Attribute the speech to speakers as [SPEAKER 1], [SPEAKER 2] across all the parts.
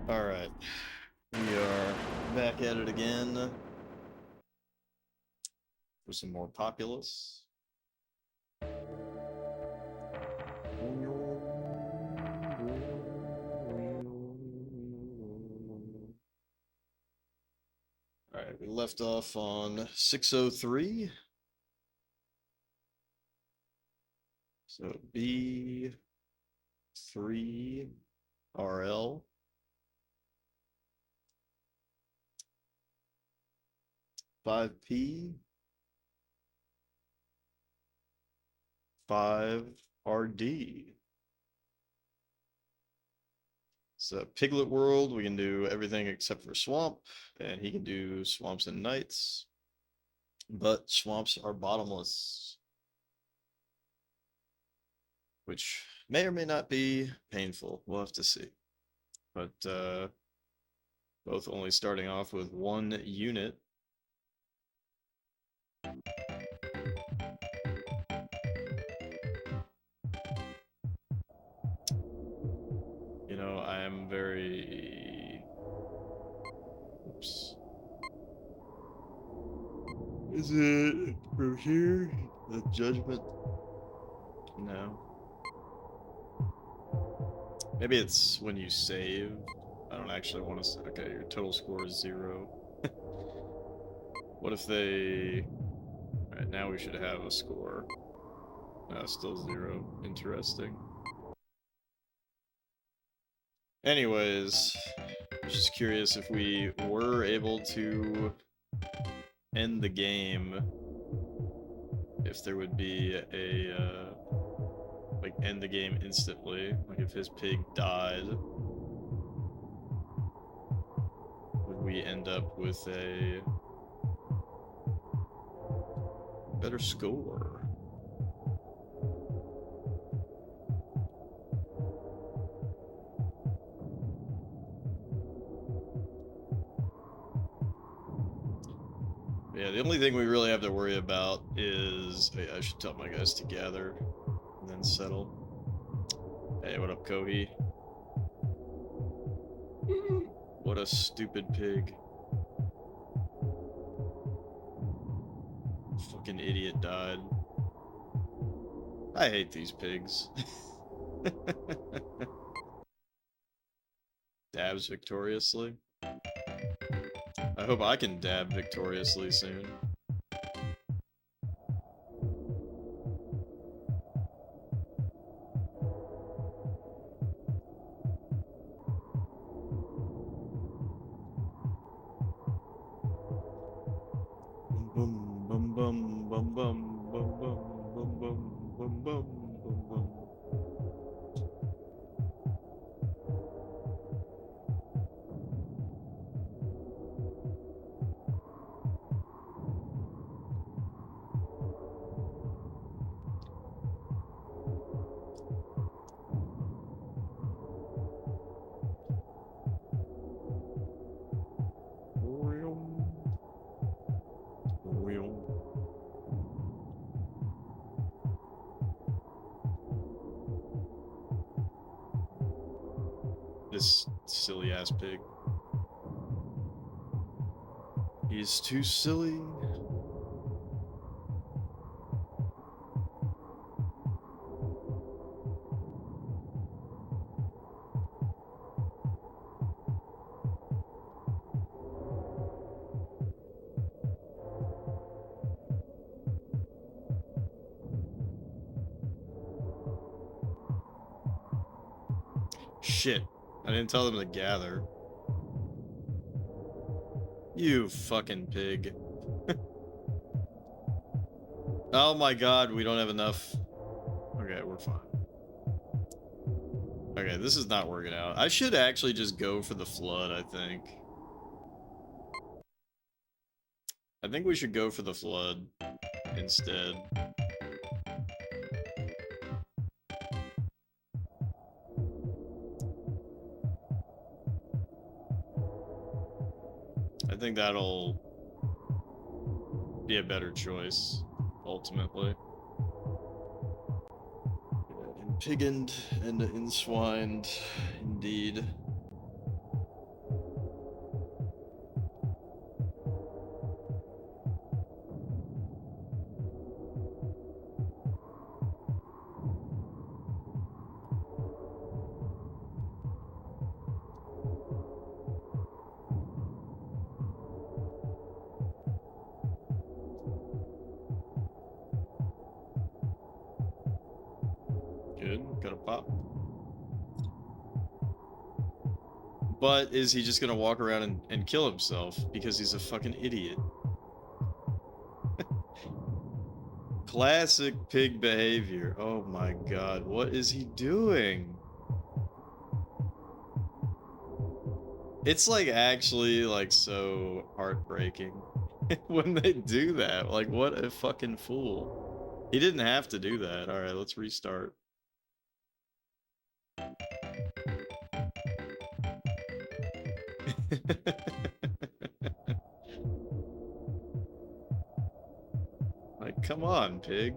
[SPEAKER 1] Alright, we are back at it again for some more Populous. Alright, we left off on 603. So B3RL. Five P, 5RD. So Piglet World, we can do everything except for Swamp, and he can do Swamps and Nights. But Swamps are bottomless, which may or may not be painful. We'll have to see. But both only starting off with one unit. You know, I am very... Oops. Is it from here? The judgment? No. Maybe it's when you save. I don't actually want to... Okay, your total score is 0. What if they... Alright, now we should have a score. No, still 0. Interesting. Anyways, I was just curious if we were able to end the game, if there would be a, like, end the game instantly. Like, if his pig died, would we end up with a better score? Yeah, the only thing we really have to worry about is... I should tell my guys to gather and then settle. Hey, what up, Kohi? What a stupid pig. Fucking idiot died. I hate these pigs. Dabs victoriously. I hope I can dab victoriously soon. Bum bum bum bum bum bum bum bum bum bum bum bum bum. This silly ass pig. He's too silly. Shit. I didn't tell them to gather. You fucking pig. Oh my god, we don't have enough. Okay, we're fine. Okay, this is not working out. I should actually just go for the flood, I think. I think we should go for the flood instead. I think that'll be a better choice, ultimately. Piggened and enswined, indeed. good. Got a pop. But is he just gonna walk around and kill himself because he's a fucking idiot? Classic pig behavior. Oh my god, what is he doing? It's like actually like so heartbreaking when they do that. Like what a fucking fool. He didn't have to do that. All right, let's restart. Like, come on, pig.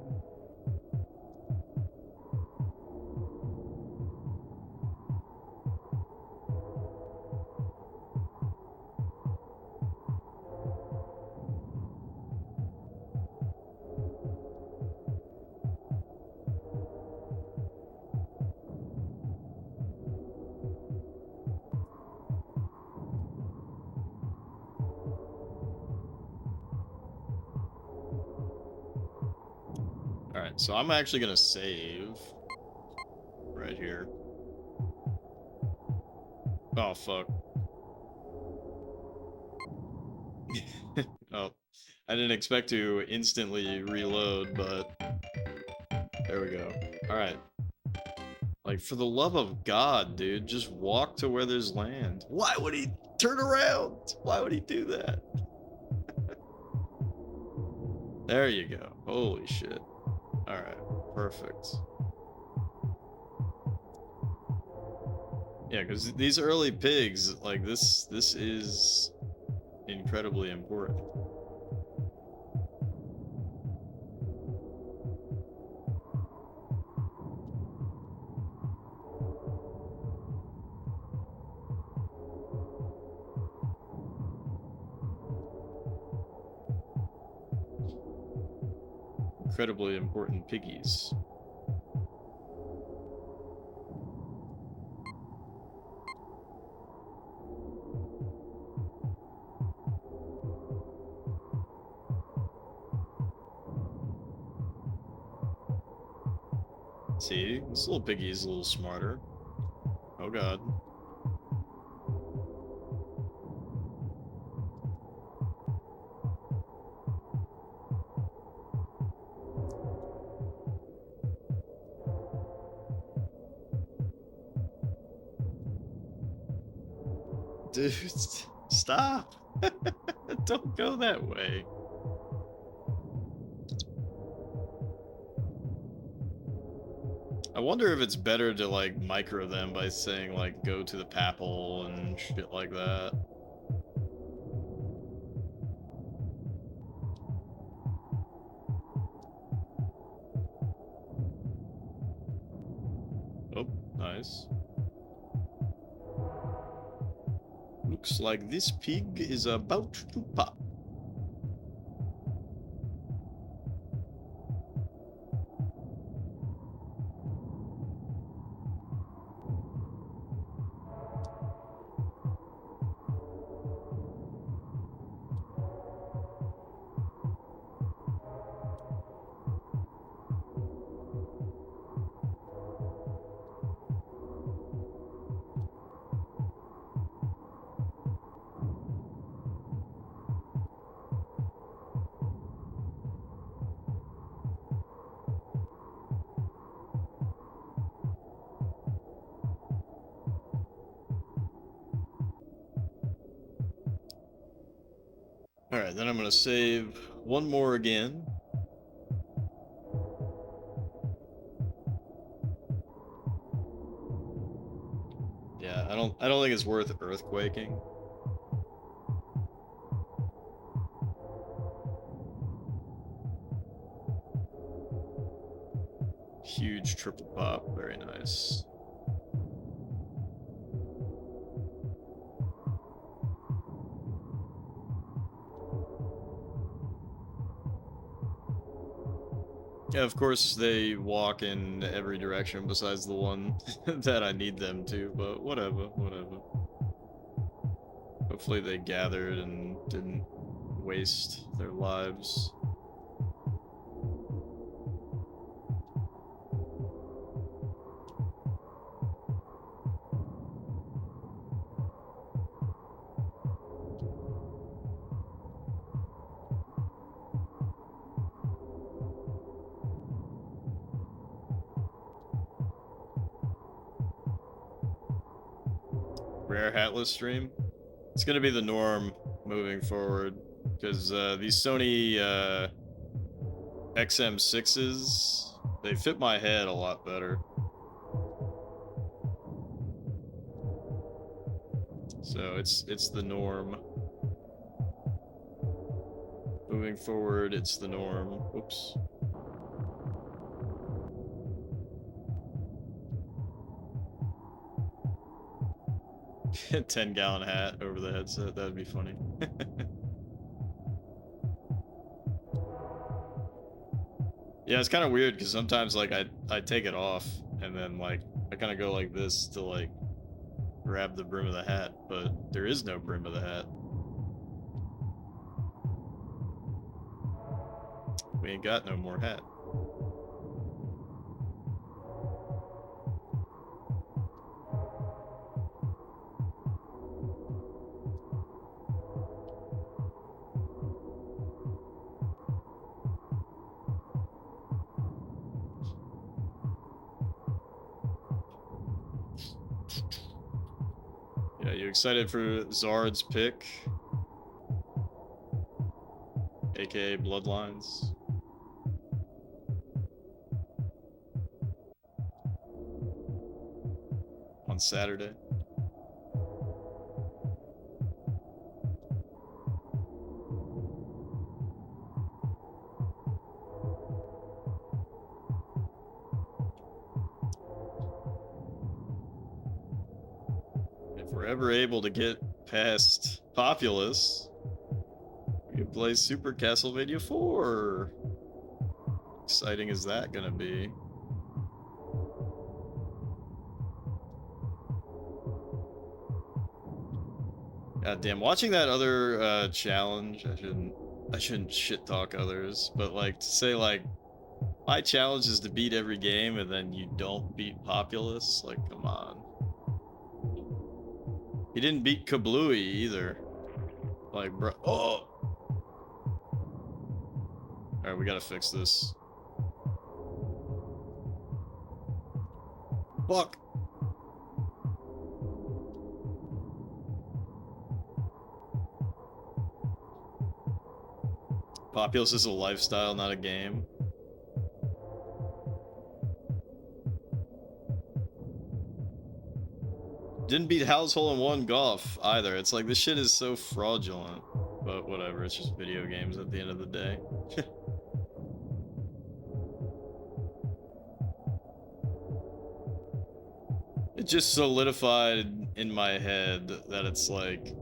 [SPEAKER 1] Alright, so I'm actually gonna save right here. Oh, fuck. Oh, I didn't expect to instantly reload, but there we go. Alright. Like, for the love of God, dude, just walk to where there's land. Why would he turn around? Why would he do that? There you go. Holy shit. Alright, perfect. Yeah, because these early pigs, like, this is incredibly important. Incredibly important piggies. See, this little piggy's a little smarter. Oh god. Dude, stop! Don't go that way. I wonder if it's better to, like, micro them by saying, like, go to the papal and shit like that. Oh, nice. Looks like this pig is about to pop. Alright, then I'm gonna save one more again. Yeah, I don't think it's worth earthquaking. Huge triple pop, very nice. Yeah, of course they walk in every direction besides the one that I need them to, but whatever, whatever. Hopefully they gathered and didn't waste their lives. rare hatless stream. It's gonna be the norm moving forward, because these Sony XM6s, they fit my head a lot better. So it's the norm. Moving forward, it's the norm. Whoops. A 10-gallon hat over the headset, that'd be funny. Yeah, it's kind of weird because sometimes like I take it off and then like I kind of go like this to like grab the brim of the hat, but there is no brim of the hat. We ain't got no more hat. Yeah, you excited for Zard's pick? AKA Bloodlines. On Saturday. If we're ever able to get past Populous, we can play Super Castlevania 4. Exciting is that gonna be? God damn, watching that other challenge, I shouldn't shit talk others, but like to say like my challenge is to beat every game and then you don't beat Populous, like come on. He didn't beat Kablooey either. Like bro, oh! Alright, we gotta fix this. Fuck! Populous is a lifestyle, not a game. Didn't beat Hal's Hole-in-One Golf either. It's like, this shit is so fraudulent. But whatever, it's just video games at the end of the day. It just solidified in my head that it's like,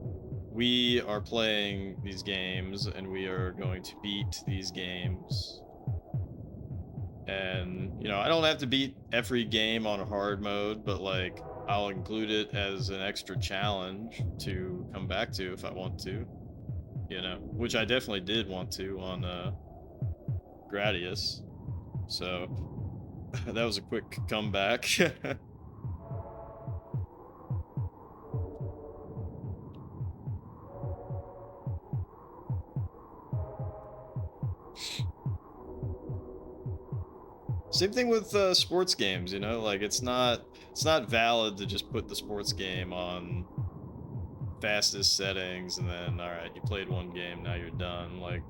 [SPEAKER 1] we are playing these games and we are going to beat these games. And, you know, I don't have to beat every game on hard mode, but like, I'll include it as an extra challenge to come back to if I want to. You know, which I definitely did want to on Gradius. So, that was a quick comeback. Same thing with sports games, you know, like it's not valid to just put the sports game on fastest settings and then all right, you played one game, now you're done. Like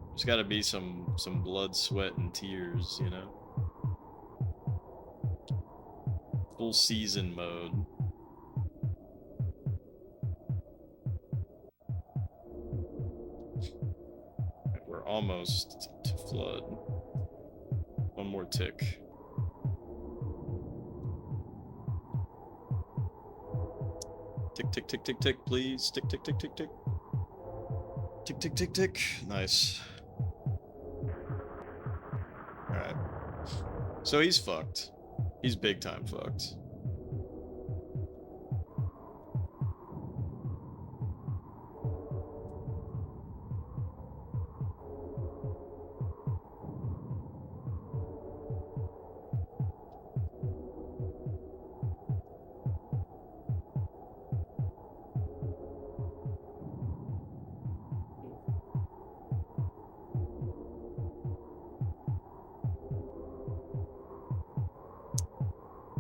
[SPEAKER 1] there's got to be some blood, sweat, and tears, you know. Full season mode. We're almost to flood. One more tick. Tick, tick, tick, tick, tick, please. Tick, tick, tick, tick, tick. Tick, tick, tick, tick. Nice. Alright. So he's fucked. He's big time fucked.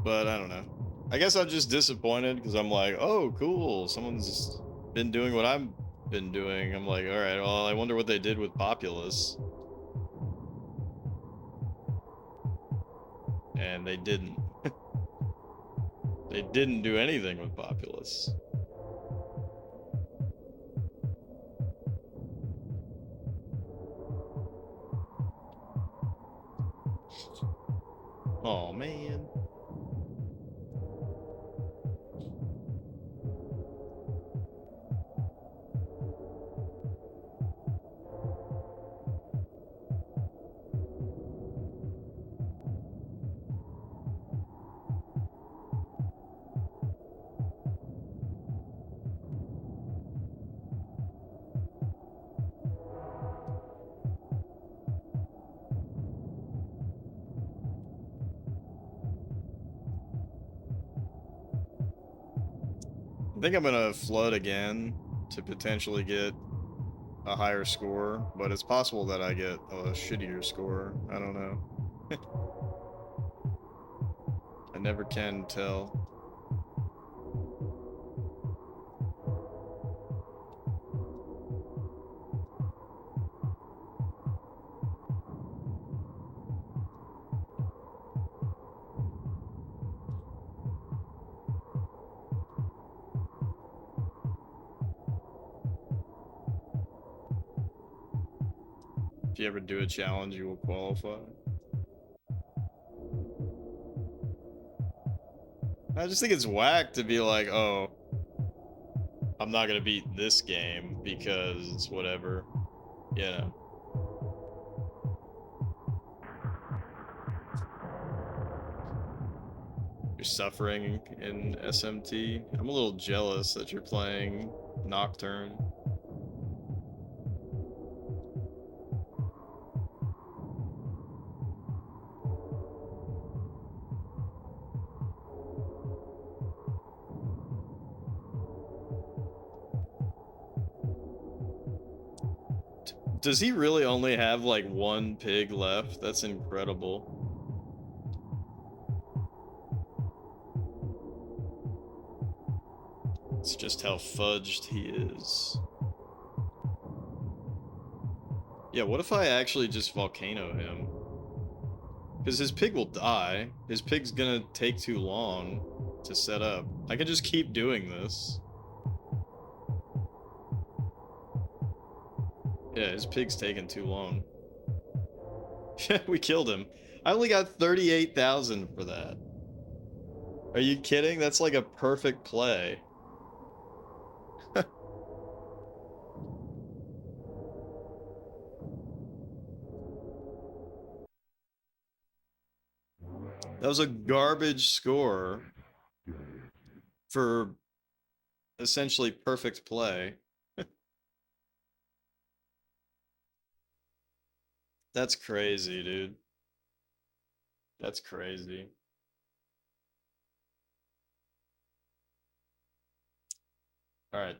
[SPEAKER 1] But I don't know. I guess I'm just disappointed because I'm like, oh, cool. Someone's been doing what I've been doing. I'm like, all right, well, I wonder what they did with Populous. And they didn't. They didn't do anything with Populous. Oh, man. I think I'm gonna flood again to potentially get a higher score, but it's possible that I get a shittier score. I don't know. I never can tell. If you ever do a challenge, you will qualify. I just think it's whack to be like, oh, I'm not gonna beat this game because whatever, you know. You're suffering in SMT. I'm a little jealous that you're playing Nocturne. Does he really only have like one pig left? That's incredible. It's just how fudged he is. Yeah, what if I actually just volcano him? Because his pig will die. His pig's gonna take too long to set up. I can just keep doing this. Yeah, his pig's taking too long. We killed him. I only got 38,000 for that. Are you kidding? That's like a perfect play. That was a garbage score for essentially perfect play. That's crazy, dude. That's crazy. All right.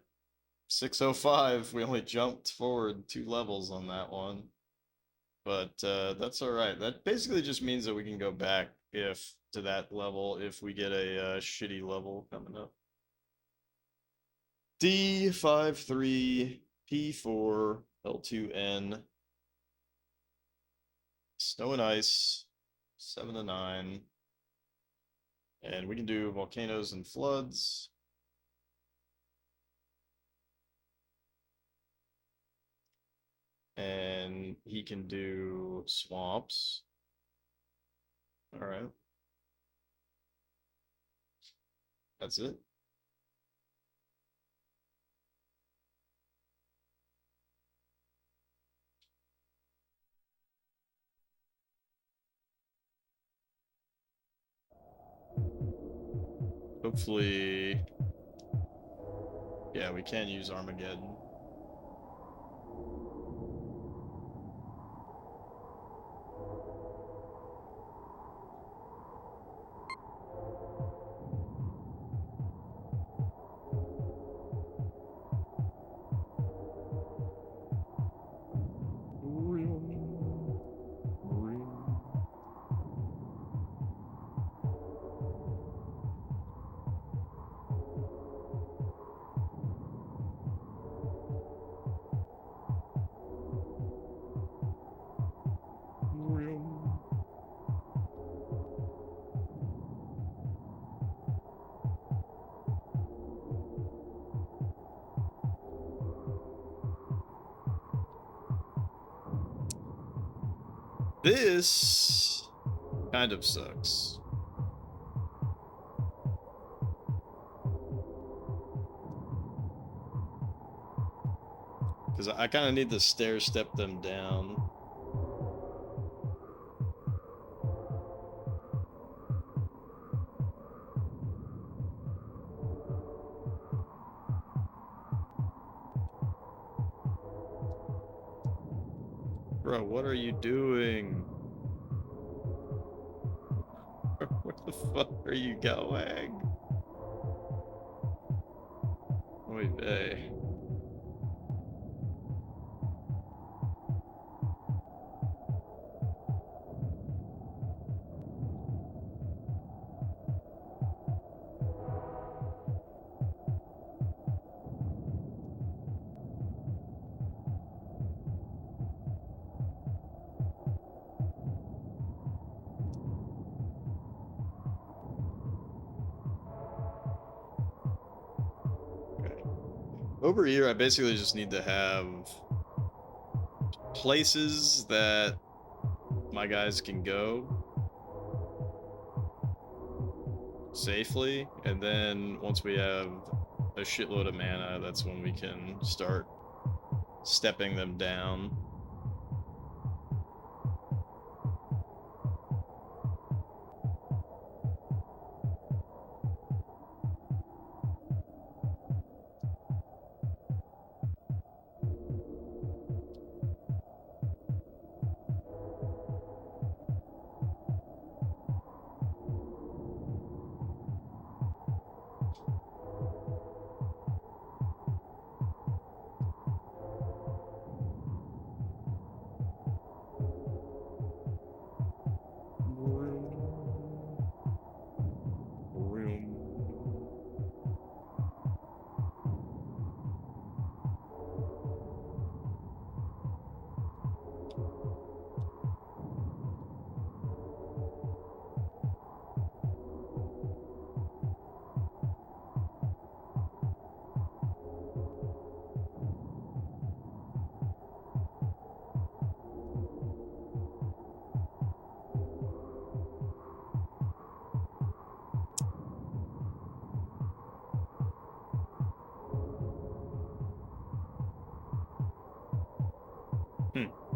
[SPEAKER 1] 605. We only jumped forward 2 levels on that one. But that's all right. That basically just means that we can go back if to that level if we get a shitty level coming up. D53 P4 L2N Snow and Ice 7 to 9. And we can do volcanoes and floods. And he can do swamps. All right. That's it. Hopefully, yeah, we can use Armageddon. This kind of sucks. Because I kind of need to stair step them down. Bro, what are you doing? Where the fuck are you going? Oy vey. Over here, I basically just need to have places that my guys can go safely, and then once we have a shitload of mana, that's when we can start stepping them down.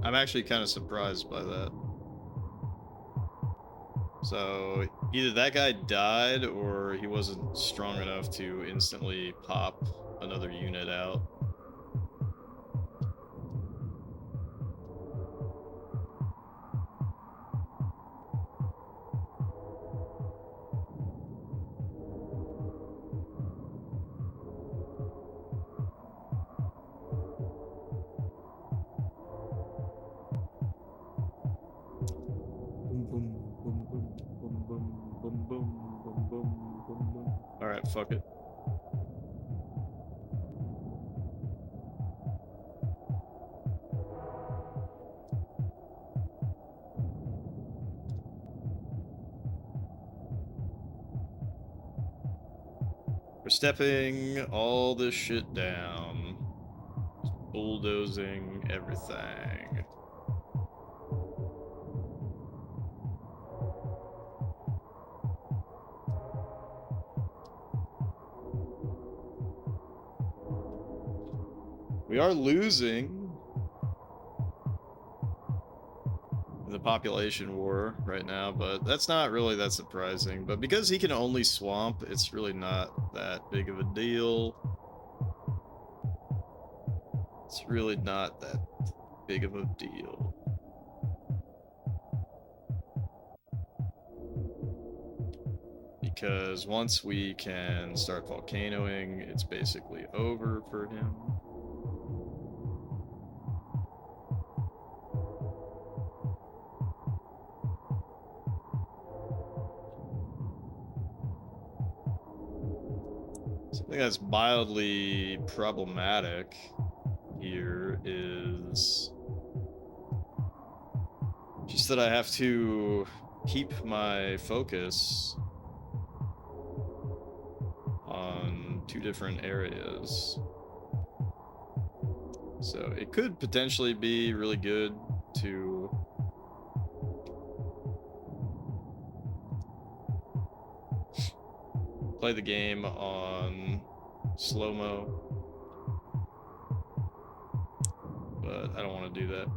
[SPEAKER 1] I'm actually kind of surprised by that. So either that guy died or he wasn't strong enough to instantly pop another unit out. Alright, fuck it. We're stepping all this shit down. Just bulldozing everything. We are losing the population war right now, but that's not really that surprising. But because he can only swamp, it's really not that big of a deal. It's really not that big of a deal. Because once we can start volcanoing, it's basically over for him. Something that's mildly problematic here is just that I have to keep my focus on two different areas. So it could potentially be really good to play the game on slow-mo, but I don't want to do that.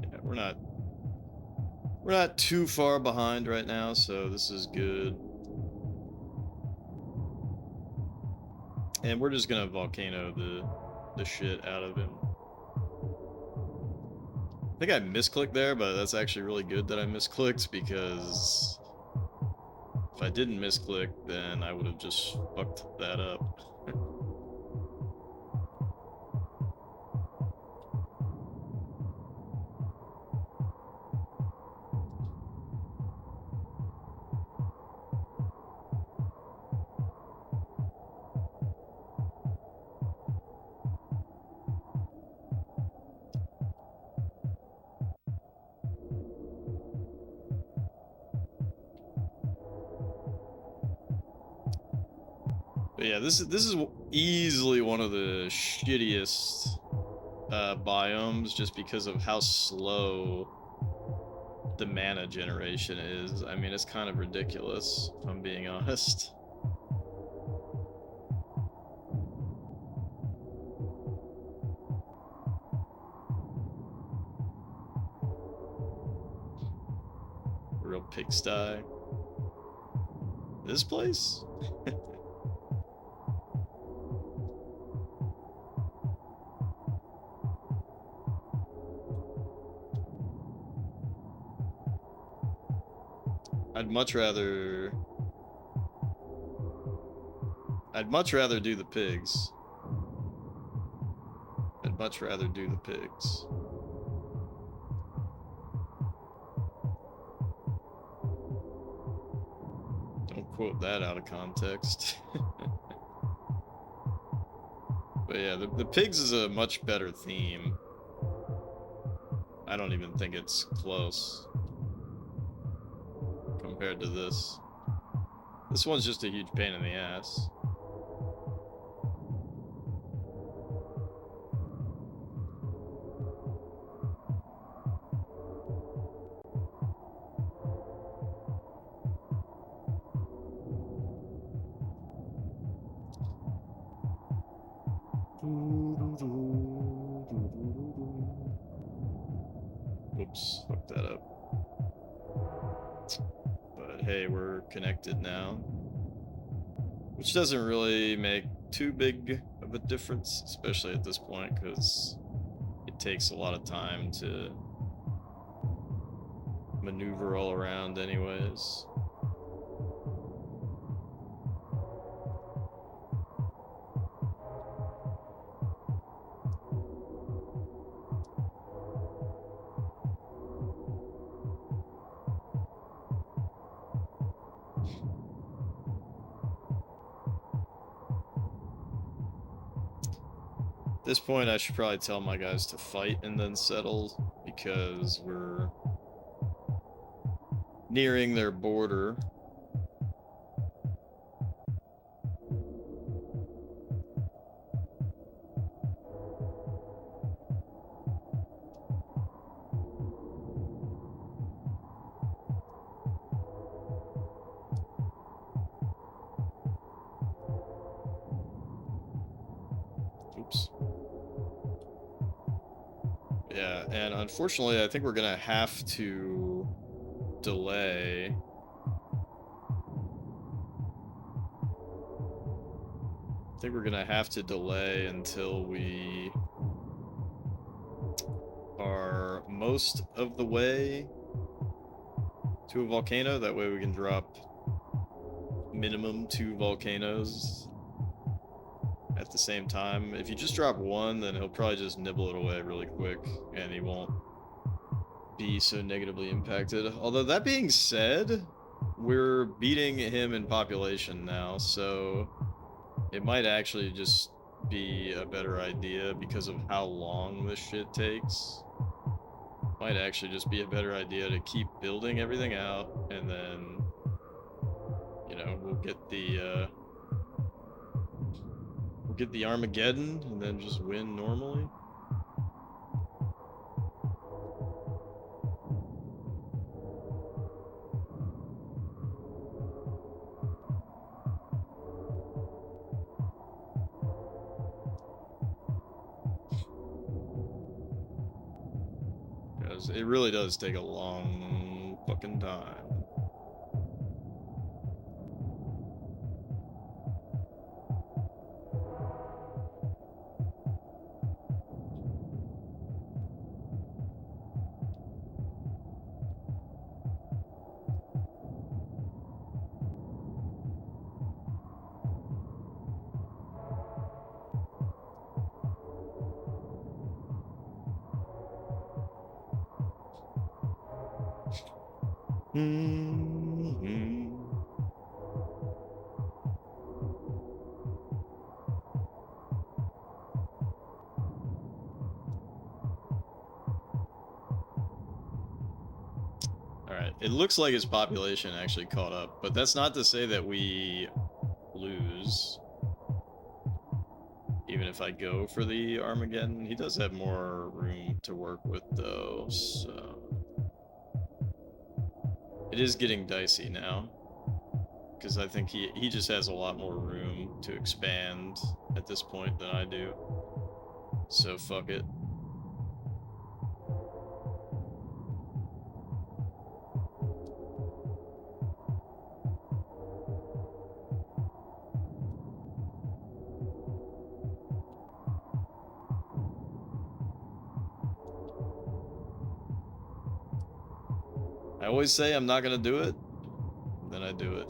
[SPEAKER 1] Yeah, we're not too far behind right now, so this is good. And we're just gonna volcano the shit out of him. I think I misclicked there, but that's actually really good that I misclicked, because if I didn't misclick, then I would have just fucked that up. But yeah, this is easily one of the shittiest biomes, just because of how slow the mana generation is. I mean, it's kind of ridiculous, if I'm being honest. Real pigsty. This place? I'd much rather do the pigs. I'd much rather do the pigs. Don't quote that out of context. But yeah, the pigs is a much better theme. I don't even think it's close compared to this. This one's just a huge pain in the ass. Oops, fucked that up. But hey, we're connected now, which doesn't really make too big of a difference, especially at this point, because it takes a lot of time to maneuver all around anyways. At this point, I should probably tell my guys to fight and then settle, because we're nearing their border. Oops. Yeah, and unfortunately, I think we're gonna have to delay. I think we're gonna have to delay until we are most of the way to a volcano. That way we can drop minimum 2 volcanoes at the same time. If you just drop one, then he'll probably just nibble it away really quick, and he won't be so negatively impacted. Although, that being said, we're beating him in population now, so it might actually just be a better idea because of how long this shit takes. Might actually just be a better idea to keep building everything out, and then, you know, we'll get the Armageddon, and then just win normally. Because it really does take a long fucking time. Alright, it looks like his population actually caught up, but that's not to say that we lose. Even if I go for the Armageddon, he does have more room to work with though, so... It is getting dicey now. Because I think he just has a lot more room to expand at this point than I do. So fuck it. I always say I'm not gonna do it, then I do it.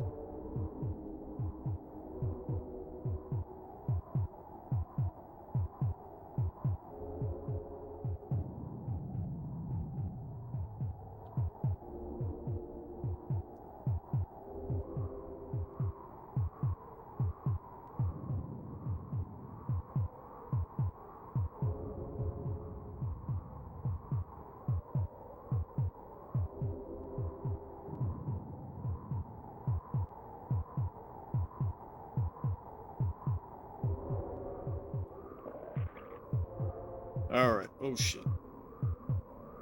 [SPEAKER 1] Alright, oh shit.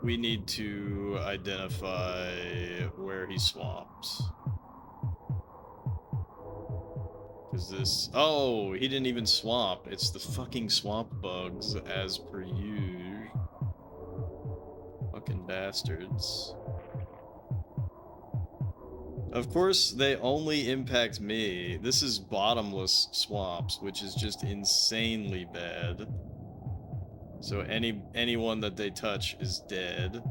[SPEAKER 1] We need to identify where he swapped. Because this... Oh, he didn't even swap. It's the fucking swamp bugs, as per usual. Fucking bastards. Of course, they only impact me. This is bottomless swamps, which is just insanely bad. So anyone that they touch is dead.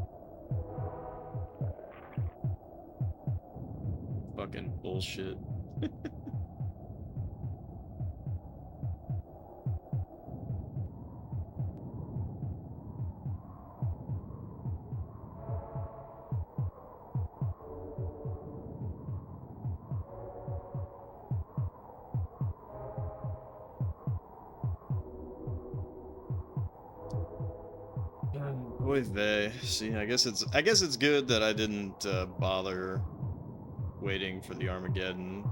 [SPEAKER 1] Fucking bullshit. Oy vey. See, I guess it's good that I didn't bother waiting for the Armageddon.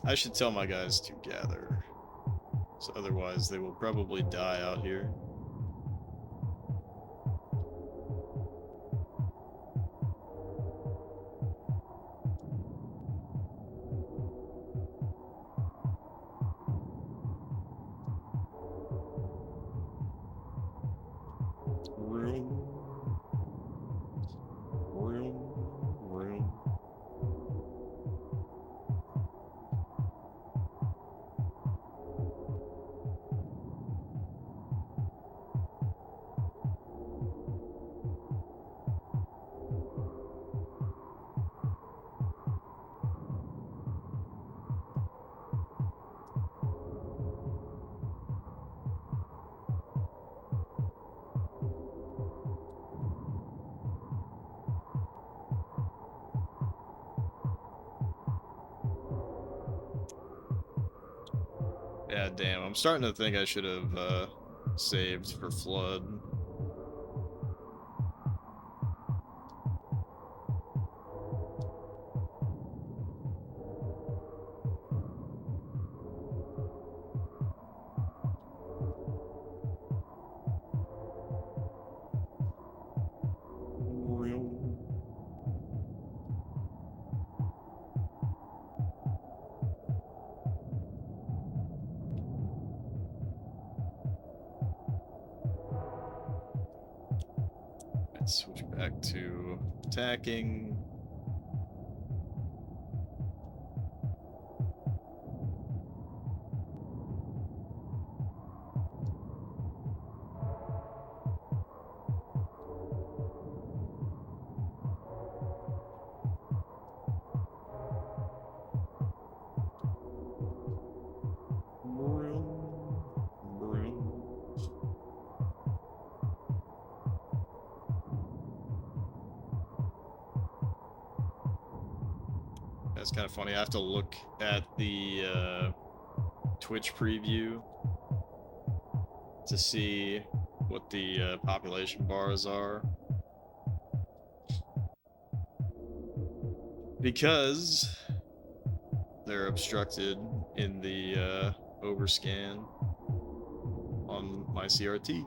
[SPEAKER 1] I should tell my guys to gather. So otherwise they will probably die out here. Yeah, damn. I'm starting to think I should have saved for flood. Let's switch back to attacking. That's kind of funny. I have to look at the Twitch preview to see what the population bars are. Because they're obstructed in the overscan on my CRT.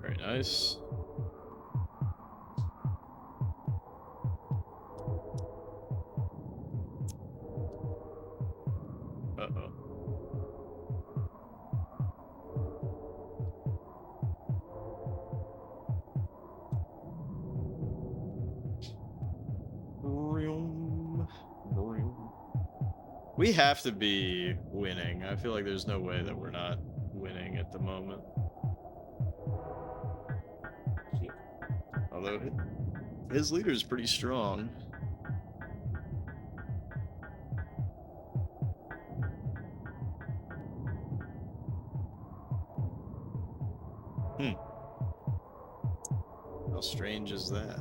[SPEAKER 1] Very nice. Uh-oh. We have to be winning. I feel like there's no way that we're not winning at the moment. Although his leader is pretty strong. How strange is that?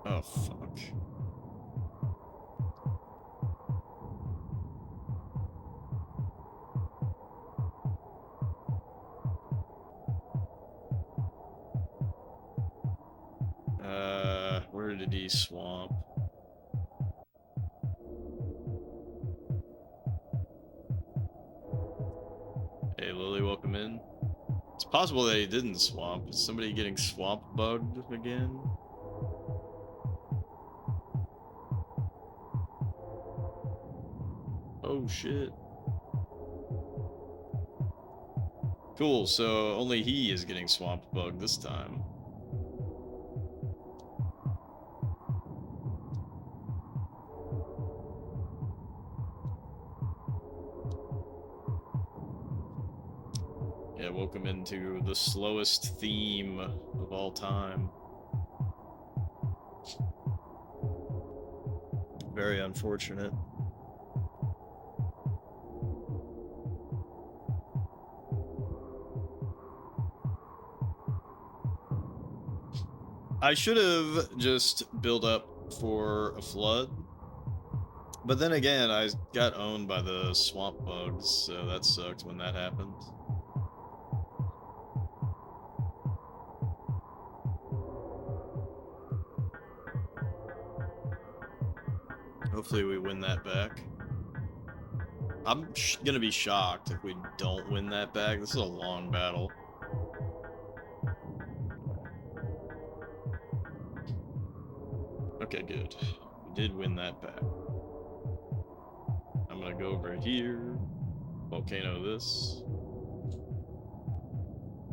[SPEAKER 1] Oh, fuck. Where did he swamp? Hey, Lily, welcome in. It's possible that he didn't swamp. Is somebody getting swamp bugged again? Oh, shit. Cool, so only he is getting swamp bugged this time. Yeah, welcome into the slowest theme of all time. Very unfortunate. I should have just built up for a flood But then again, I got owned by the swamp bugs, so that sucked when that happened. Hopefully we win that back. I'm gonna be shocked if we don't win that back. This is a long battle. Okay, good. We did win that back. I'm gonna go over here. Volcano this.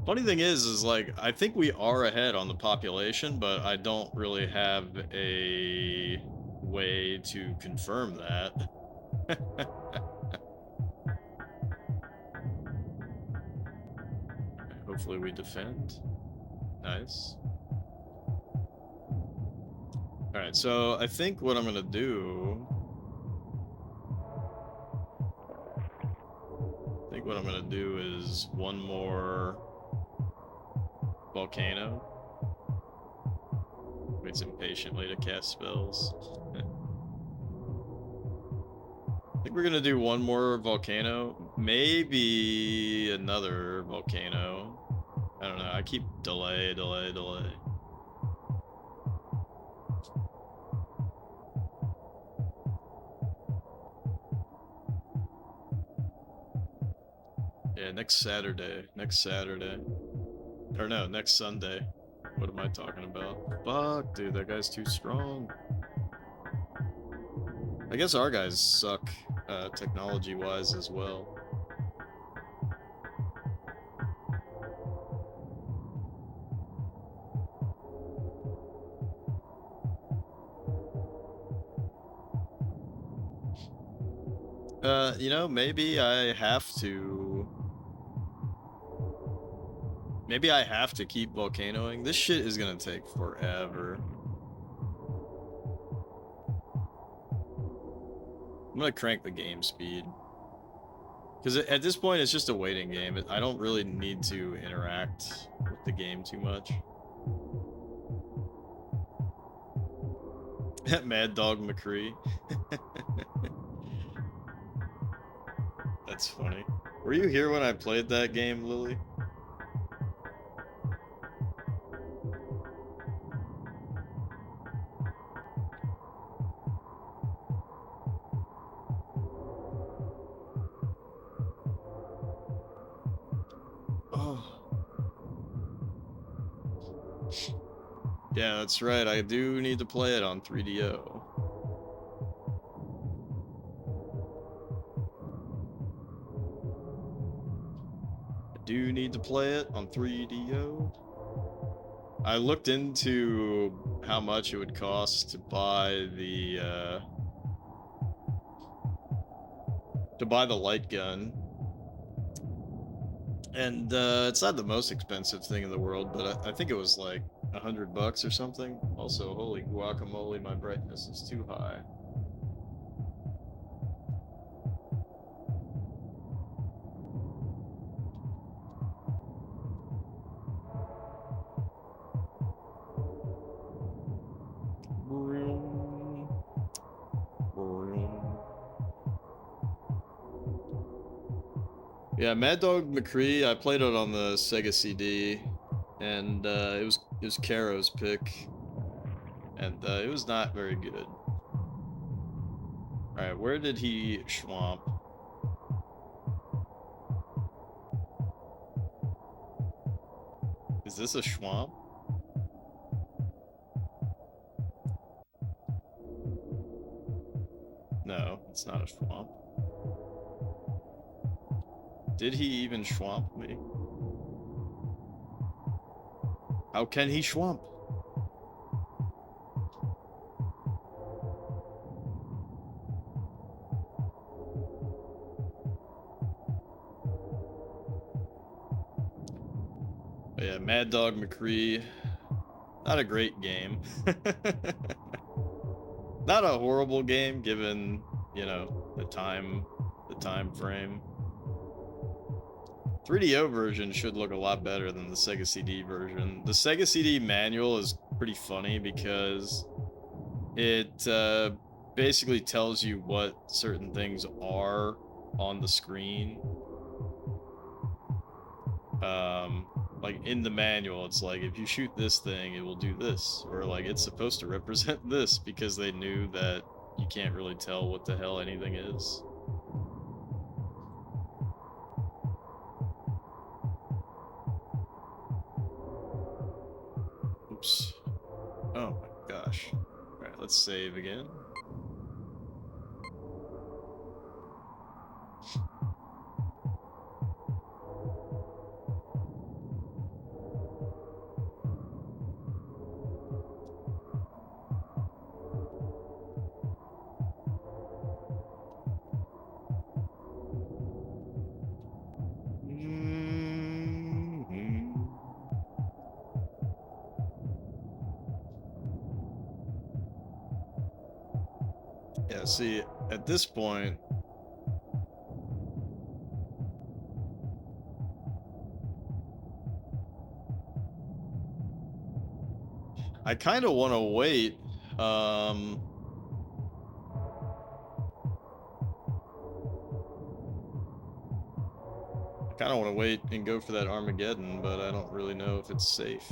[SPEAKER 1] Funny thing is like, I think we are ahead on the population, but I don't really have a way to confirm that. Hopefully we defend. Nice. Alright, so I think what I'm gonna do... what I'm gonna do is one more volcano. Waits impatiently to cast spells. I think we're gonna do one more volcano, maybe another volcano. I don't know, I keep delay. Yeah, next Saturday. Or no, next Sunday. What am I talking about? Fuck, dude, that guy's too strong. I guess our guys suck, technology-wise as well. You know, maybe I have to... Maybe I have to keep volcanoing. This shit is gonna take forever. I'm gonna crank the game speed. Because at this point, it's just a waiting game. I don't really need to interact with the game too much. Mad Dog McCree. That's funny. Were you here when I played that game, Lily? Yeah, that's right. I do need to play it on 3DO. I do need to play it on 3DO. I looked into how much it would cost to buy the light gun. And it's not the most expensive thing in the world, but I think it was like $100 or something. Also, holy guacamole, my brightness is too high. Yeah, Mad Dog McCree, I played it on the Sega CD, and it was Caro's pick, and it was not very good. Alright, where did he swamp? Is this a swamp? No, it's not a swamp. Did he even swamp me? How can he swamp? But yeah, Mad Dog McCree. Not a great game. Not a horrible game given, you know, the time frame. 3DO version should look a lot better than the Sega CD version. The Sega CD manual is pretty funny because it basically tells you what certain things are on the screen. Like in the manual, it's like if you shoot this thing, it will do this, or like it's supposed to represent this because they knew that you can't really tell what the hell anything is. Oops. Oh my gosh. Alright, let's save again. Yeah, see, at this point, I kind of want to wait. I kind of want to wait and go for that Armageddon, but I don't really know if it's safe.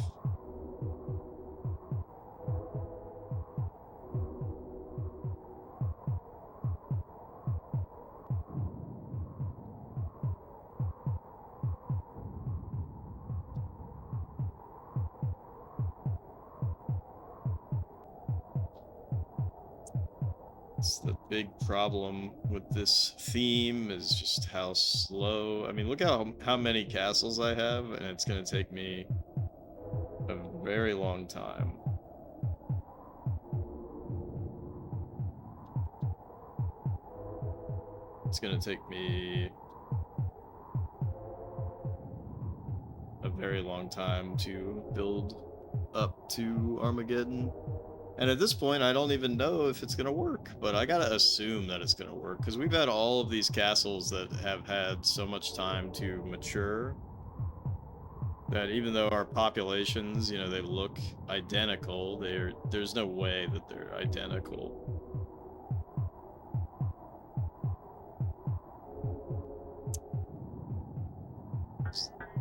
[SPEAKER 1] It's the big problem with this theme is just how slow. I mean, look how many castles I have, and it's gonna take me a very long time. It's gonna take me a very long time to build up to Armageddon. And at this point, I don't even know if it's going to work, but I got to assume that it's going to work because we've had all of these castles that have had so much time to mature that even though our populations, you know, they look identical, there's no way that they're identical.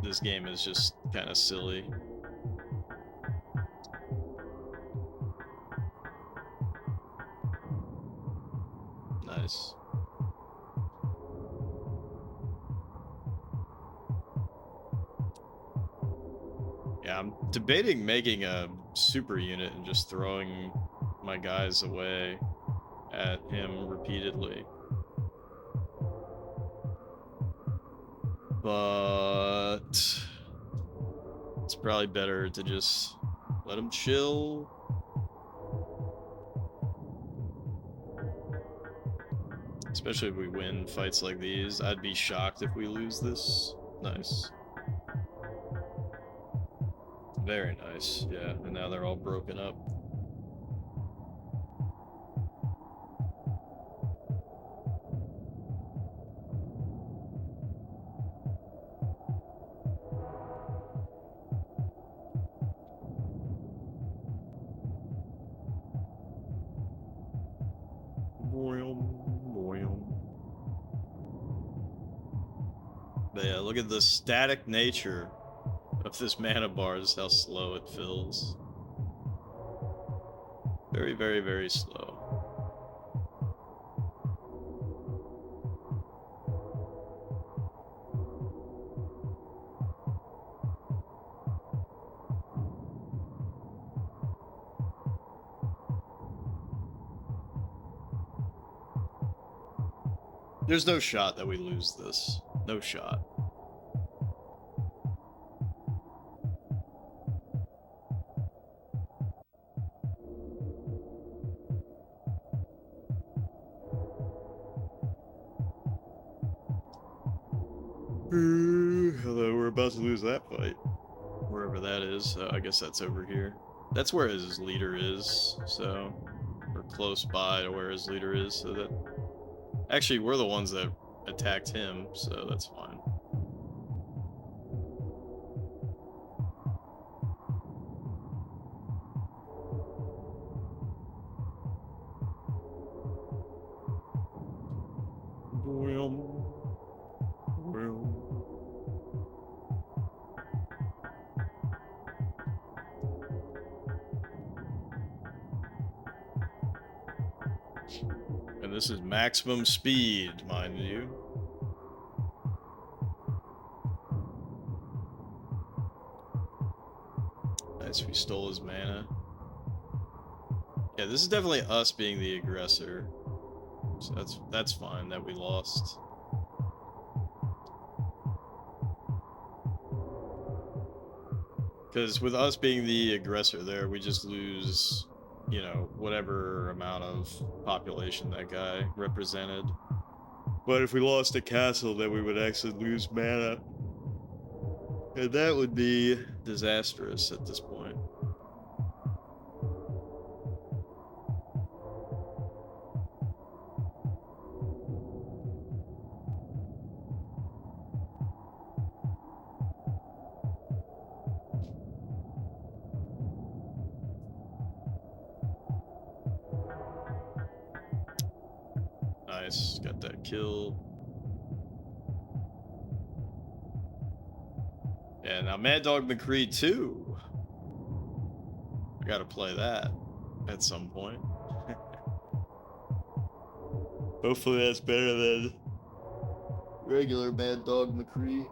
[SPEAKER 1] This game is just kind of silly. Nice. Yeah, I'm debating making a super unit and just throwing my guys away at him repeatedly. But it's probably better to just let him chill. Especially if we win fights like these. I'd be shocked if we lose this. Nice. Very nice, yeah. And now they're all broken up. But yeah, look at the static nature of this mana bar, just how slow it fills. Very, very, very slow. There's no shot that we lose this. No shot. Although we're about to lose that fight. Wherever that is. I guess that's over here. That's where his leader is, so... We're close by to where his leader is, so that... Actually, we're the ones that attacked him, so that's fine. And this is maximum speed, mind you. Nice, we stole his mana. Yeah, this is definitely us being the aggressor. So that's fine that we lost. Because with us being the aggressor there, we just lose, you know, whatever amount of population that guy represented. But if we lost a castle, then we would actually lose mana. And that would be disastrous at this point. Nice, got that kill. Yeah, now Mad Dog McCree 2. I gotta play that at some point. Hopefully that's better than regular Mad Dog McCree.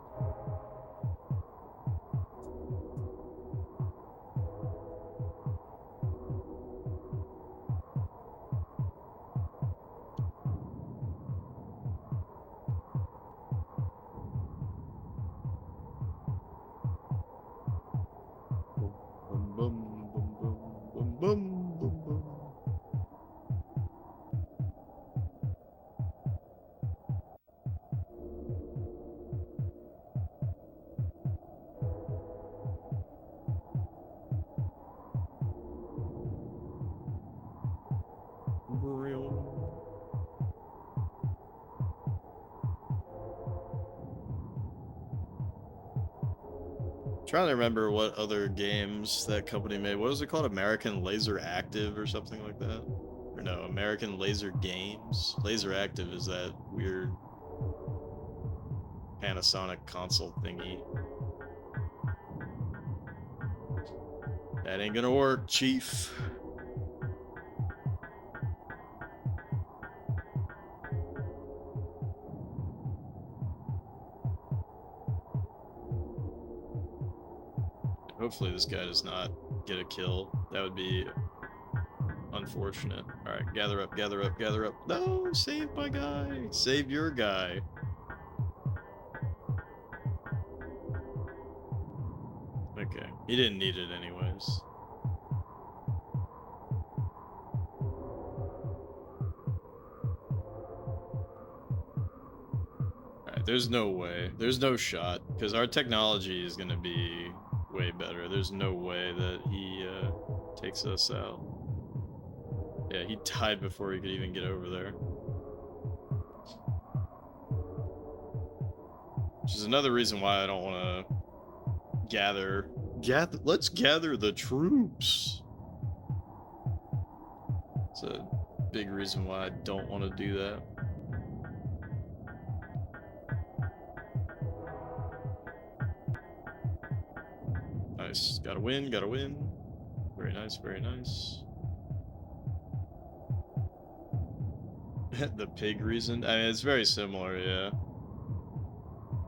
[SPEAKER 1] Trying to remember what other games that company made. What was it called? American Laser Active or something like that? Or no, American Laser Games? Laser Active is that weird Panasonic console thingy. That ain't gonna work, Chief. Hopefully this guy does not get a kill. That would be unfortunate. Alright, gather up, gather up, gather up. No, save my guy. Save your guy. Okay, he didn't need it anyways. Alright, there's no way. There's no shot. Because our technology is gonna be way better. There's no way that he takes us out. Yeah, he died before he could even get over there. Which is another reason why I don't want to gather. Let's gather the troops. It's a big reason why I don't want to do that. Nice. Gotta win, gotta win. Very nice, very nice. The pig reason? I mean, it's very similar, yeah.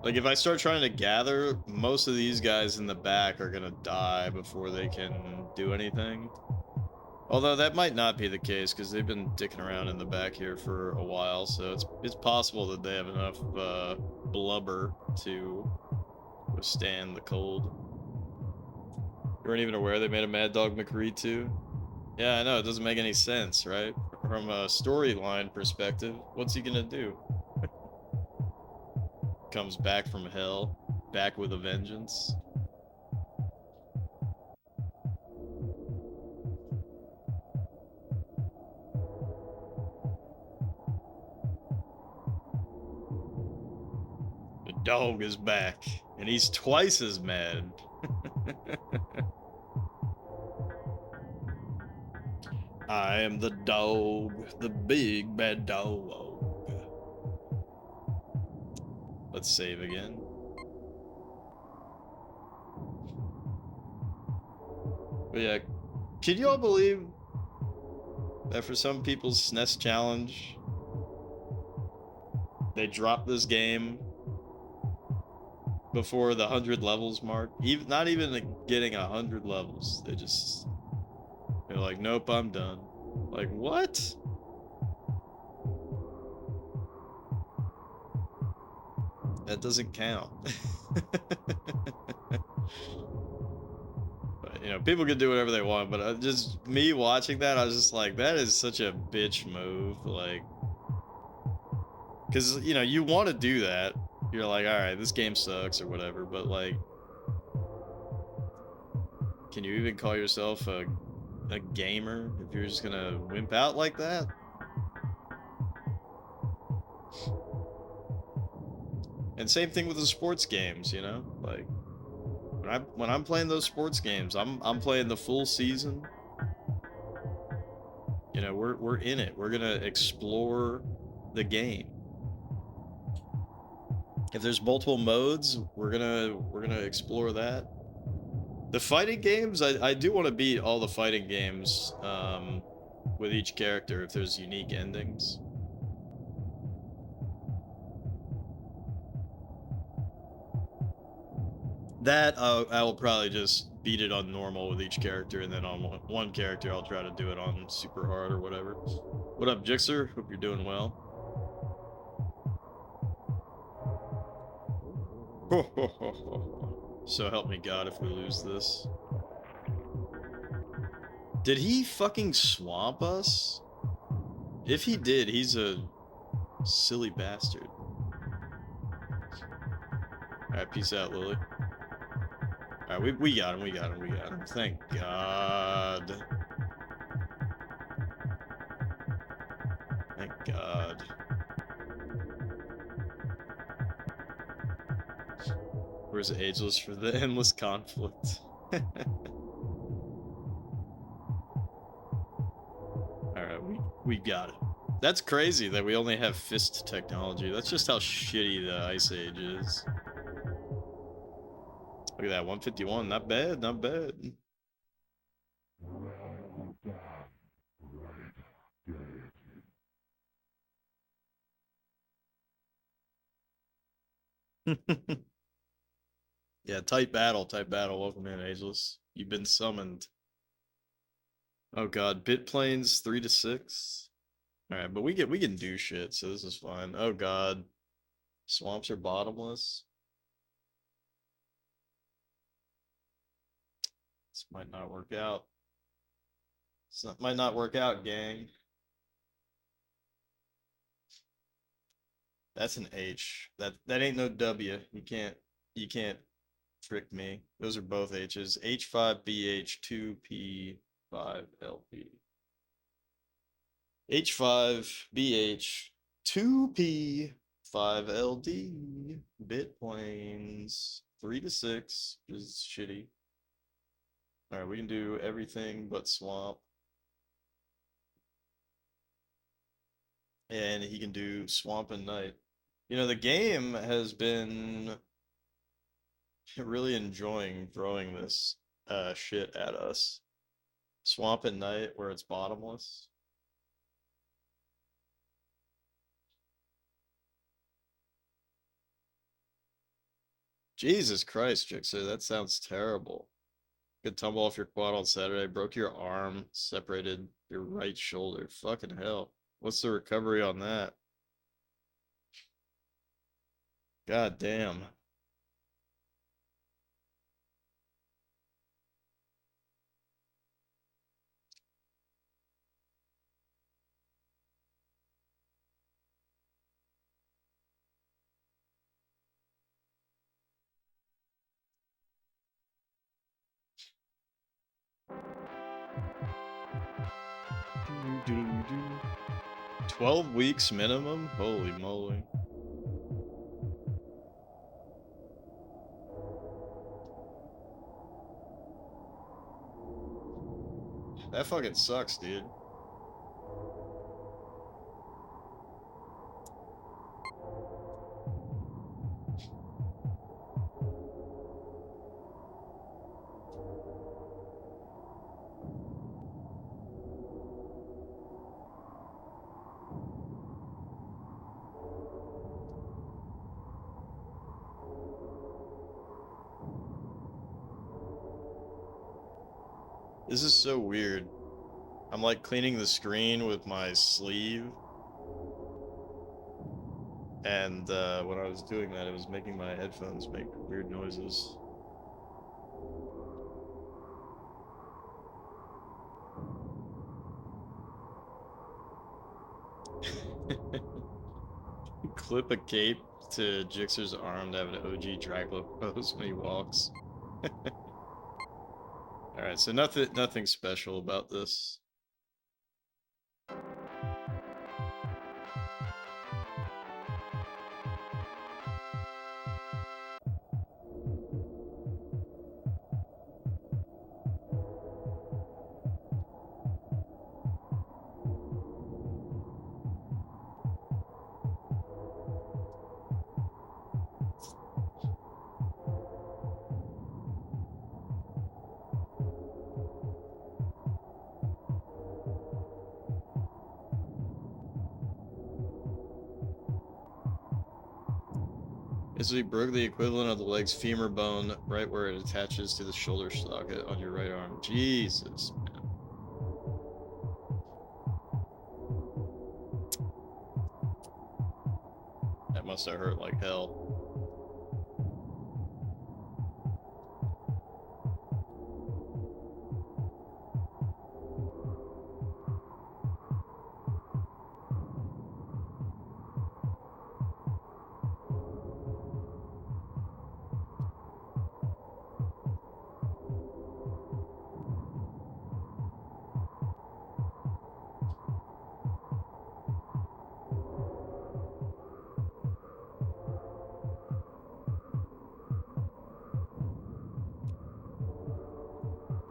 [SPEAKER 1] Like, if I start trying to gather, most of these guys in the back are gonna die before they can do anything. Although that might not be the case, because they've been dicking around in the back here for a while, so it's possible that they have enough blubber to withstand the cold. You weren't even aware they made a Mad Dog McCree 2? Yeah, I know, it doesn't make any sense, right? From a storyline perspective, what's he gonna do? Comes back from hell, back with a vengeance. The dog is back, and he's twice as mad. I am the dog, the big bad dog. Let's save again. But yeah, can you all believe that for some people's SNES challenge, They dropped this game before the 100 levels mark. Even not even like getting 100 levels. They're like, nope, I'm done. Like, what? That doesn't count. But, you know, people can do whatever they want, but just me watching that, I was just like, that is such a bitch move. Like, because, you know, you want to do that. You're like, all right, this game sucks or whatever, but like, can you even call yourself a gamer if you're just gonna wimp out like that? And same thing with the sports games, you know? Like, when I'm playing those sports games, I'm playing the full season. You know, we're in it. We're gonna explore the game. If there's multiple modes, we're gonna explore that. The fighting games, I do want to beat all the fighting games with each character if there's unique endings. That I will probably just beat it on normal with each character, and then on one character I'll try to do it on super hard or whatever. What up, Jixer? Hope you're doing well. So help me God if we lose this. Did he fucking swamp us? If he did, he's a silly bastard. Alright, peace out, Lily. Alright, we got him, we got him, we got him. Thank God. Thank God. Where's Ageless for the endless conflict? Alright, we got it. That's crazy that we only have fist technology. That's just how shitty the Ice Age is. Look at that, 151. Not bad, not bad. Yeah, tight battle, tight battle. Welcome in, Ageless. You've been summoned. Oh god, bit planes 3 to 6. Alright, but we can do shit, so this is fine. Oh god. Swamps are bottomless. This might not work out. Might not work out, gang. That's an H. That ain't no W. You can't trick me. Those are both H's. H5BH 2P5LP. H5BH 2P5LD. Bit planes 3 to 6 is shitty. Alright, we can do everything but swamp. And he can do swamp and night. You know, the game has been really enjoying throwing this shit at us. Swamp and night where it's bottomless. Jesus Christ, Jixer, that sounds terrible. Good tumble off your quad on Saturday, broke your arm, separated your right shoulder. Fucking hell. What's the recovery on that? God damn. Do, 12 weeks minimum? Holy moly. That fucking sucks, dude. This is so weird. I'm like cleaning the screen with my sleeve. And when I was doing that, it was making my headphones make weird noises. Clip a cape to Jixer's arm to have an OG Dracula pose when he walks. Alright, so nothing special about this. So he broke the equivalent of the leg's femur bone right where it attaches to the shoulder socket on your right arm. Jesus, man. That must have hurt like hell.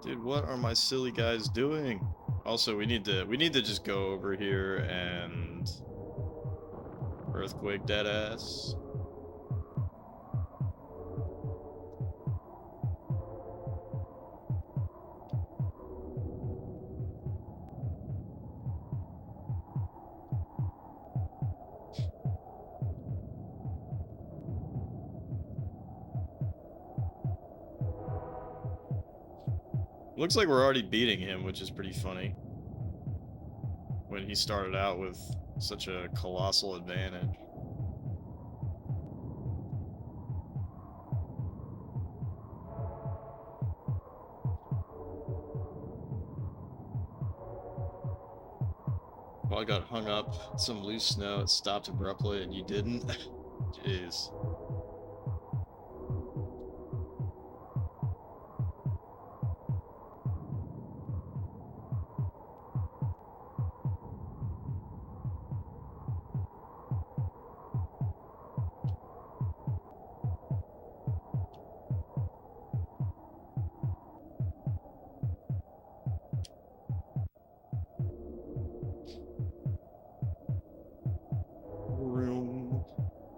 [SPEAKER 1] Dude, what are my silly guys doing? Also, we need to just go over here and earthquake dead ass. Looks like we're already beating him, which is pretty funny. When he started out with such a colossal advantage. Well, I got hung up, some loose snow, it stopped abruptly, and you didn't? Jeez.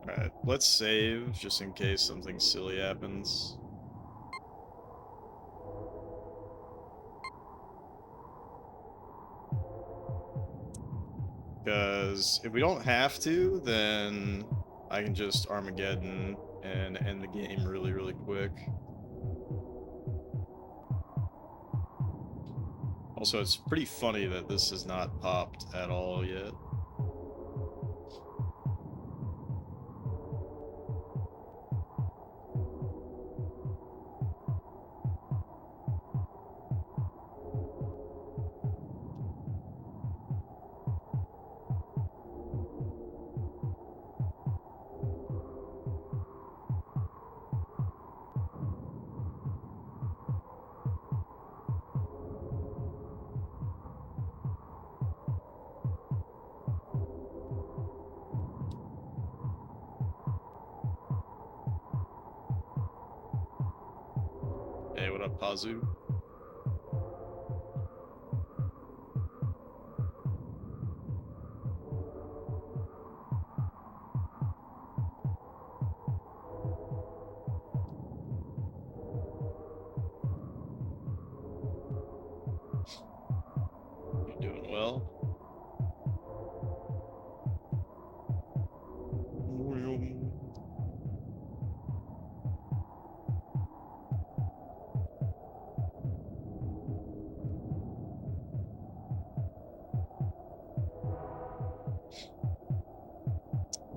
[SPEAKER 1] Alright, let's save, just in case something silly happens. Because if we don't have to, then I can just Armageddon and end the game really, really quick. Also, it's pretty funny that this has not popped at all yet. Hey, what up, Pazu? You doing well?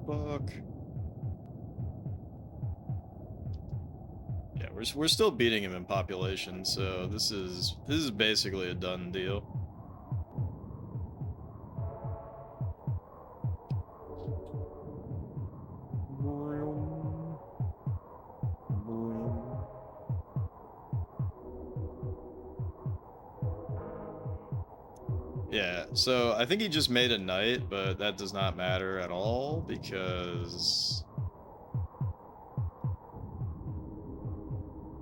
[SPEAKER 1] Fuck. Yeah, we're still beating him in population, so this is basically a done deal. Yeah, so I think he just made a knight, but that does not matter at all because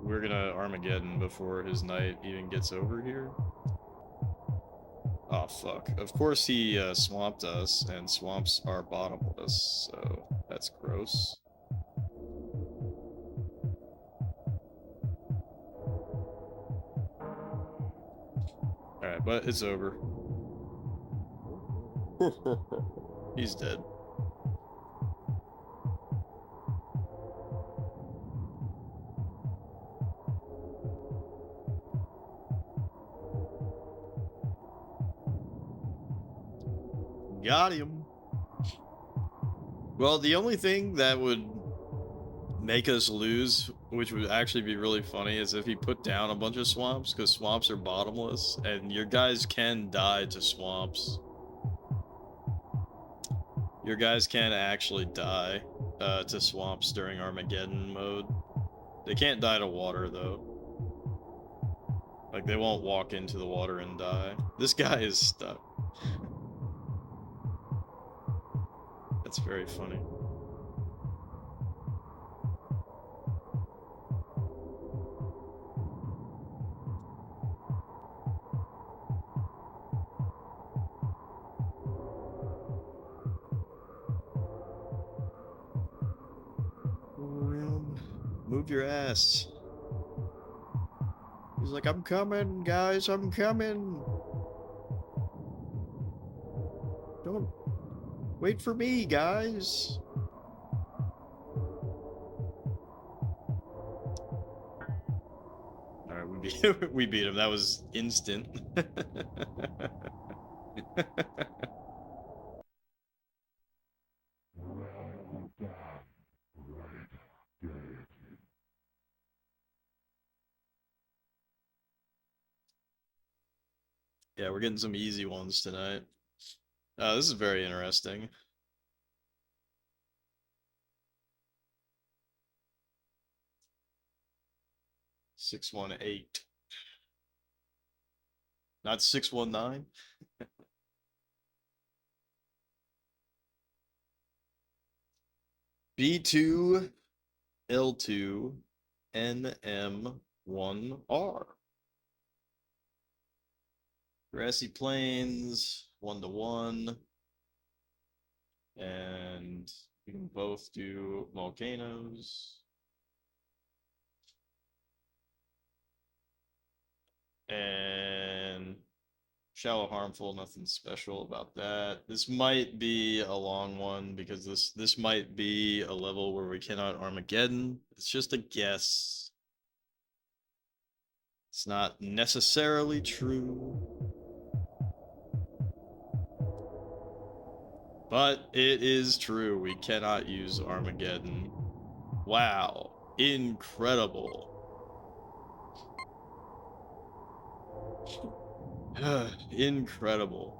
[SPEAKER 1] we're gonna Armageddon before his knight even gets over here. Oh fuck. Of course he swamped us, and swamps are bottomless, so that's gross. Alright, but it's over. He's dead. Got him. Well, the only thing that would make us lose, which would actually be really funny, is if he put down a bunch of swamps, because swamps are bottomless, and your guys can die to swamps. Your guys can actually die to swamps during Armageddon mode. They can't die to water, though. Like, they won't walk into the water and die. This guy is stuck. That's very funny. Move your ass. He's like, I'm coming, guys, I'm coming. Don't wait for me, guys. Alright, we beat him. That was instant. Yeah, we're getting some easy ones tonight. This is very interesting. $618. Not 619. B2 L2 NM1R. Grassy plains, 1-to-1. And we can both do volcanoes. And shallow harmful, nothing special about that. This might be a long one because this might be a level where we cannot Armageddon. It's just a guess. It's not necessarily true. But it is true. We cannot use Armageddon. Wow. Incredible. Incredible.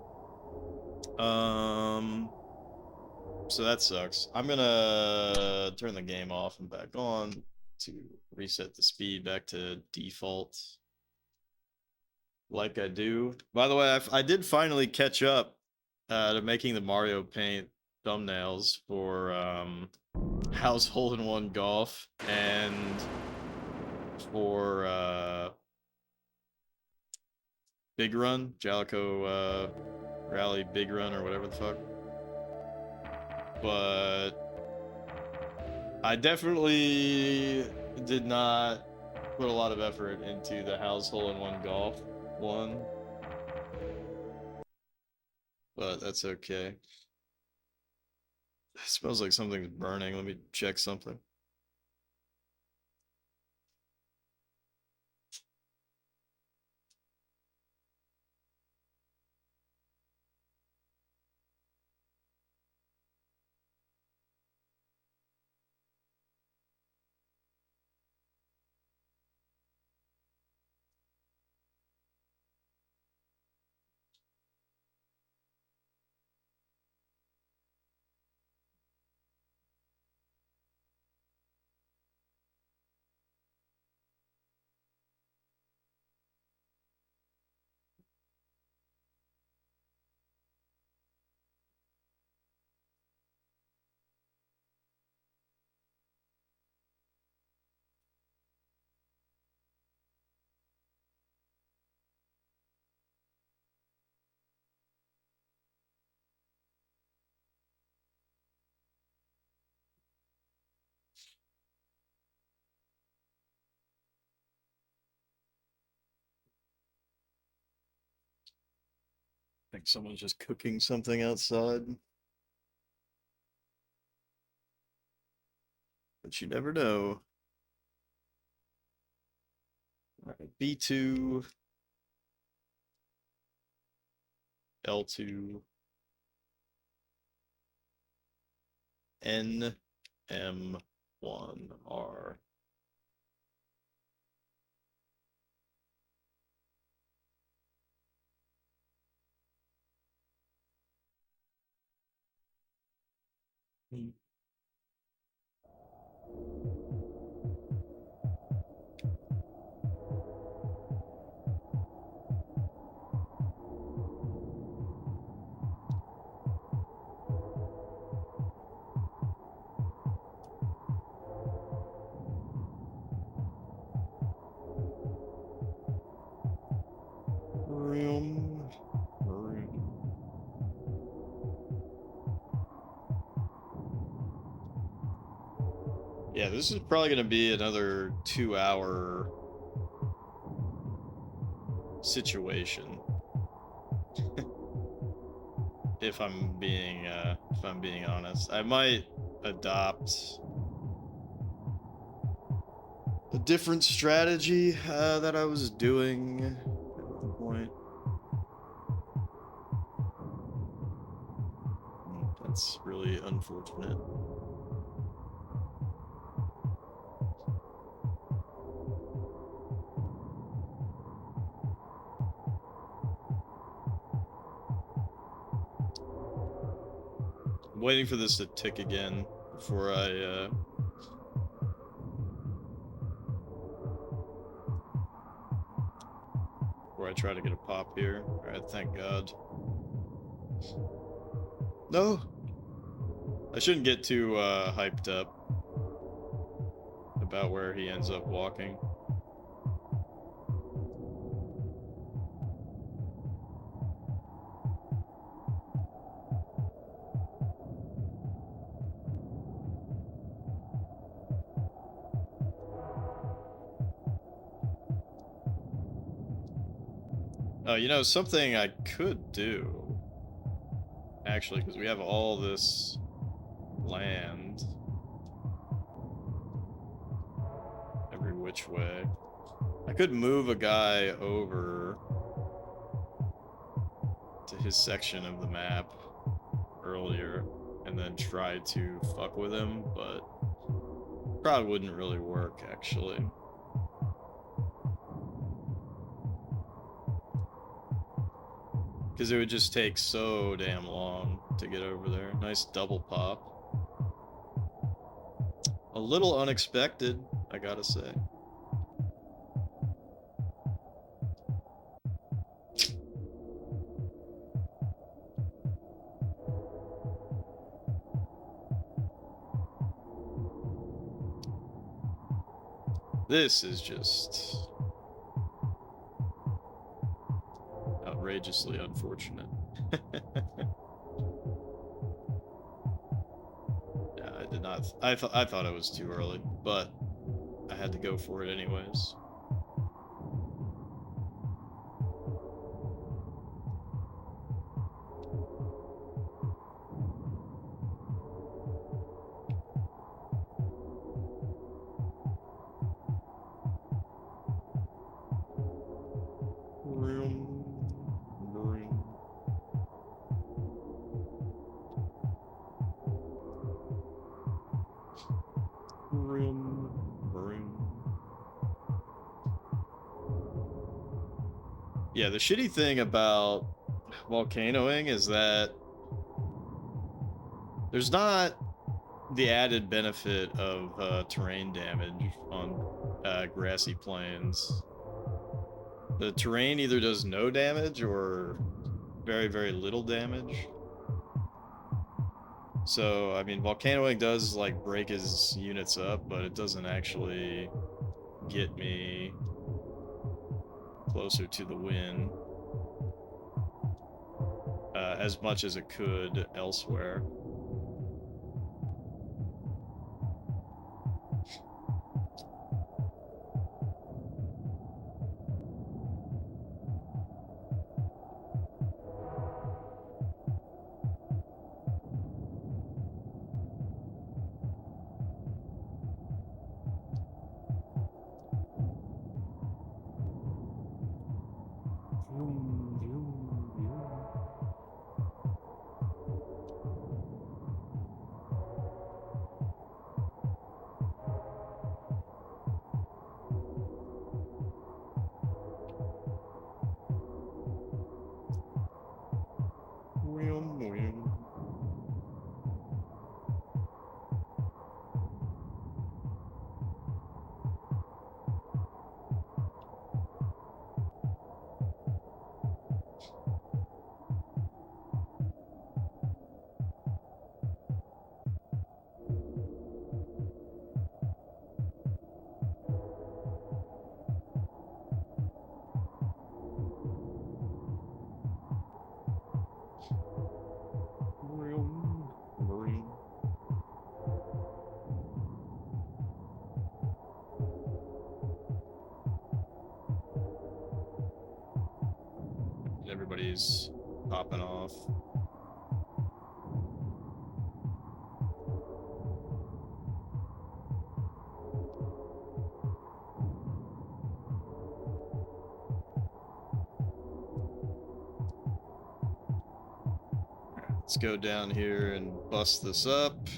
[SPEAKER 1] So that sucks. I'm gonna turn the game off and back on to reset the speed back to default. Like I do. By the way, I did finally catch up to making the Mario Paint thumbnails for House Hole in One Golf and for Big Run, Jalico Rally Big Run or whatever the fuck. But I definitely did not put a lot of effort into the House Hole in One Golf one. But that's okay. It smells like something's burning. Let me check something. think someone's just cooking something outside. But you never know. Alright, B2, L2, NM1R. Room. Yeah, this is probably going to be another 2-hour situation. if I'm being honest. I might adopt a different strategy that I was doing at one point. That's really unfortunate. I'm waiting for this to tick again before I try to get a pop here. Alright, thank God. No! I shouldn't get too hyped up about where he ends up walking. Oh, you know, something I could do, actually, because we have all this land every which way. I could move a guy over to his section of the map earlier and then try to fuck with him, but probably wouldn't really work, actually. Because it would just take so damn long to get over there. Nice double pop. A little unexpected, I gotta say. This is just outrageously unfortunate. Yeah, I did not. I thought it was too early, but I had to go for it anyways. Yeah, the shitty thing about volcanoing is that there's not the added benefit of terrain damage on grassy plains. The terrain either does no damage or very, very little damage. So, I mean, volcanoing does, like, break his units up, but it doesn't actually get me closer to the win as much as it could elsewhere. everybody's popping off. Let's go down here and bust this up.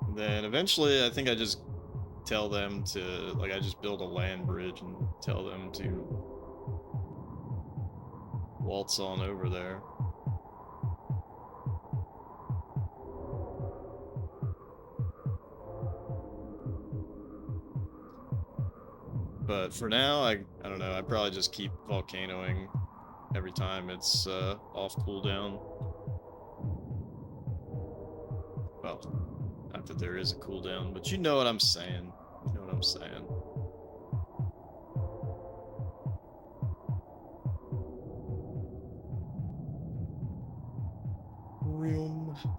[SPEAKER 1] And then eventually, I think I just tell them to, like, I just build a land bridge and tell them to waltz on over there. But for now, I don't know, I probably just keep volcanoing every time it's off cooldown. Well, not that there is a cooldown, but you know what I'm saying. You know what I'm saying.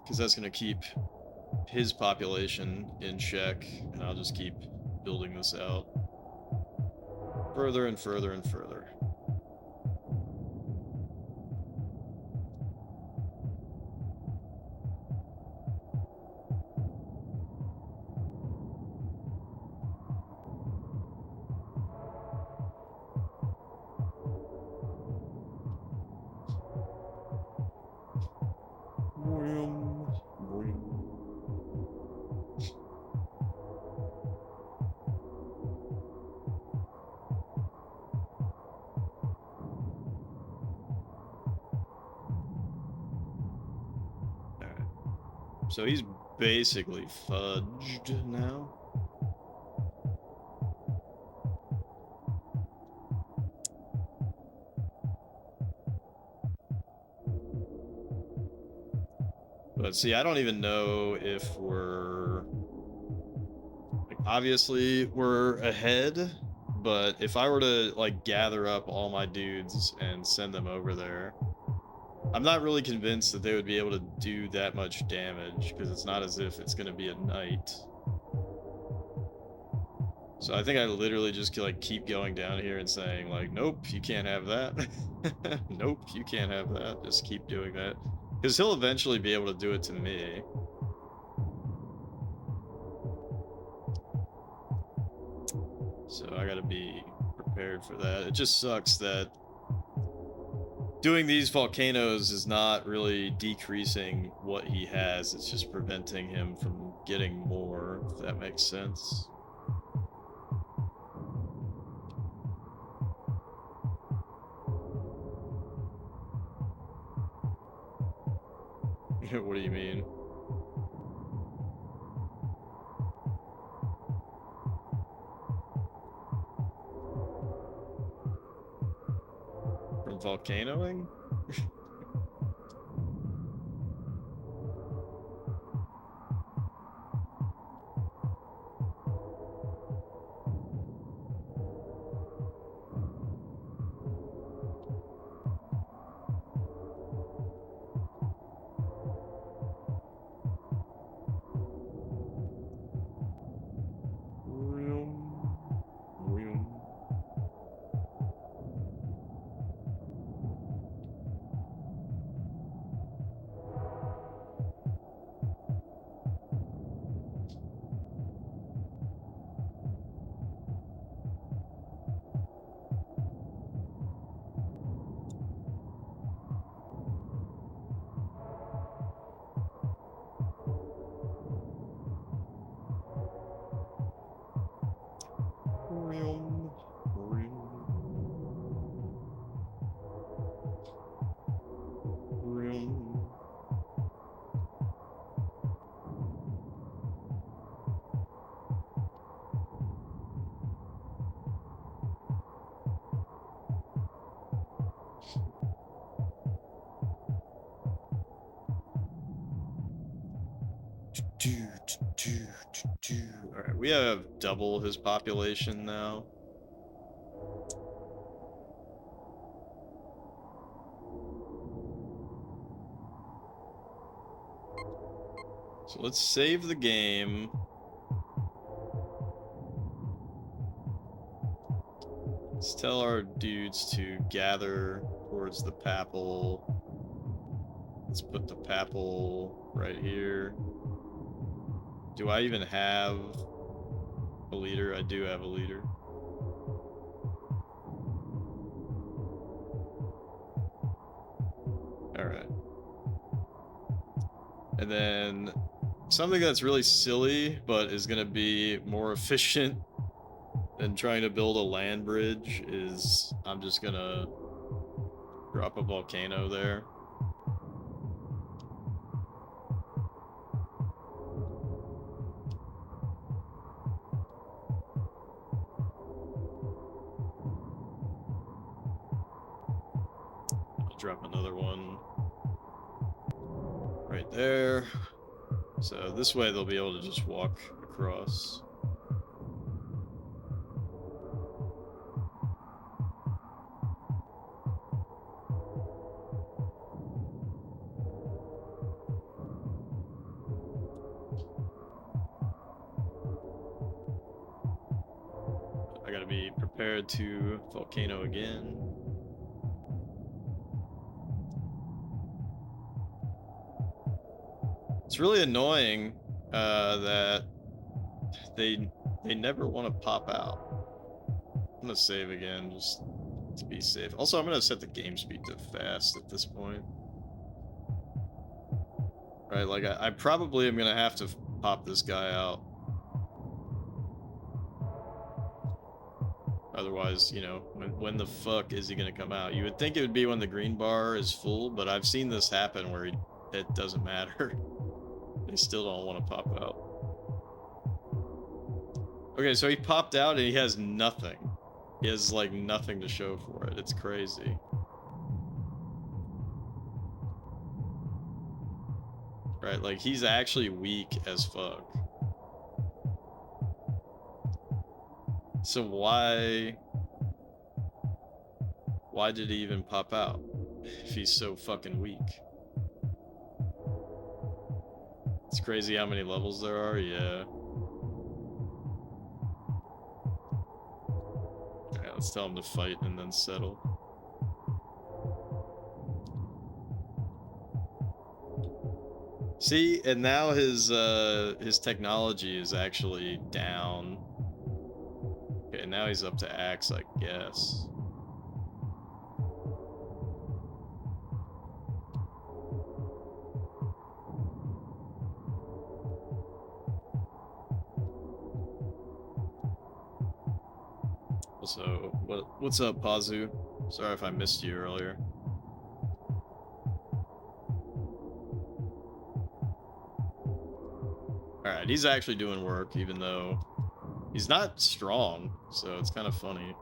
[SPEAKER 1] Because that's going to keep his population in check, and I'll just keep building this out further and further and further. So he's basically fudged now. But see, I don't even know if we're... Like, obviously, we're ahead, but if I were to, like, gather up all my dudes and send them over there, I'm not really convinced that they would be able to do that much damage, because it's not as if it's going to be at night. So I think I literally just like keep going down here and saying like, nope, you can't have that. Nope, you can't have that. Just keep doing that. Because he'll eventually be able to do it to me. So I gotta be prepared for that. It just sucks that doing these volcanoes is not really decreasing what he has, it's just preventing him from getting more, if that makes sense. What do you mean? From volcanoing? Alright, we have double his population now. So let's save the game. Let's tell our dudes to gather towards the Papal. Let's put the Papal right here. Do I even have a leader? I do have a leader. Alright. And then something that's really silly, but is going to be more efficient than trying to build a land bridge is I'm just going to drop a volcano there. I'll drop another one right there. So this way they'll be able to just walk across. I gotta be prepared to volcano again. It's really annoying that they never want to pop out. I'm gonna save again just to be safe. Also, I'm gonna set the game speed to fast at this point. Right, like I probably am gonna have to pop this guy out. Otherwise, you know, when the fuck is he gonna come out? You would think it would be when the green bar is full, but I've seen this happen where it doesn't matter. They still don't want to pop out. Okay, so he popped out and he has nothing. He has, like, nothing to show for it. It's crazy. Right, like, he's actually weak as fuck. So why did he even pop out if he's so fucking weak? It's crazy how many levels there are, yeah. Alright, let's tell him to fight and then settle. See, and now his technology is actually down. Okay, now he's up to axe, I guess. Also, what's up, Pazu? Sorry if I missed you earlier. Alright, he's actually doing work, even though he's not strong, so it's kind of funny.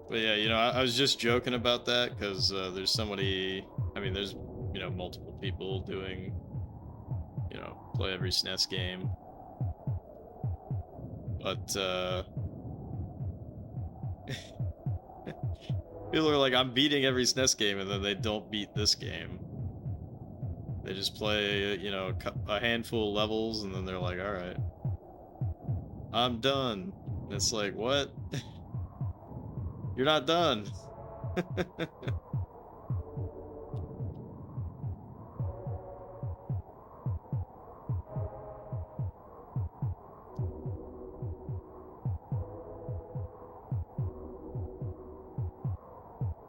[SPEAKER 1] But yeah, you know, I was just joking about that because there's somebody, I mean, there's, you know, multiple people doing, you know, play every SNES game. But, people are like, I'm beating every SNES game, and then they don't beat this game. They just play, you know, a handful of levels, and then they're like, alright, I'm done. And it's like, what? You're not done.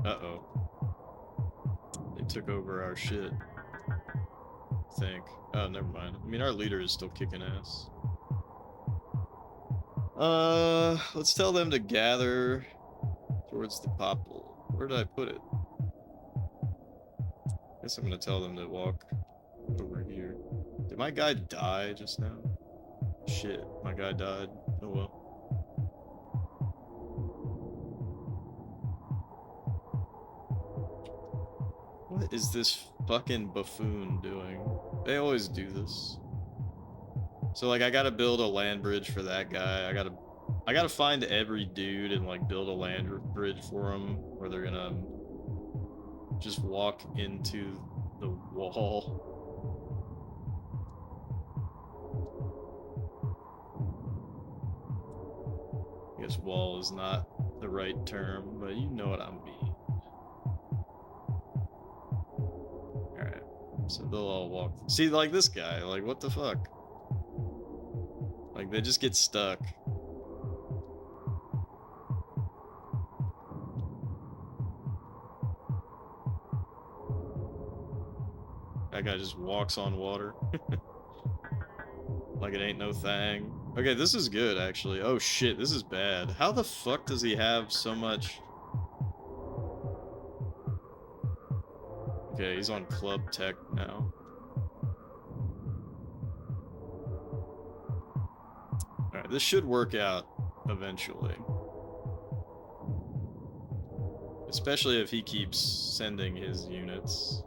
[SPEAKER 1] Uh-oh. They took over our shit. I think. Oh, never mind. I mean, our leader is still kicking ass. Let's tell them to gather towards the Popul. Where did I put it? Guess I'm gonna tell them to walk over here. Did my guy die just now? Shit, my guy died. Oh well. What is this fucking buffoon doing? They always do this. So like I gotta build a land bridge for that guy. I gotta find every dude and like build a land bridge for him where they're gonna just walk into the wall. I guess wall is not the right term, but you know what I mean. Alright. So they'll all walk. See, like this guy, like what the fuck? Like they just get stuck. That guy just walks on water. Like it ain't no thing. Okay, this is good, actually. Oh shit, this is bad. How the fuck does he have so much? Okay, he's on club tech now. Alright, this should work out eventually. Especially if he keeps sending his units.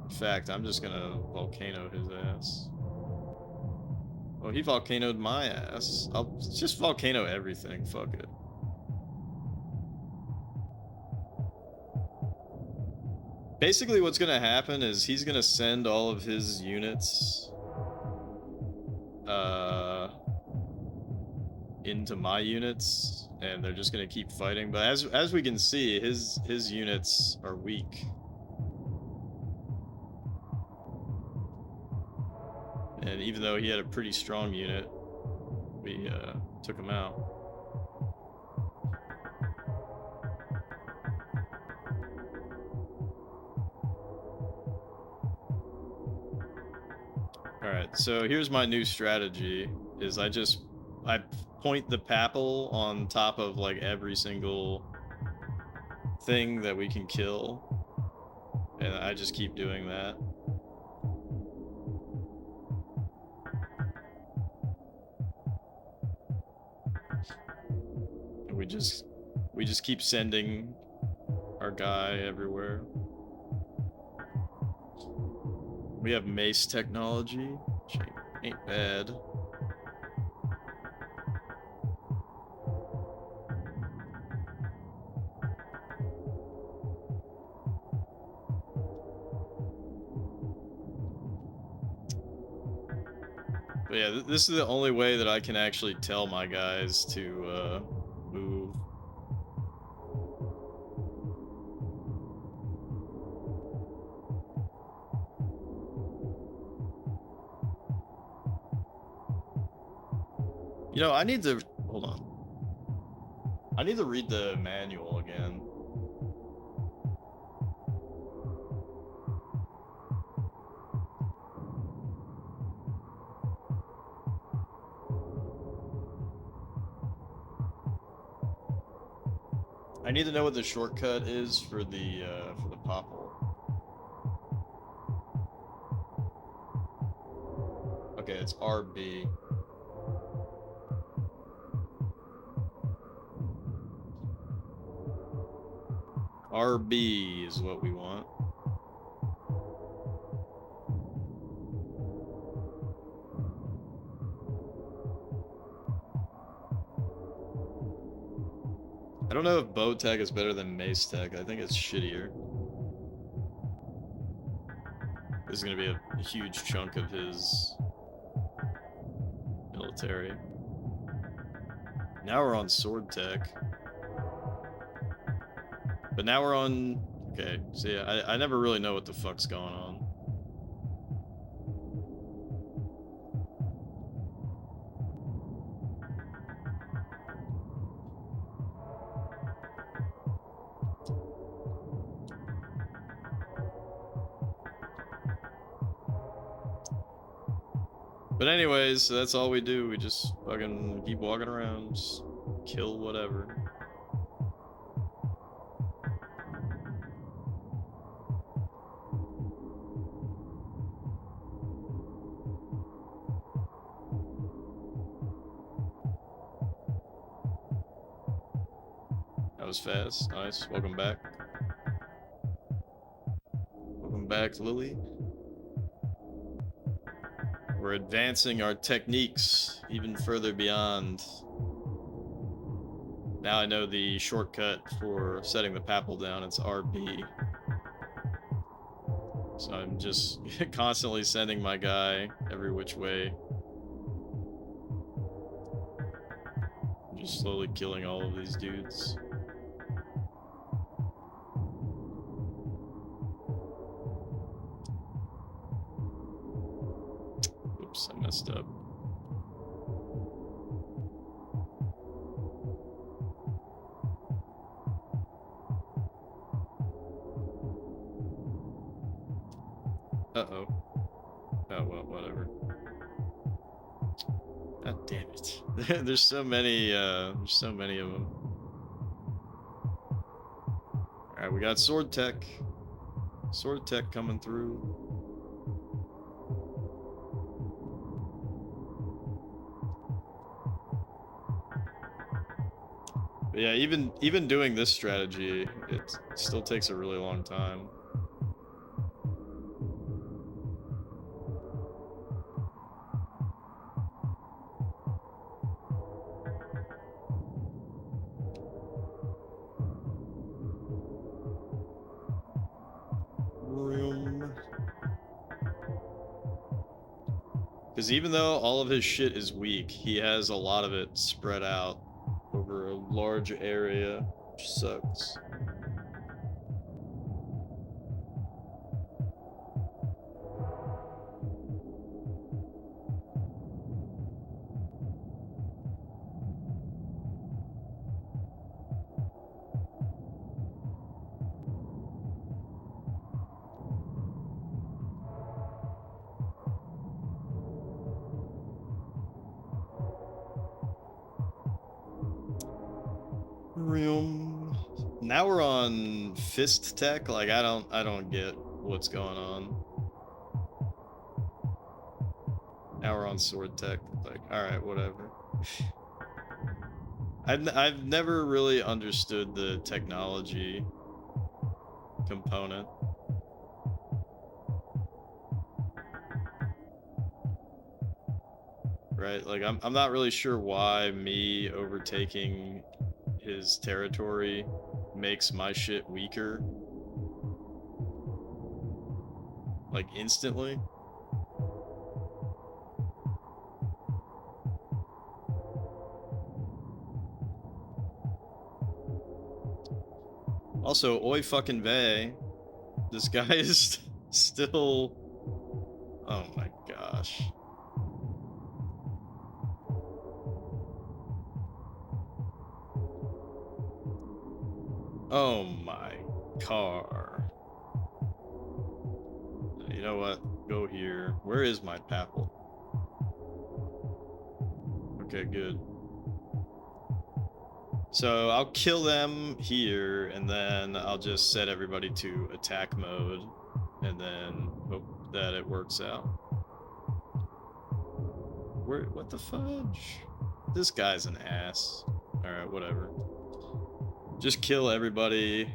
[SPEAKER 1] In fact, I'm just gonna volcano his ass. Oh, he volcanoed my ass. I'll just volcano everything, fuck it. Basically what's gonna happen is he's gonna send all of his units into my units, and they're just gonna keep fighting. But as we can see, his units are weak. And even though he had a pretty strong unit, we took him out. Alright, so here's my new strategy, is I point the papal on top of like every single thing that we can kill. And I just keep doing that. And we just keep sending our guy everywhere. We have mace technology, which ain't bad. But yeah, this is the only way that I can actually tell my guys to move. You know, I need to... Hold on. I need to read the manual again. I need to know what the shortcut is for the popple. Okay, it's RB. RB is what we want. I don't know if bow tech is better than mace tech. I think it's shittier. This is gonna be a huge chunk of his military. Now we're on sword tech. But now we're on... Okay, so yeah, I never really know what the fuck's going on. But anyways, so that's all we do. We just fucking keep walking around, just kill whatever. That was fast. Nice. Welcome back. Welcome back, Lily. We're advancing our techniques even further beyond. Now I know the shortcut for setting the papal down. It's RB. So I'm just constantly sending my guy every which way. I'm just slowly killing all of these dudes. Oops, I messed up. Uh-oh. Oh, well, whatever. God damn it. There's so many of them. Alright, we got sword tech. Sword tech coming through. But yeah, even doing this strategy, it still takes a really long time. Because even though all of his shit is weak, he has a lot of it spread out over a large area, which sucks. Now we're on fist tech. Like I don't get what's going on. Now we're on sword tech. Like, all right, whatever. I've never really understood the technology component. Right? Like I'm not really sure why me overtaking his territory makes my shit weaker. Like instantly. Also, oi fucking vey. This guy is still... Oh my gosh. Oh my car. You know what? Go here. Where is my papal? Okay, good. So I'll kill them here, and then I'll just set everybody to attack mode, and then hope that it works out. What the fudge? This guy's an ass. Alright, whatever. Just kill everybody.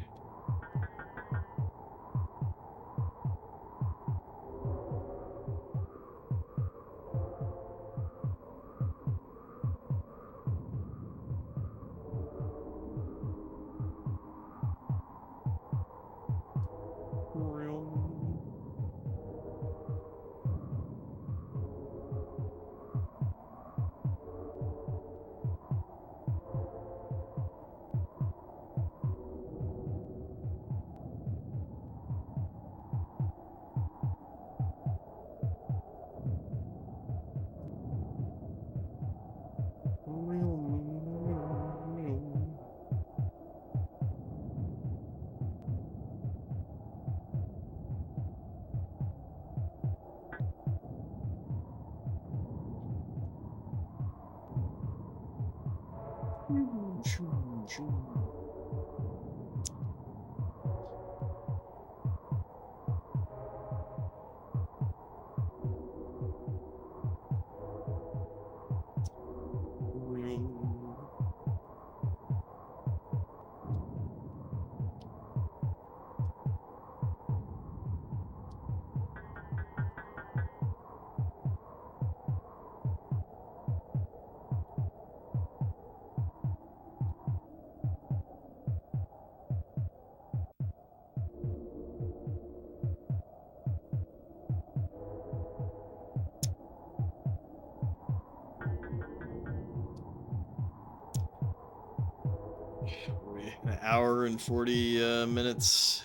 [SPEAKER 1] hour and 40 minutes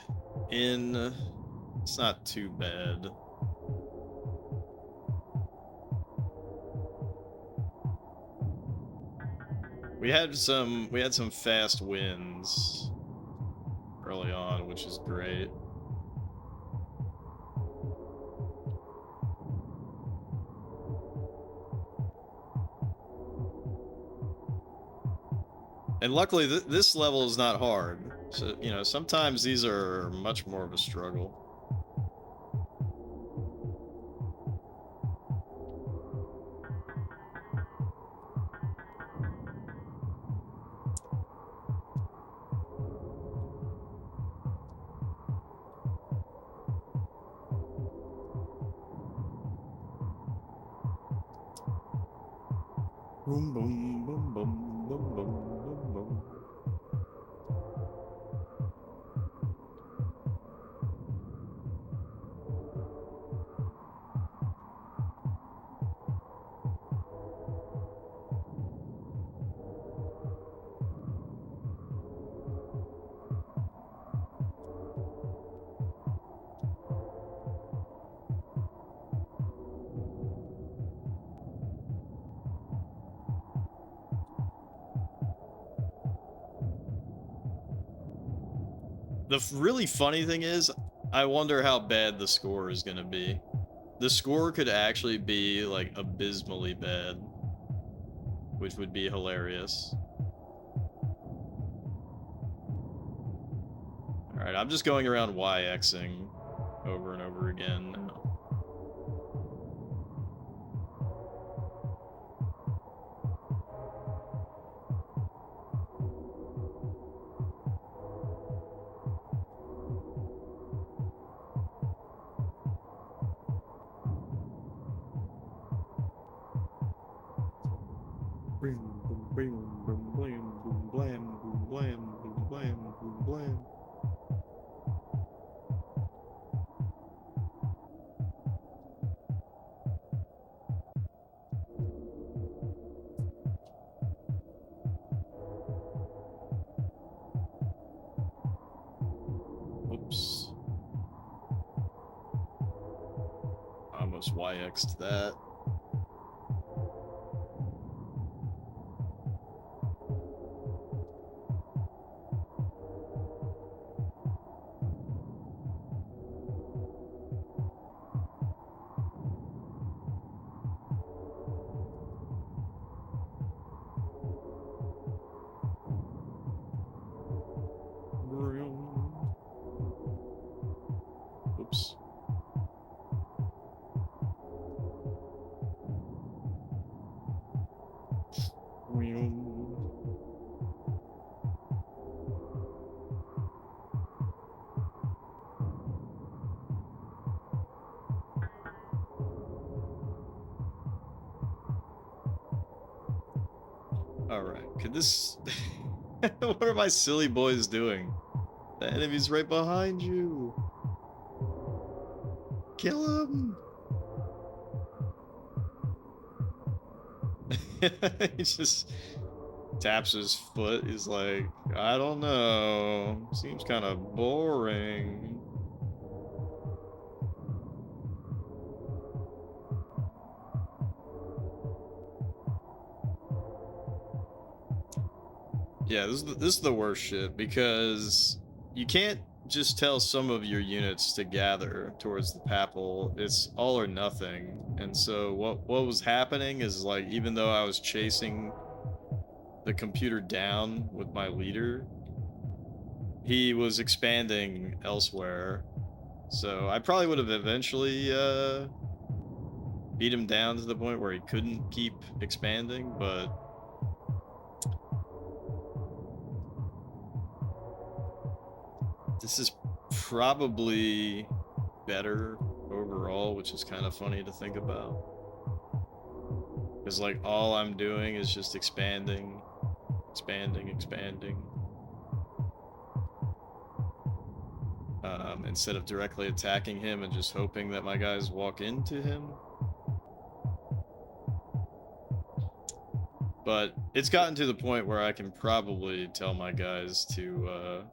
[SPEAKER 1] in. It's not too bad. We had some fast wins early on, which is great. And luckily, this level is not hard. So, you know, sometimes these are much more of a struggle. Boom, boom, boom, boom, boom, boom, boom, boom. The really funny thing is, I wonder how bad the score is gonna be. The score could actually be, like, abysmally bad, which would be hilarious. Alright, I'm just going around YXing over and over again now. Boom, boom, boom, boom, blam, boom, blam, boom, blam, boom, blam, boom, blam. Oops. I almost YX'd that. Oops. Alright, could this... What are my silly boys doing? The enemy's right behind you! Kill him! He just taps his foot. He's like, I don't know. Seems kind of boring. Yeah, this is the worst shit, because you can't just tell some of your units to gather towards the Papal. It's all or nothing. And so what was happening is, like, even though I was chasing the computer down with my leader, he was expanding elsewhere. So I probably would have eventually beat him down to the point where he couldn't keep expanding, but this is probably better overall, which is kind of funny to think about. Because, like, all I'm doing is just expanding, expanding, expanding. Instead of directly attacking him and just hoping that my guys walk into him. But it's gotten to the point where I can probably tell my guys to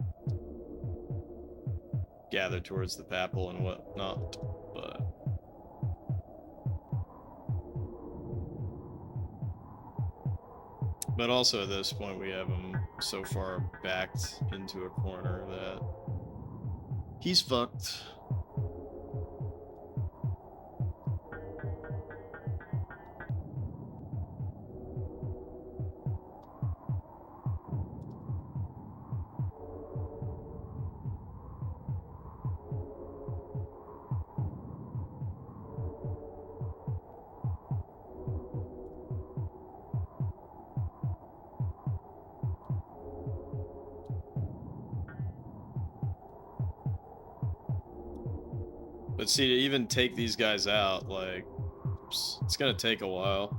[SPEAKER 1] gather towards the papal and whatnot, but also at this point we have him so far backed into a corner that he's fucked. But see, to even take these guys out, like, it's gonna take a while.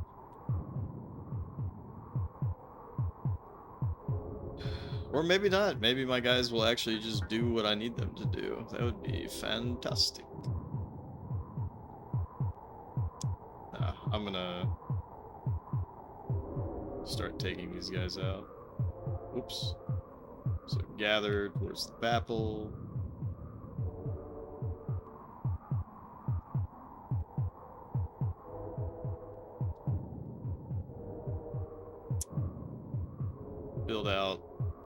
[SPEAKER 1] Or maybe not. Maybe my guys will actually just do what I need them to do. That would be fantastic. I'm gonna start taking these guys out. Oops. So gather towards the papal. Build out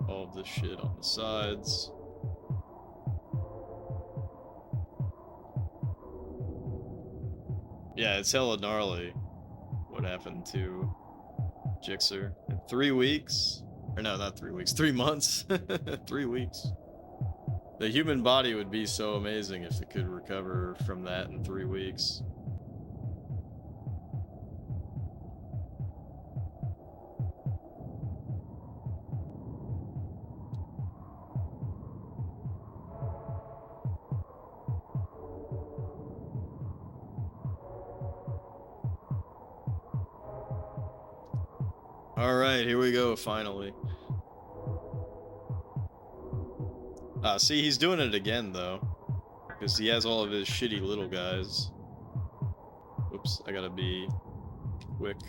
[SPEAKER 1] all of this shit on the sides. Yeah, it's hella gnarly what happened to Jixer in 3 weeks. Or no, not 3 weeks, 3 months. 3 weeks. The human body would be so amazing if it could recover from that in 3 weeks. Alright, here we go, finally. See, he's doing it again, though. Because he has all of his shitty little guys. Oops, I gotta be quick.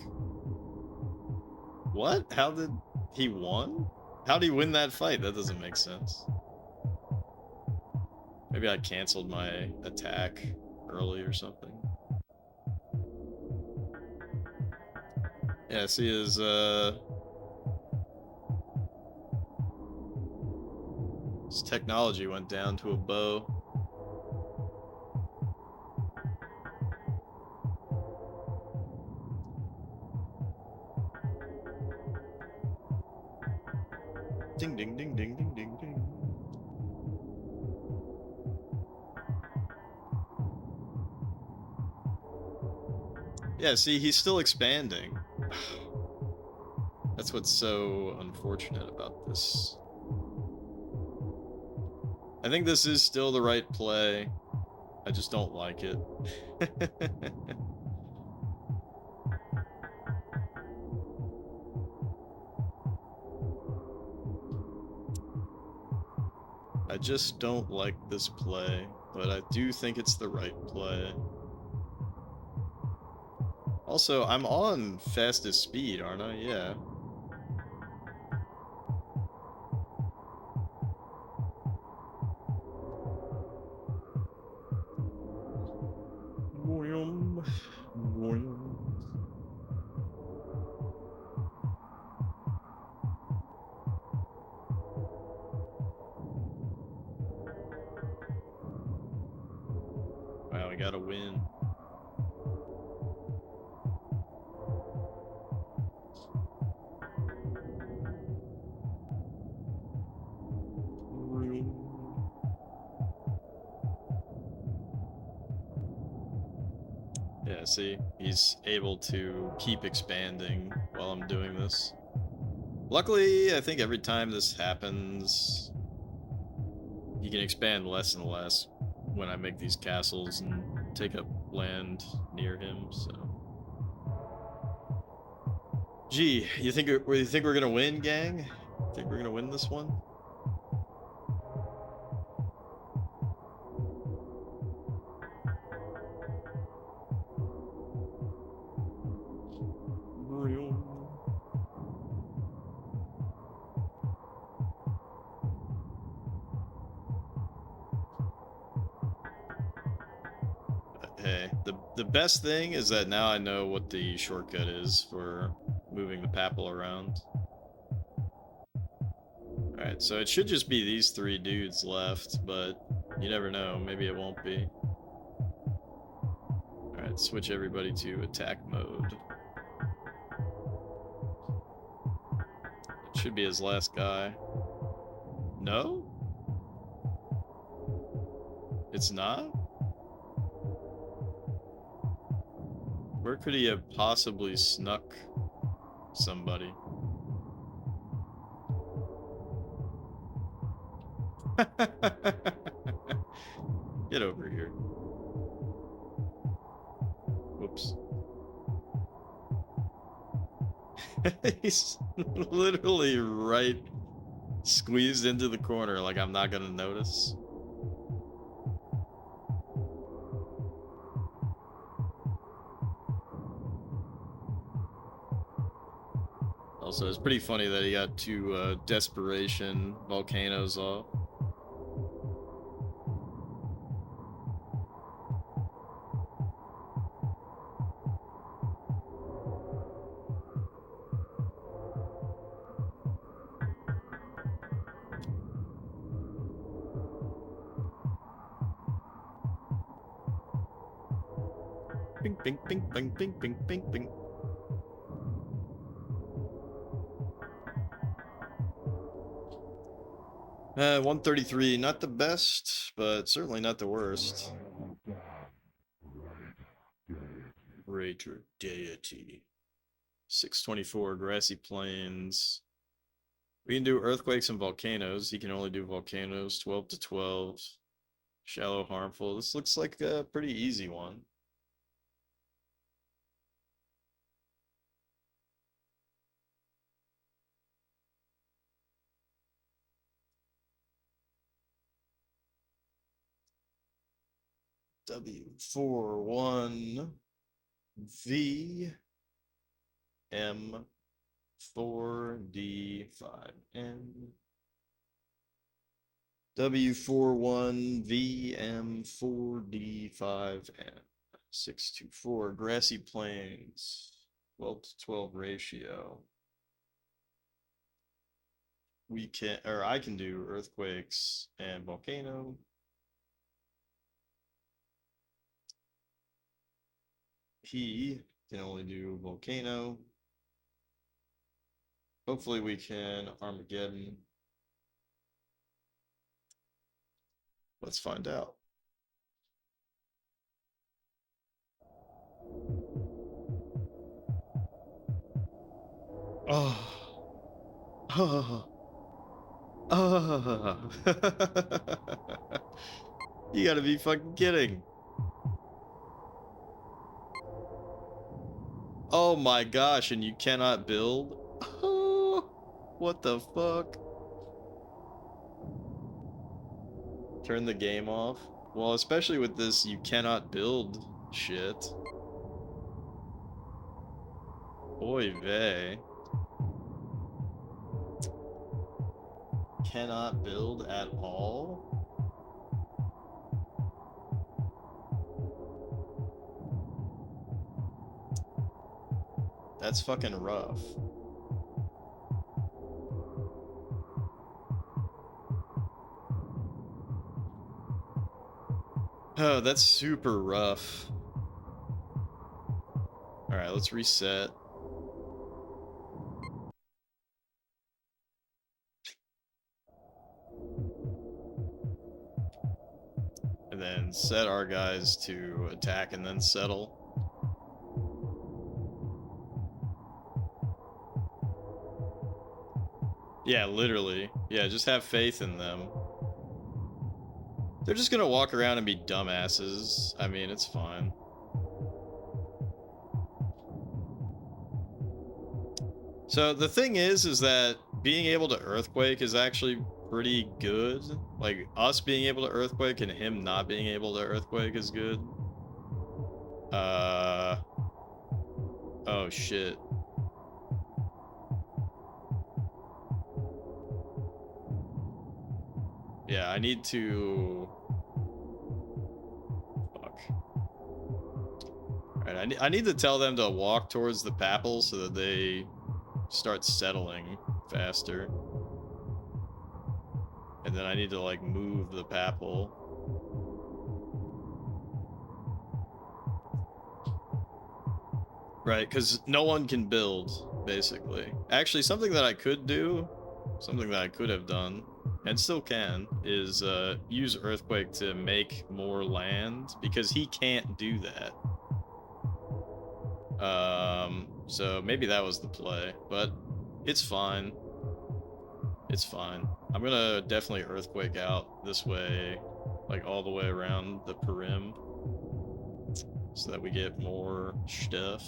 [SPEAKER 1] What? How did he won? How'd he win that fight? That doesn't make sense. Maybe I canceled my attack early or something. Yeah, see his, his technology went down to a bow. Ding, ding, ding, ding, ding, ding, ding. Yeah, see, he's still expanding. That's what's so unfortunate about this. I think this is still the right play. I just don't like it. I just don't like this play, but I do think it's the right play. Also, I'm on fastest speed, aren't I? Yeah. Wow, we gotta win. Yeah, see, he's able to keep expanding while I'm doing this. Luckily, I think every time this happens, he can expand less and less when I make these castles and take up land near him, so. Gee, you think we're gonna win, gang? Think we're gonna win this one? hey, the best thing is that now I know what the shortcut is for moving the Papal around. Alright, so it should just be these three dudes left, but you never know. Maybe it won't be. Alright, switch everybody to attack mode. It should be his last guy. No? It's not? Where could he have possibly snuck somebody? Get over here. Whoops. He's literally right squeezed into the corner like I'm not gonna notice. Also, it's pretty funny that he got two desperation volcanoes off. Bing, bing, bing, bing, bing, bing, bing, bing. Uh, 133, not the best, but certainly not the worst. Raider Deity. 624, Grassy Plains. We can do earthquakes and volcanoes. He can only do volcanoes. 12 to 12. Shallow, harmful. This looks like a pretty easy one. W41 V M 4D5N W41 VM 4D5N 624 Grassy Plains 12 to 12 ratio. We can, or I can do earthquakes and volcano. He can only do volcano. Hopefully we can Armageddon. Let's find out. Oh. Oh. Oh. You gotta be fucking kidding. Oh my gosh, and you cannot build? Oh, what the fuck? Turn the game off? Well, especially with this you cannot build shit. Oy vey. Cannot build at all? That's fucking rough. Oh, that's super rough. Alright, let's reset. And then set our guys to attack and then settle. Yeah, literally. Yeah, just have faith in them. They're just gonna walk around and be dumbasses. I mean, it's fine. So the thing is that being able to earthquake is actually pretty good. Like, us being able to earthquake and him not being able to earthquake is good. Oh shit. Yeah, I need to... Fuck. Right, I need to tell them to walk towards the Papal so that they start settling faster. And then I need to, like, move the Papal. Right, because no one can build, basically. Actually, something that I could do, something that I could have done, and still can, is use Earthquake to make more land, because he can't do that. So maybe that was the play, but it's fine. It's fine. I'm gonna definitely Earthquake out this way, like all the way around the Perim, so that we get more stuff.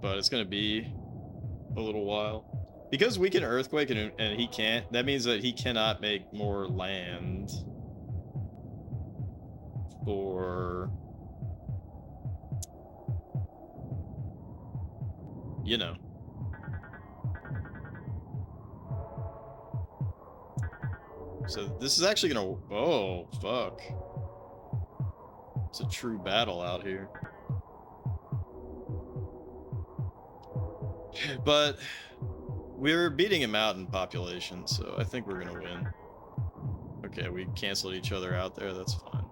[SPEAKER 1] But it's gonna be a little while. Because we can Earthquake and he can't, that means that he cannot make more land for, you know. So this is actually gonna, oh, fuck. It's a true battle out here. But we're beating him out in population, so I think we're gonna win. Okay, we canceled each other out there, that's fine.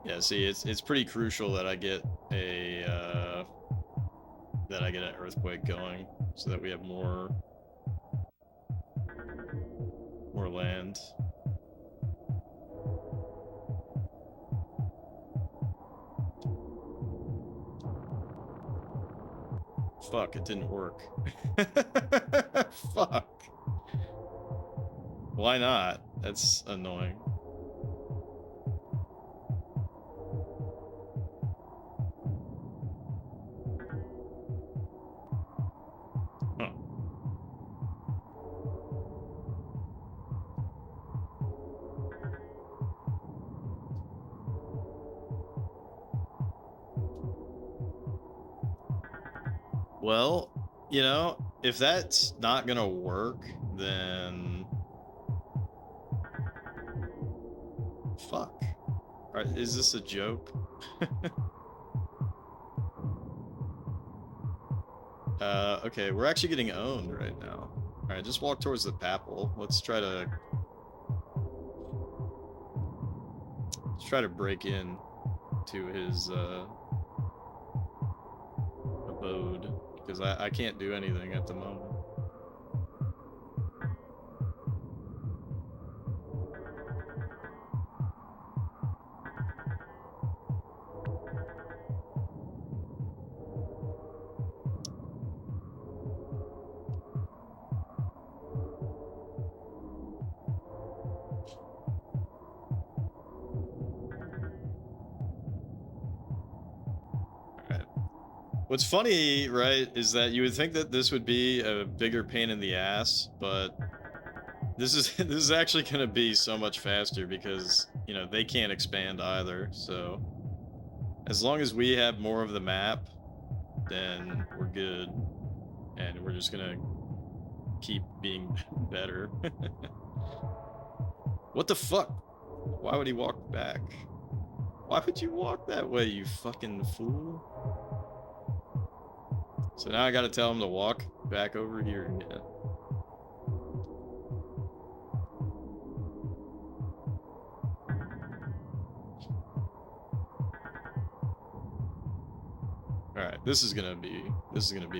[SPEAKER 1] Yeah, see, it's pretty crucial that I get a an Earthquake going, so that we have more land. Fuck, it didn't work. Fuck. Why not? That's annoying. Huh. Well, you know, if that's not gonna work, then fuck. Is this a joke? Okay, we're actually getting owned right now. Alright, just walk towards the Papal. Let's try to break in to his abode, because I can't do anything at the moment. What's funny, right, is that you would think that this would be a bigger pain in the ass, but this is actually going to be so much faster because, you know, they can't expand either. So as long as we have more of the map, then we're good, and we're just going to keep being better. What the fuck? Why would he walk back? Why would you walk that way, you fucking fool? So now I gotta tell him to walk back over here again. Alright, this is gonna be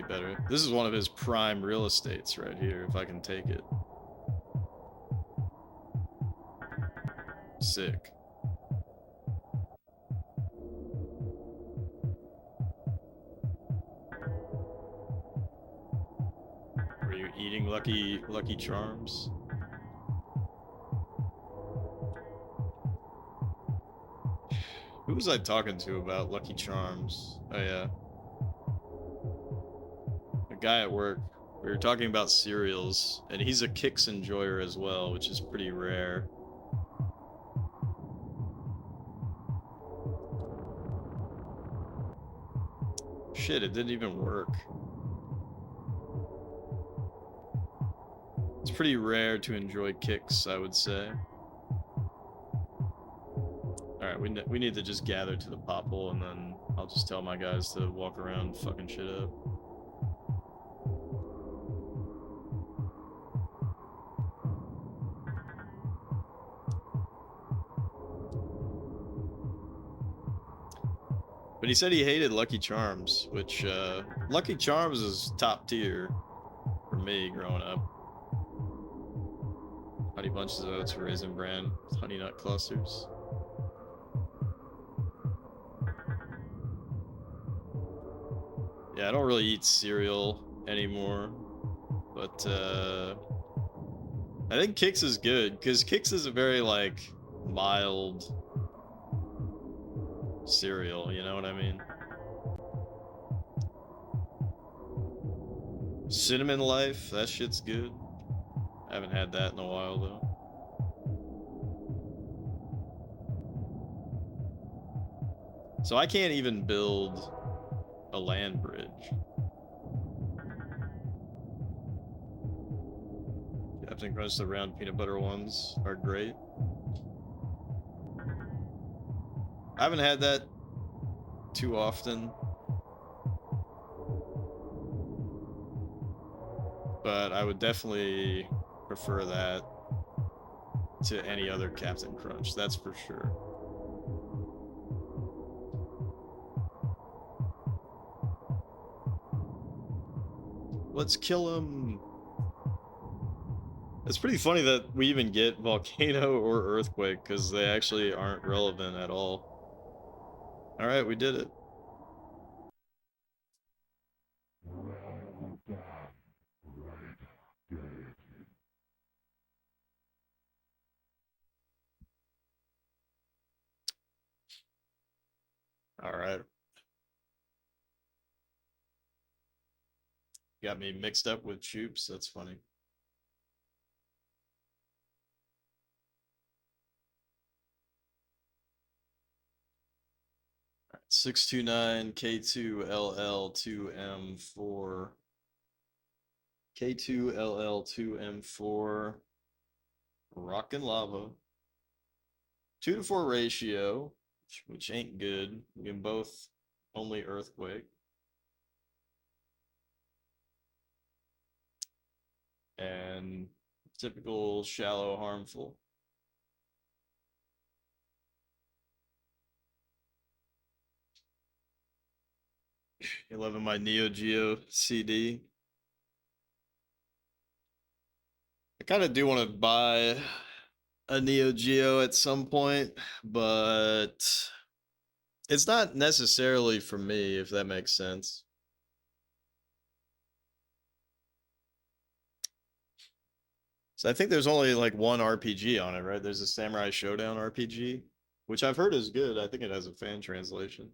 [SPEAKER 1] better. This is one of his prime real estates right here, if I can take it. Sick. Eating Lucky Charms. Who was I talking to about Lucky Charms? Oh yeah, a guy at work. We were talking about cereals, and he's a Kix enjoyer as well, which is pretty rare. Shit, it didn't even work. It's pretty rare to enjoy kicks, I would say. Alright, we need to just gather to the pop hole, and then I'll just tell my guys to walk around fucking shit up. But he said he hated Lucky Charms, which, Lucky Charms is top tier for me growing up. Honey Bunches of Oats, Raisin Bran, Honey Nut Clusters. Yeah, I don't really eat cereal anymore, but, I think Kix is good, because Kix is a very, like, mild cereal, you know what I mean? Cinnamon Life, that shit's good. I haven't had that in a while, though. So I can't even build a land bridge. Captain Crunch, the round peanut butter ones are great. I haven't had that too often, but I would definitely prefer that to any other Captain Crunch, that's for sure. Let's kill him. It's pretty funny that we even get volcano or earthquake, because they actually aren't relevant at all. Alright, we did it. Alright. Got me mixed up with Choops, that's funny. Alright, 629 K2LL2M4. K2LL2M4. Rockin' Lava. 2-to-4 ratio, which ain't good. We can both only earthquake. And typical shallow harmful. You loving my Neo Geo CD? I kind of do want to buy a Neo Geo at some point, but it's not necessarily for me, if that makes sense. So I think there's only like one RPG on it, right? There's a Samurai Showdown RPG, which I've heard is good. I think it has a fan translation.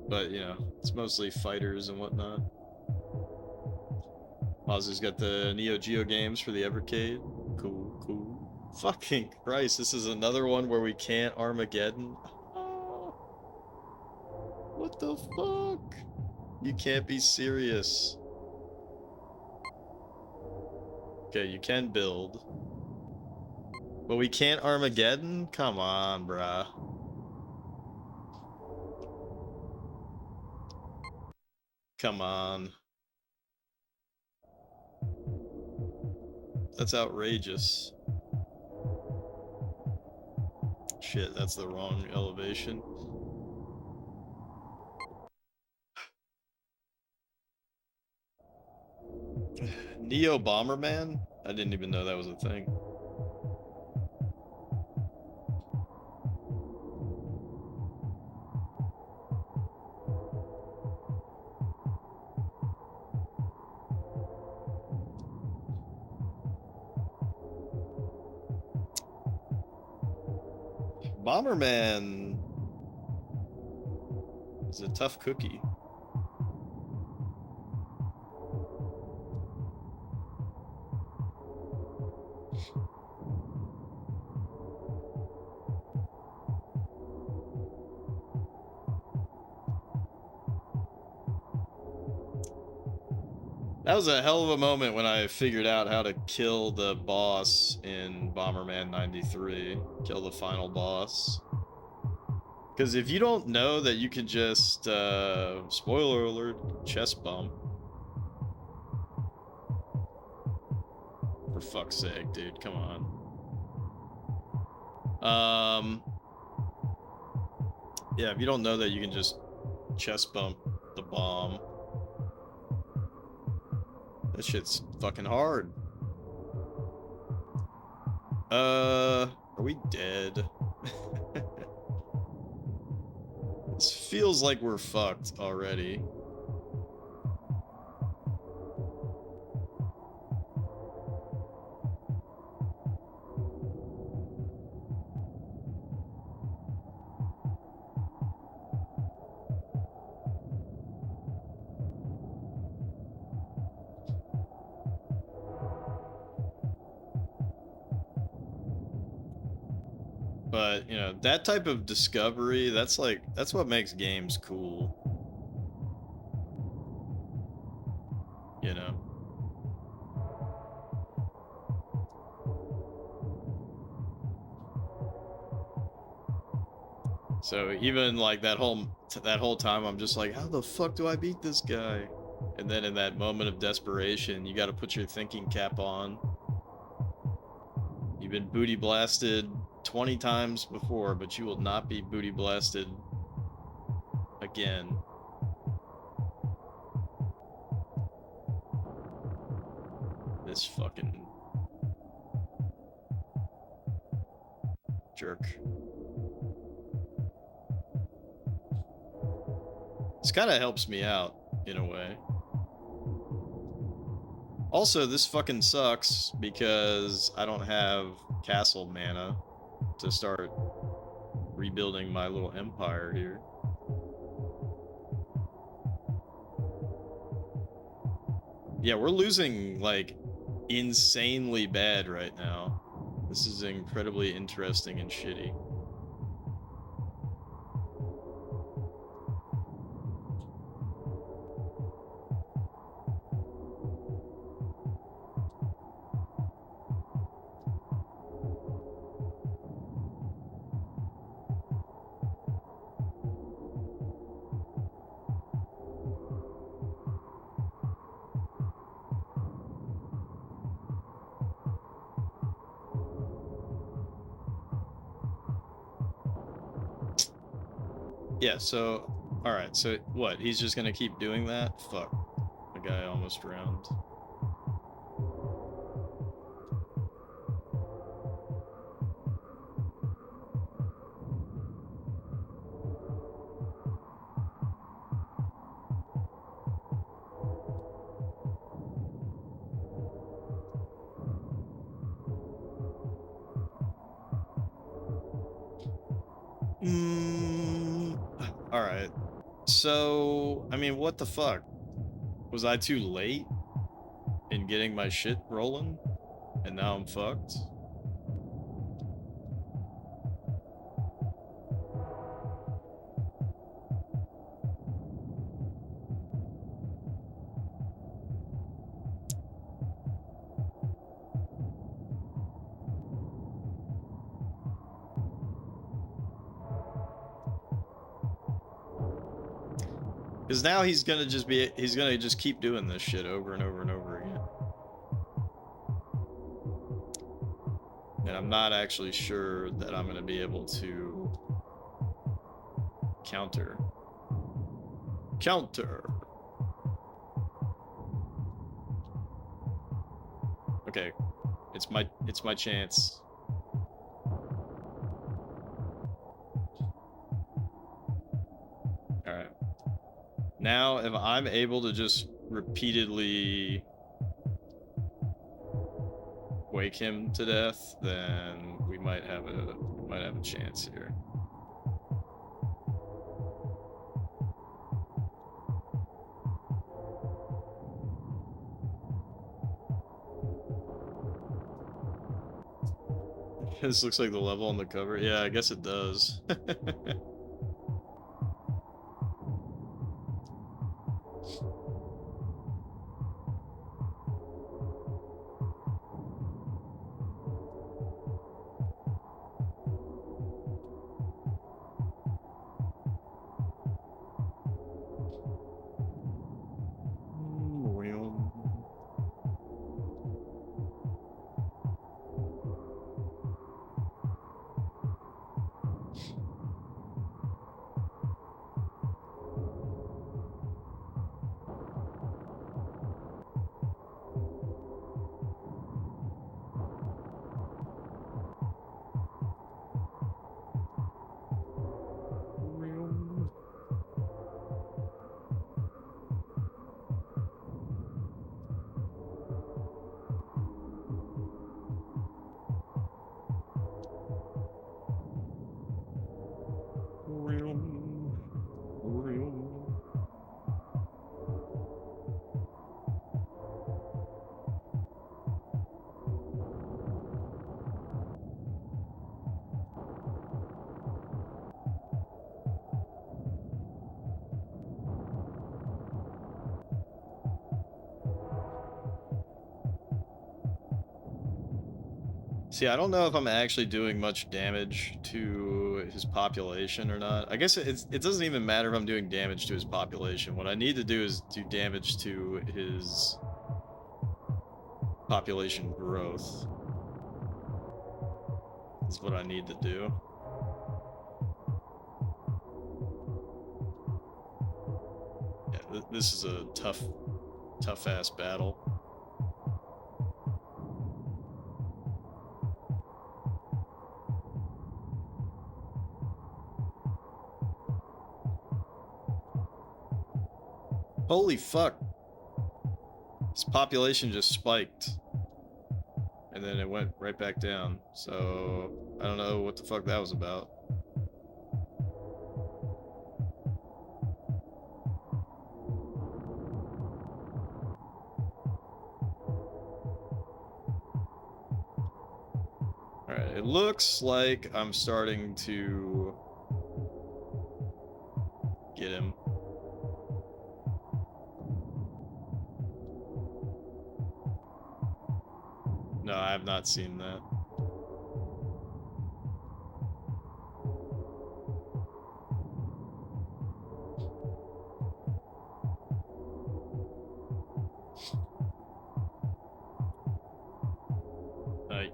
[SPEAKER 1] But, you know, it's mostly fighters and whatnot. Ozzy's got the Neo Geo games for the Evercade. Cool, cool. Fucking Christ, this is another one where we can't Armageddon. Oh, what the fuck? You can't be serious. Okay, you can build. But we can't Armageddon? Come on, bruh. Come on. That's outrageous. Shit, that's the wrong elevation. Neo Bomberman? I didn't even know that was a thing. Bomberman is a tough cookie. That was a hell of a moment when I figured out how to kill the boss in Bomberman 93. Kill the final boss. Because if you don't know that you can just, spoiler alert, chest bump. For fuck's sake, dude, come on. Yeah, if you don't know that you can just chest bump the bomb. That shit's fucking hard. Are we dead? This feels like we're fucked already. But, you know, that type of discovery, that's what makes games cool. You know? So even like that whole time I'm just like, how the fuck do I beat this guy? And then in that moment of desperation, you got to put your thinking cap on. You've been booty blasted 20 times before, but you will not be booty blasted again. This fucking jerk. This kind of helps me out in a way. Also, this fucking sucks because I don't have castle mana to start rebuilding my little empire here. Yeah, we're losing, like, insanely bad right now. This is incredibly interesting and shitty. Yeah, so, alright, so what? He's just gonna keep doing that? Fuck. The guy almost drowned. Alright. So, I mean, what the fuck? Was I too late in getting my shit rolling? And now I'm fucked? Because now he's gonna just keep doing this shit over and over and over again. And I'm not actually sure that I'm gonna be able to counter. Okay, it's my chance. Alright. Now, if I'm able to just repeatedly wake him to death, then we might have a chance here. This looks like the level on the cover. Yeah, I guess it does. See, I don't know if I'm actually doing much damage to his population or not. I guess it doesn't even matter if I'm doing damage to his population. What I need to do is do damage to his population growth. Is what I need to do. Yeah, this is a tough ass battle. Holy fuck. His population just spiked. And then it went right back down. So, I don't know what the fuck that was about. Alright, it looks like I'm starting to get him. No, I have not seen that.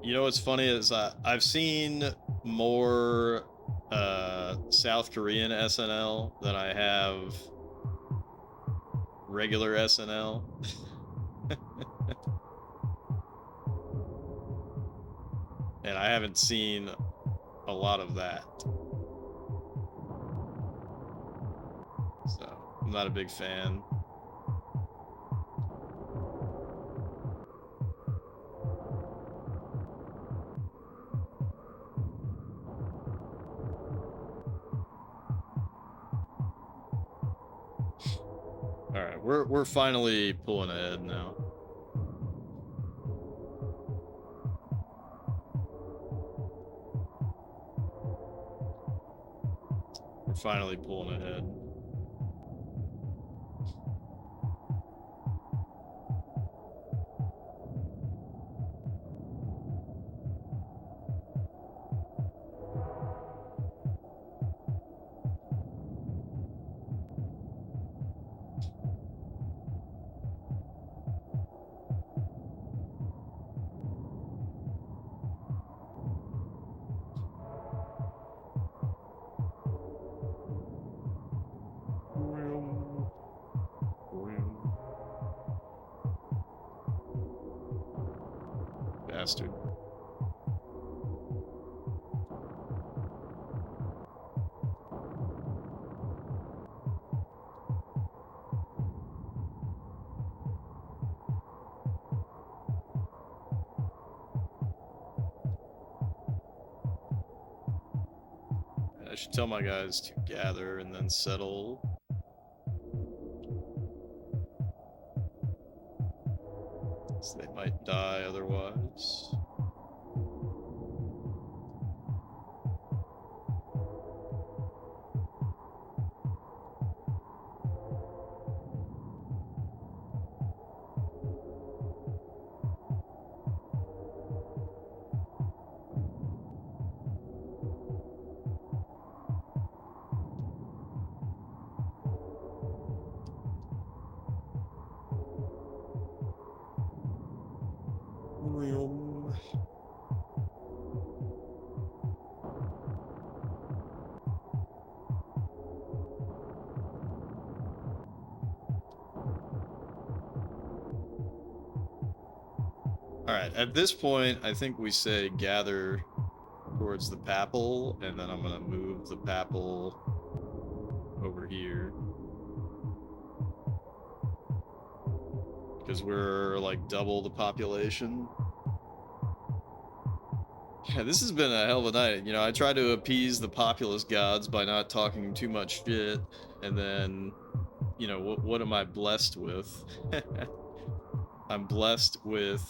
[SPEAKER 1] You know what's funny is I've seen more South Korean SNL than I have regular SNL. And I haven't seen a lot of that. So, I'm not a big fan. Alright, we're finally pulling ahead now. We're finally pulling ahead. Bastard. I should tell my guys to gather and then settle. So they might die otherwise. Alright, at this point, I think we say gather towards the Papal, and then I'm gonna move the Papal over here. Because we're like double the population. Yeah, this has been a hell of a night. You know, I try to appease the populous gods by not talking too much shit, and then, you know, what am I blessed with? I'm blessed with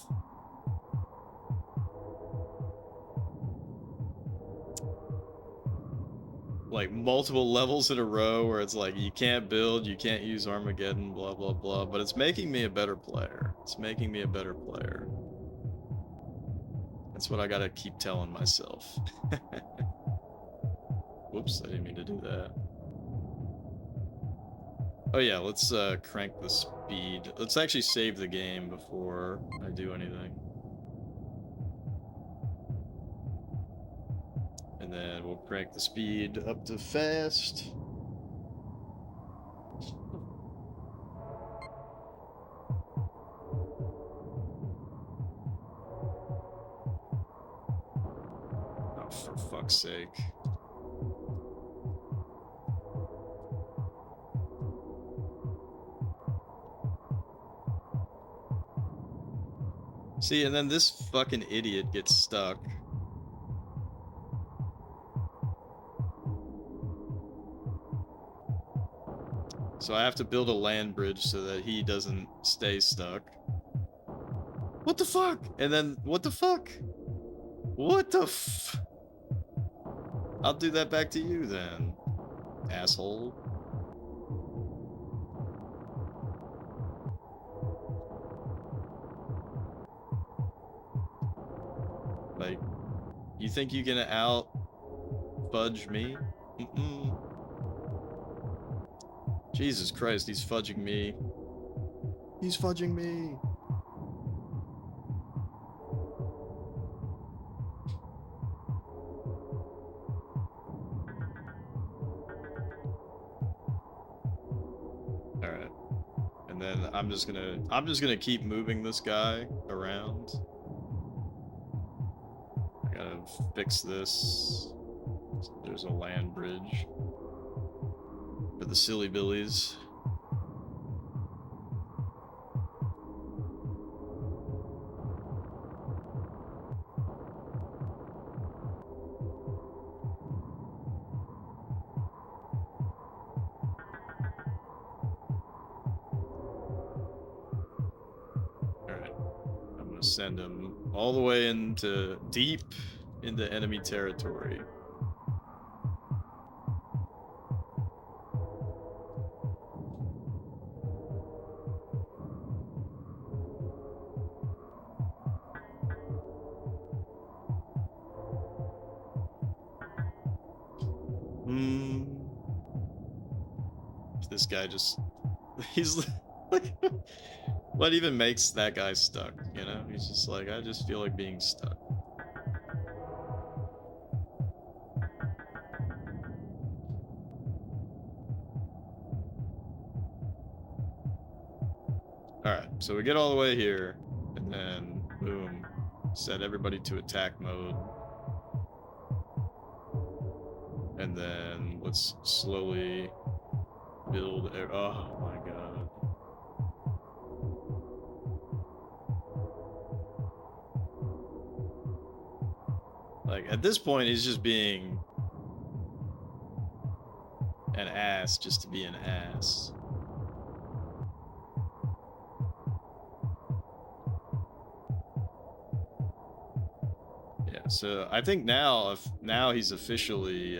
[SPEAKER 1] like multiple levels in a row where it's like you can't build, you can't use Armageddon, blah blah blah, but it's making me a better player. It's making me a better player. That's what I gotta keep telling myself. Whoops, I didn't mean to do that. Oh yeah, let's crank the speed. Let's actually save the game before I do anything. And then we'll crank the speed up to fast. Oh, for fuck's sake. See, and then this fucking idiot gets stuck. So I have to build a land bridge so that he doesn't stay stuck. What the fuck? And then, what the fuck? What the f... I'll do that back to you then, asshole. Like, you think you can out-fudge me? Mm-mm. Jesus Christ, he's fudging me. He's fudging me. Alright. And then I'm just gonna keep moving this guy around. I gotta fix this. There's a land bridge for the silly billies. Alright. I'm gonna send him all the way into deep into enemy territory. This guy just... He's like... What even makes that guy stuck, you know? He's just like, I just feel like being stuck. Alright, so we get all the way here, and then, boom, set everybody to attack mode. And then, let's slowly build... Oh my god. Like, at this point, he's just being an ass just to be an ass. Yeah, so I think now, now he's officially,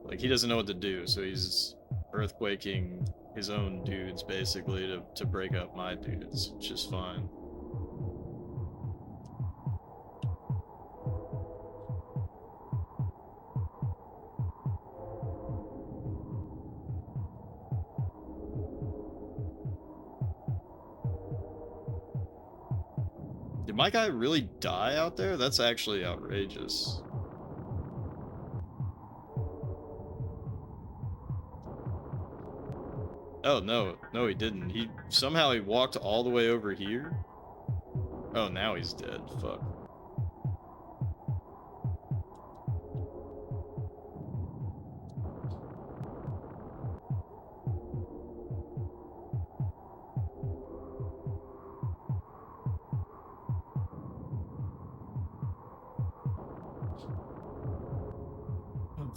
[SPEAKER 1] like, he doesn't know what to do, so he's earthquaking his own dudes, basically, to break up my dudes, which is fine. Did my guy really die out there? That's actually outrageous. Oh, no. No, he didn't. Somehow he walked all the way over here? Oh, now he's dead. Fuck.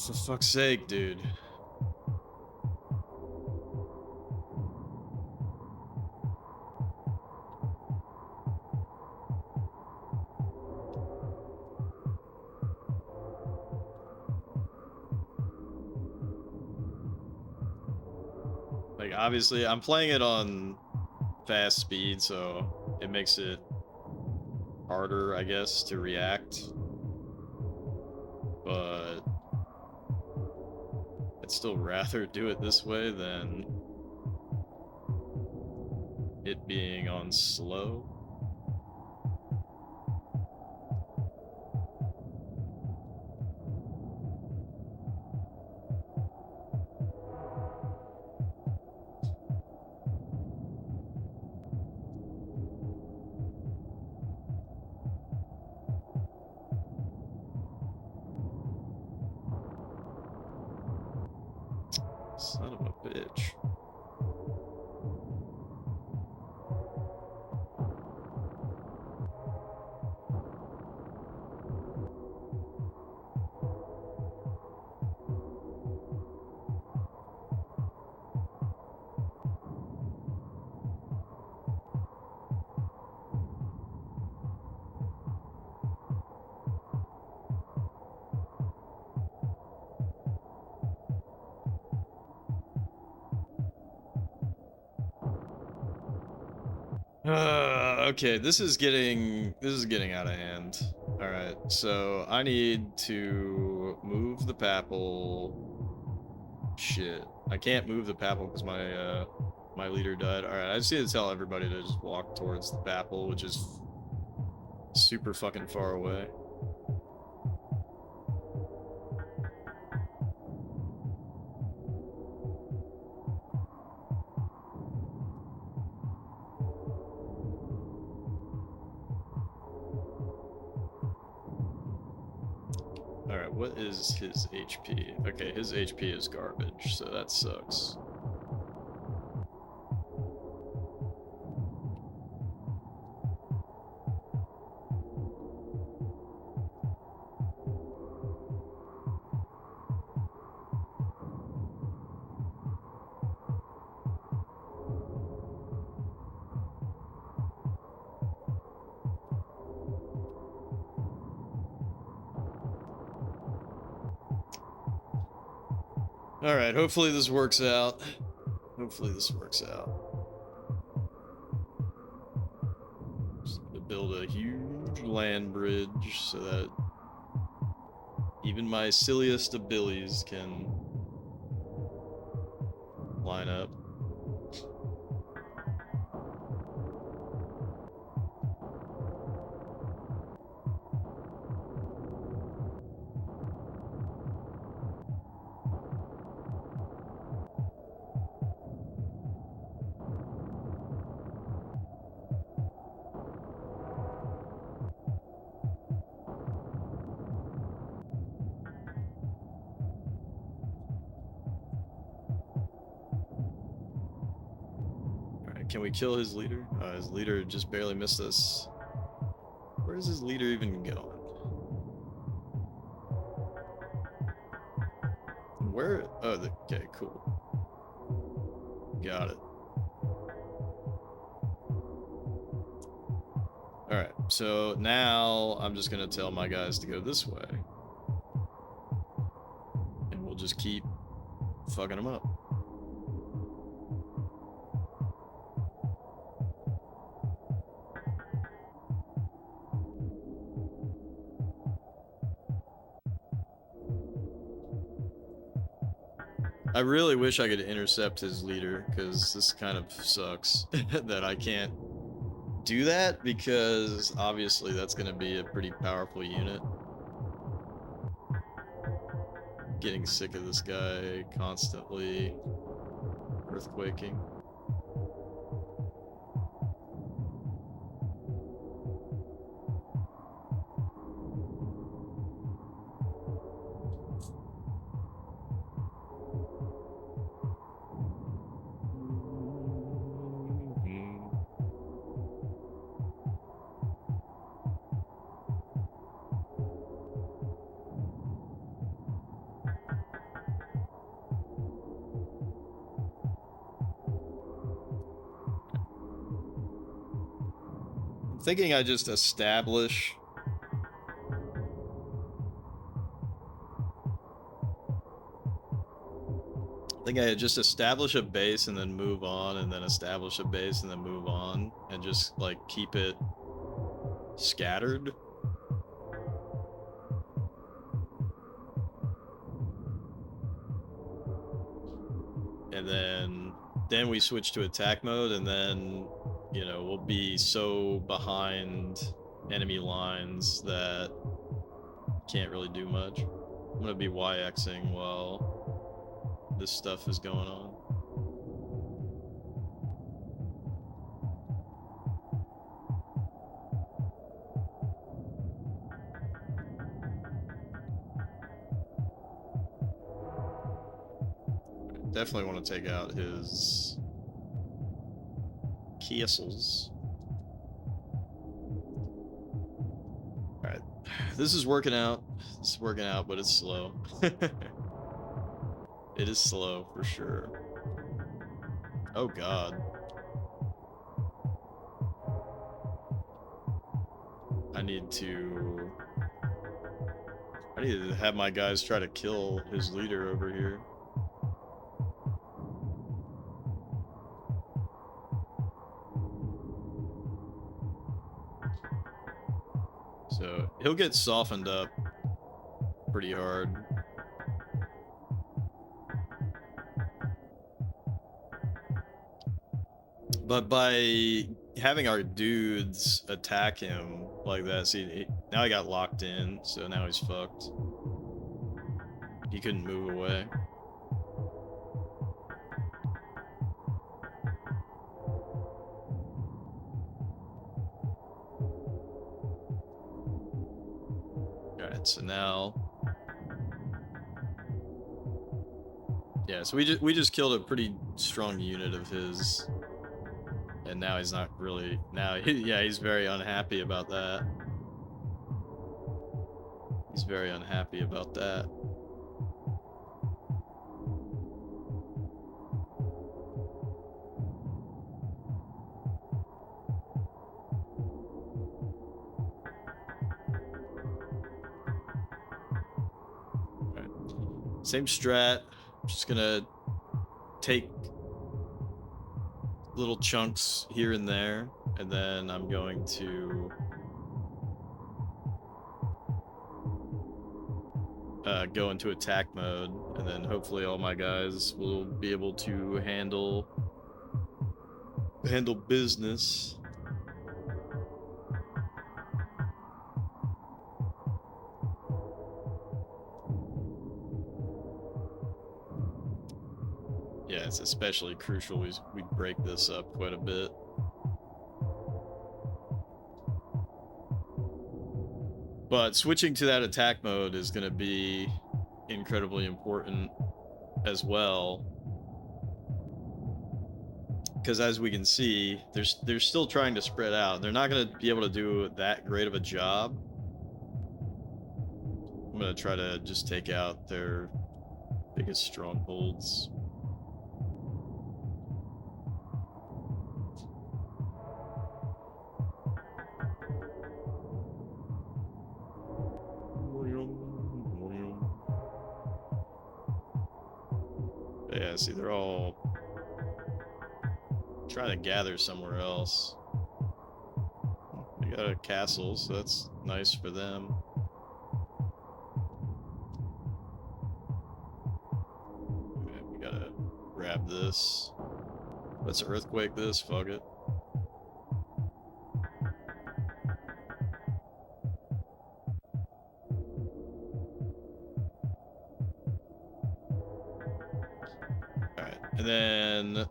[SPEAKER 1] For fuck's sake, dude. Like, obviously, I'm playing it on fast speed, so it makes it harder, I guess, to react. But I'd still rather do it this way than it being on slow. Son of a bitch. Okay, this is getting out of hand. All right, so I need to move the Papal. Shit, I can't move the Papal because my leader died. All right, I just need to tell everybody to just walk towards the Papal, which is super fucking far away. Alright, what is his HP? Okay, his HP is garbage, so that sucks. Alright, hopefully this works out. Hopefully this works out. Just need to build a huge land bridge so that even my silliest abilities can line up. Can we kill his leader? His leader just barely missed us. Where is his leader even going? Where? Oh, okay, cool. Got it. Alright, so now I'm just gonna tell my guys to go this way. And we'll just keep fucking them up. I really wish I could intercept his leader, because this kind of sucks that I can't do that, because obviously that's going to be a pretty powerful unit. Getting sick of this guy constantly earthquaking. Thinking I just establish a base and then move on, and then establish a base and then move on, and just like keep it scattered. And then we switch to attack mode, and then, you know, we'll be so behind enemy lines that can't really do much. I'm gonna be YXing while this stuff is going on. Definitely want to take out his castles. Alright. This is working out. This is working out, but it's slow. It is slow, for sure. Oh, God. I need to have my guys try to kill his leader over here. So he'll get softened up pretty hard. But by having our dudes attack him like that, see, now he got locked in, so now he's fucked. He couldn't move away. Alright, so now... Yeah, so we just killed a pretty strong unit of his. And now he's not really... Now, yeah, he's very unhappy about that. He's very unhappy about that. Alright. Same strat. I'm just gonna take little chunks here and there, and then I'm going to go into attack mode, and then hopefully all my guys will be able to handle business. Yeah, it's especially crucial we break this up quite a bit. But switching to that attack mode is going to be incredibly important as well. Because as we can see, they're still trying to spread out. They're not going to be able to do that great of a job. I'm going to try to just take out their biggest strongholds. Yeah, see, they're all trying to gather somewhere else. They got a castle, so that's nice for them. Okay, we gotta grab this. Let's earthquake this, fuck it. Alright, and then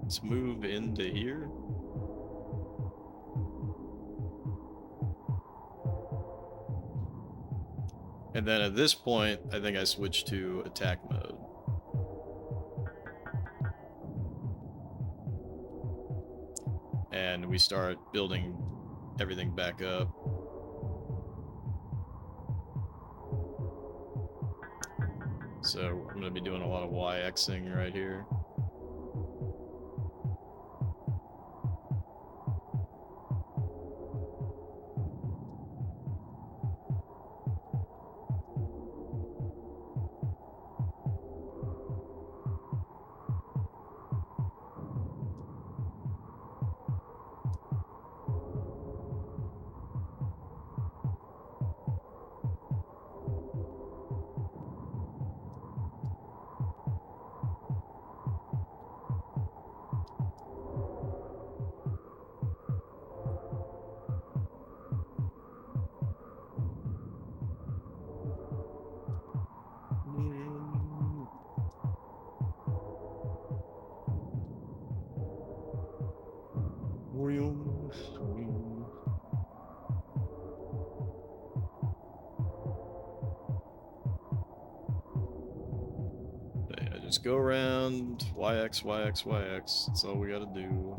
[SPEAKER 1] let's move into here. And then at this point, I think I switch to attack mode. And we start building everything back up. So I'm going to be doing a lot of YXing right here. just go around YX, YX, YX. That's all we gotta do.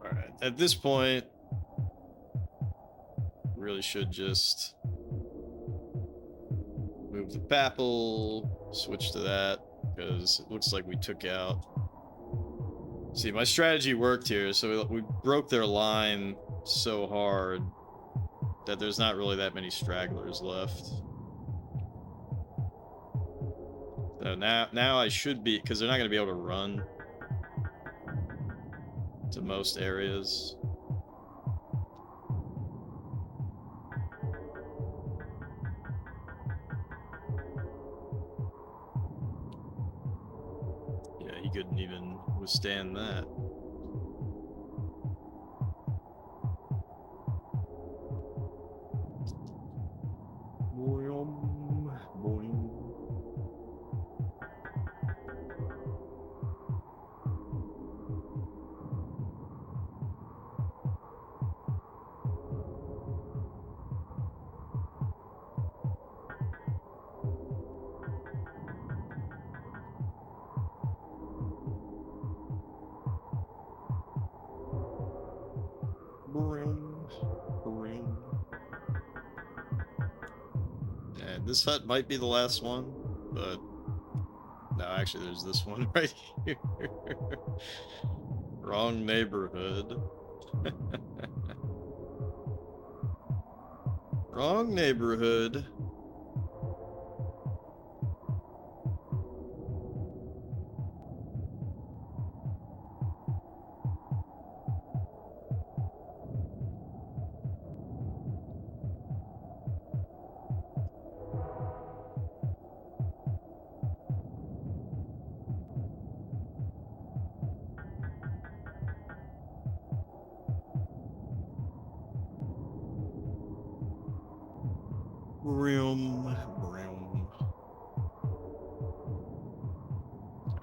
[SPEAKER 1] Alright, at this point, really should just move the Papal, switch to that, because it looks like we took out... See, my strategy worked here, so we broke their line so hard that there's not really that many stragglers left. So now I should be, because they're not going to be able to run to most areas. Yeah, he couldn't even withstand that. And this hut might be the last one, but no, actually there's this one right here. Wrong neighborhood. Wrong neighborhood.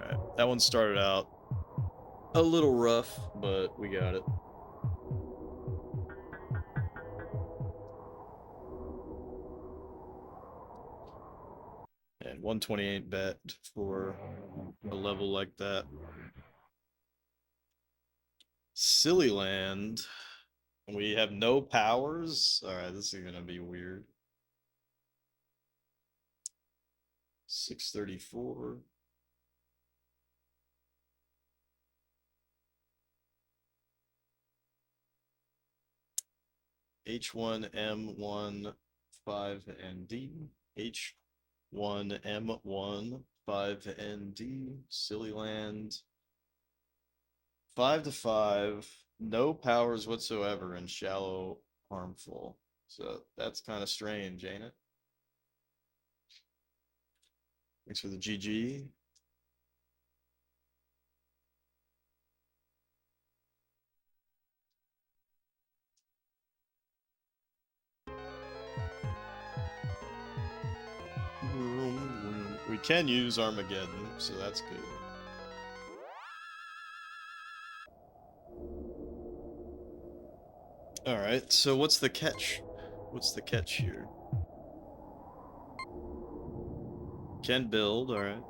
[SPEAKER 1] Alright, that one started out a little rough, but we got it. And 128 bet for a level like that. Silly Land. We have no powers? Alright, this is gonna be weird. 634. H1, M1, 5ND. H1, M1, 5ND. Silly Land. 5 to 5. No powers whatsoever and shallow, harmful. So that's kind of strange, ain't it? Thanks for the GG. We can use Armageddon, so that's good. Alright, so what's the catch? What's the catch here? Can build, alright.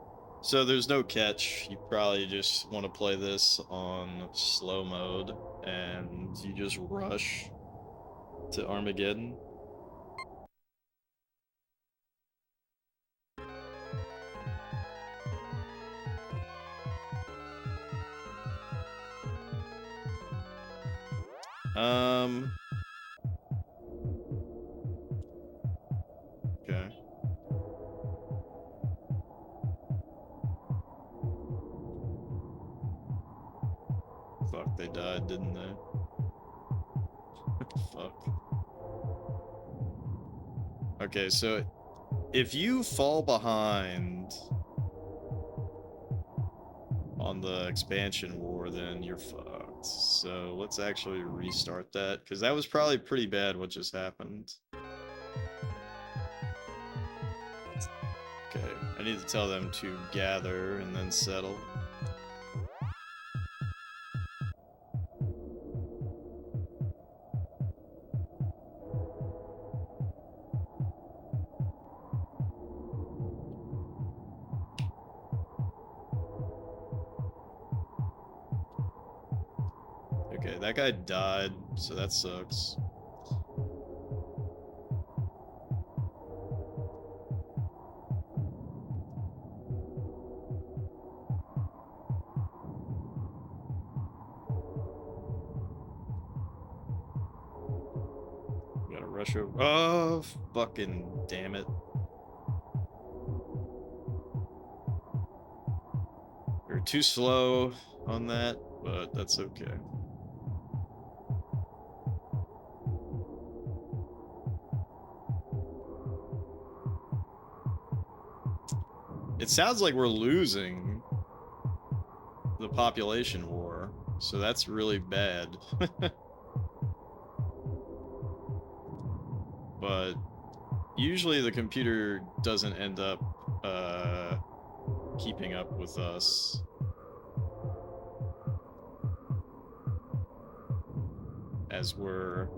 [SPEAKER 1] So there's no catch. You probably just want to play this on slow mode, and you just rush to Armageddon. Fuck, they died, didn't they? Fuck. Okay, so if you fall behind on the expansion war, then you're fucked. So let's actually restart that, because that was probably pretty bad what just happened. Okay, I need to tell them to gather and then settle. Okay, that guy died, so that sucks. Gotta rush over. Oh, fucking damn it. We're too slow on that, but that's okay. It sounds like we're losing the population war, so that's really bad. But usually the computer doesn't end up keeping up with us. As we're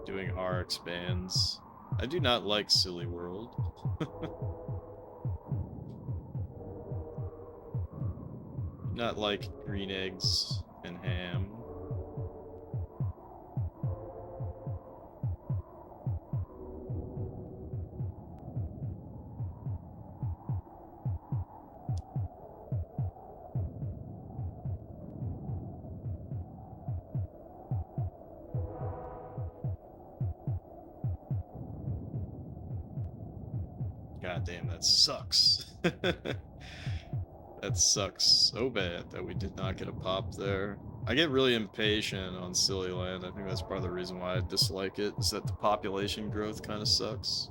[SPEAKER 1] doing our expands. I do not like Silly World. Not like green eggs and ham. God damn, that sucks. That sucks so bad that we did not get a pop there. I get really impatient on Silly Land. I think that's part of the reason why I dislike it, is that the population growth kind of sucks.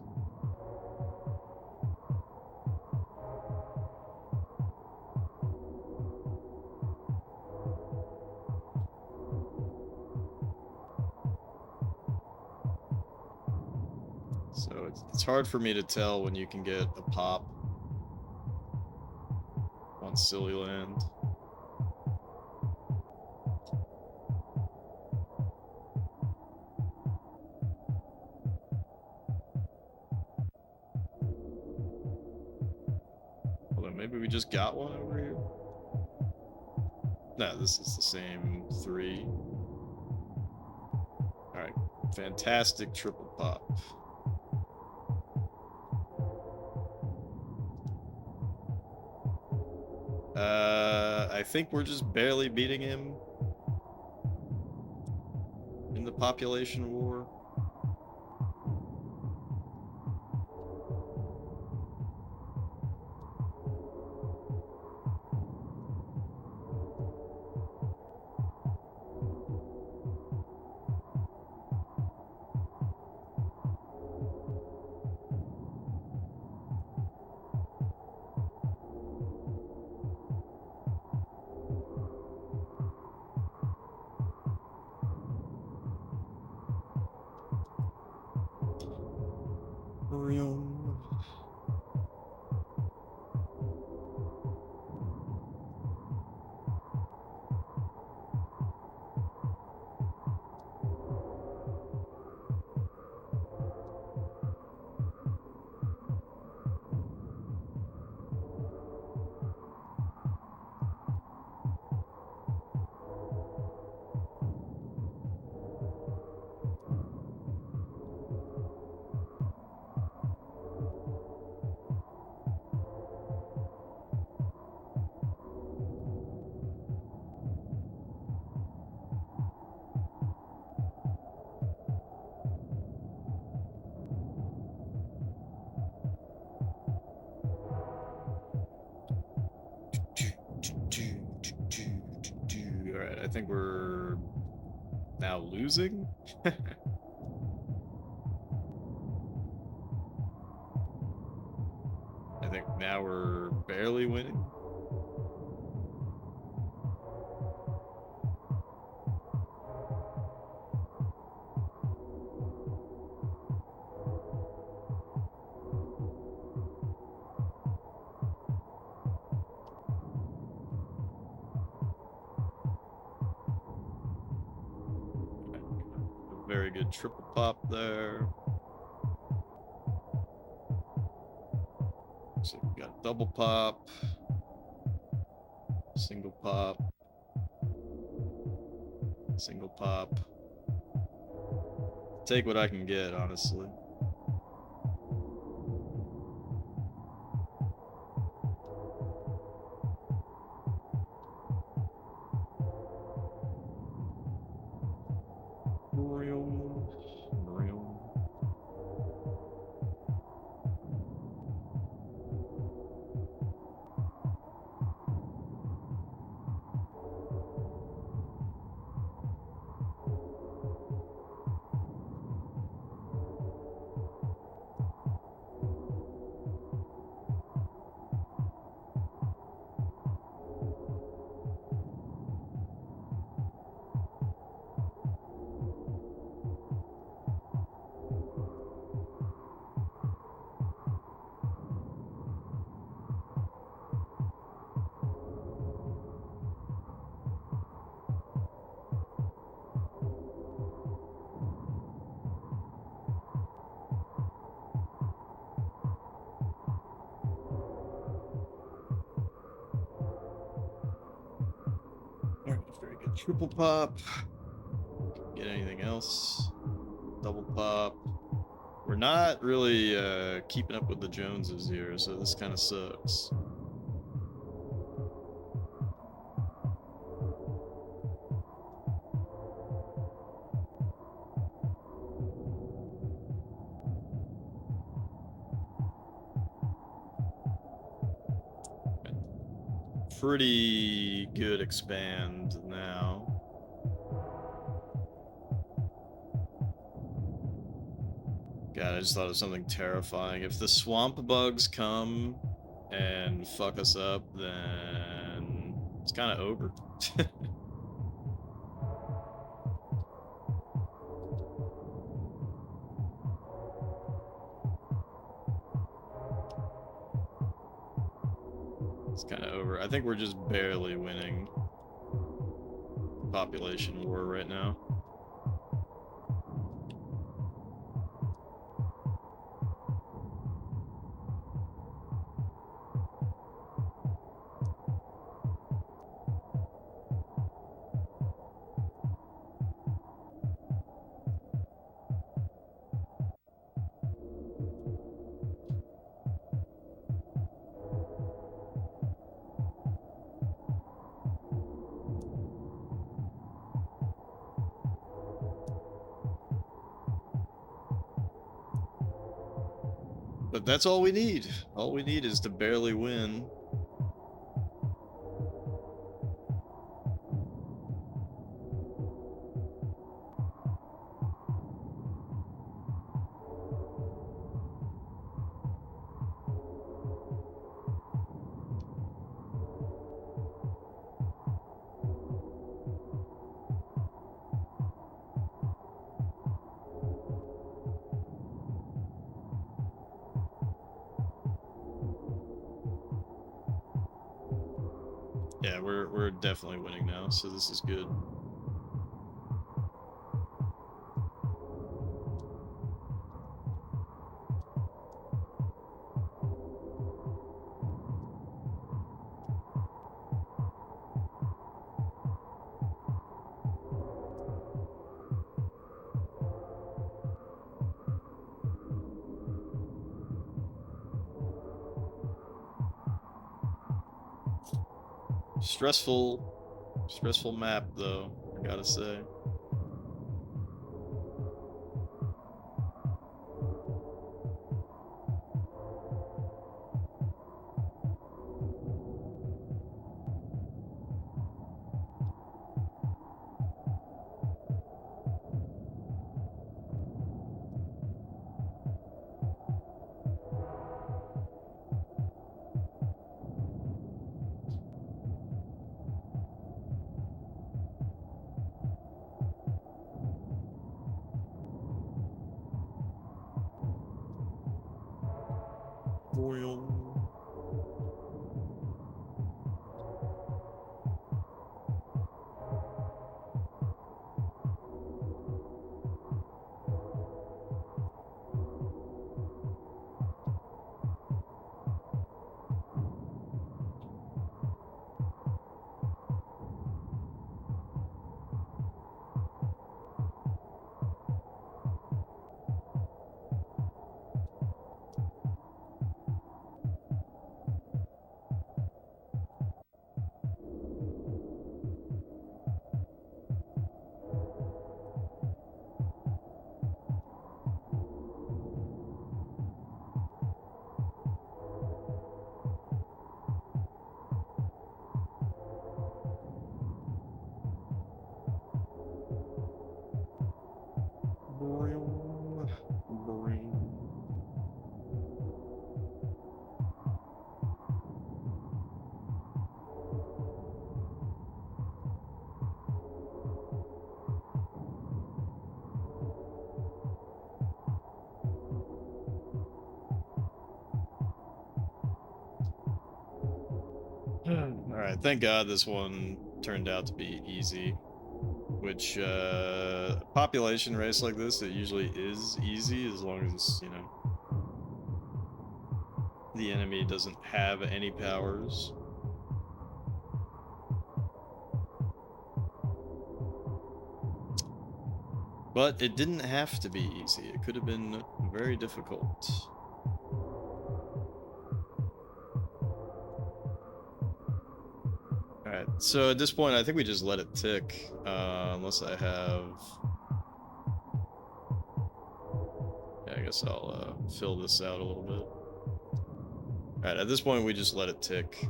[SPEAKER 1] So it's hard for me to tell when you can get a pop on Silly Land. Although maybe we just got one over here. No, this is the same 3. Alright, fantastic triple pop. I think we're just barely beating him in the population war. think we're now losing. I think now we're barely winning. Very good triple pop there. So we got double pop, single pop, single pop. Take what I can get, honestly. Very good triple pop. Get anything else? Double pop. We're not really keeping up with the Joneses here, so this kind of sucks. Pretty good expand now. God, I just thought of something terrifying. If the swamp bugs come and fuck us up, then it's kind of over. It's kind of over. I think we're just barely winning the population war right now. But that's all we need. All we need is to barely win. Yeah, we're definitely winning now, so this is good. Stressful map though, I gotta say. Alright, thank God this one turned out to be easy. Which, population race like this, it usually is easy as long as, you know, the enemy doesn't have any powers. But it didn't have to be easy. It could have been very difficult. Alright, so at this point, I think we just let it tick, unless I have... Yeah, I guess I'll, fill this out a little bit. Alright, at this point, we just let it tick.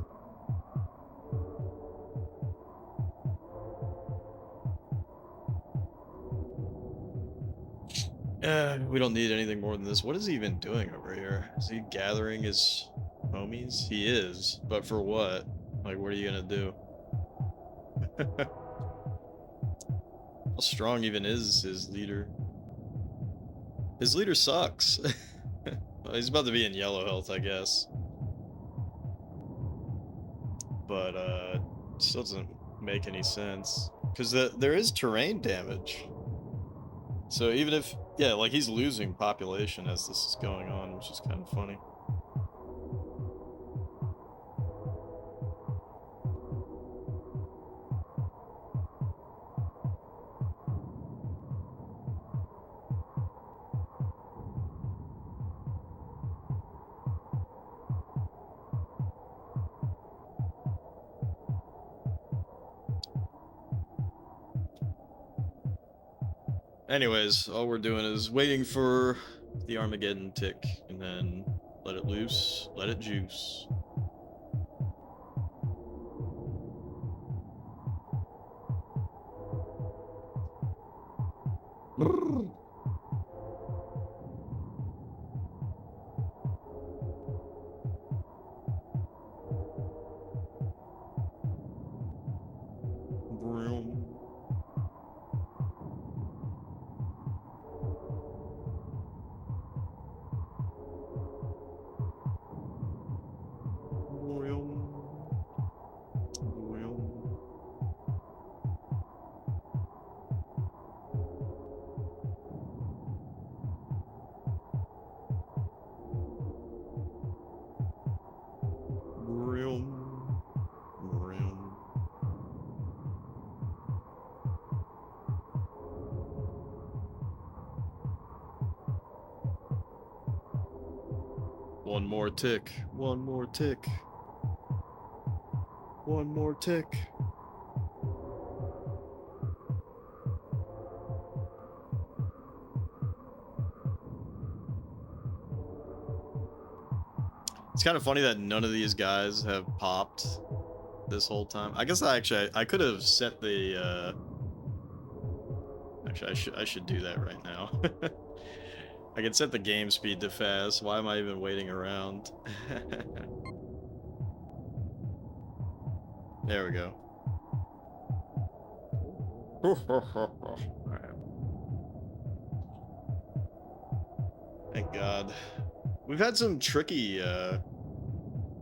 [SPEAKER 1] We don't need anything more than this. What is he even doing over here? Is he gathering his homies? He is, but for what? Like, what are you gonna do? How strong even is his leader? His leader sucks. Well, he's about to be in yellow health, I guess. But, it still doesn't make any sense. Because there is terrain damage. So even if, yeah, like he's losing population as this is going on, which is kind of funny. Anyways, all we're doing is waiting for the Armageddon tick, and then let it loose, let it juice. One more tick. One more tick. One more tick. It's kind of funny that none of these guys have popped this whole time. I guess I could have set the actually I should do that right now. I can set the game speed to fast. Why am I even waiting around? There we go. Alright. Thank God. We've had some tricky,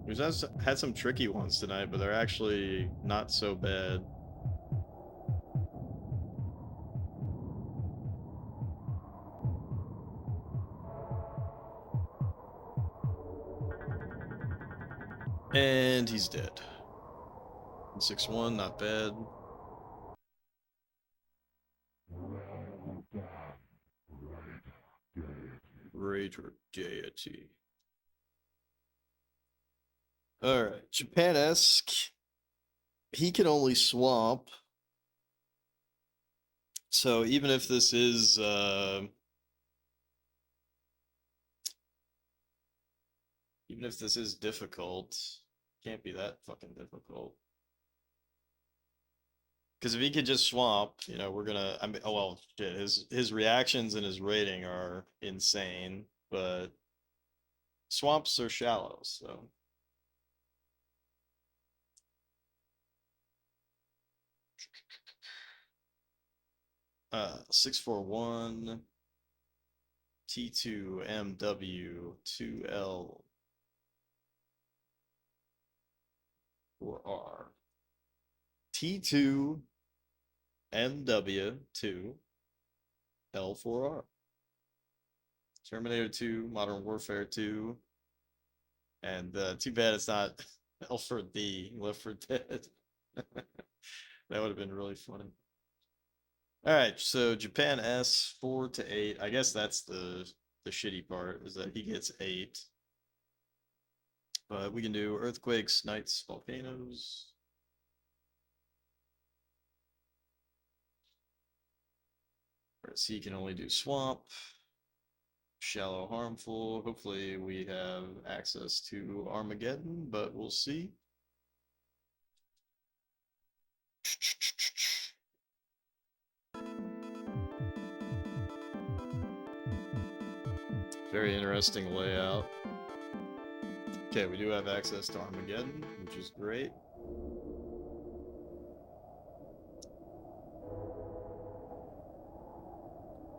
[SPEAKER 1] we've had some tricky ones tonight, but they're actually not so bad. And he's dead. 6-1, not bad. Rage or deity. Alright, Japan-esque. He can only swamp. So even if this is difficult, can't be that fucking difficult. Because if he could just swamp, you know, we're gonna. I mean, oh well, shit. His reactions and his rating are insane, but swamps are shallow, so. 641 T2 MW 2L 4R T2 MW 2 L4R Terminator 2 Modern Warfare 2 and too bad it's not L for D, Left 4 Dead. That would have been really funny. All right, so Japan S 4 to 8. I guess that's the shitty part is that he gets 8. But we can do earthquakes, nights, volcanoes. Whereas he can only do swamp, shallow, harmful. Hopefully we have access to Armageddon, but we'll see. Very interesting layout. Okay, we do have access to Armageddon, which is great.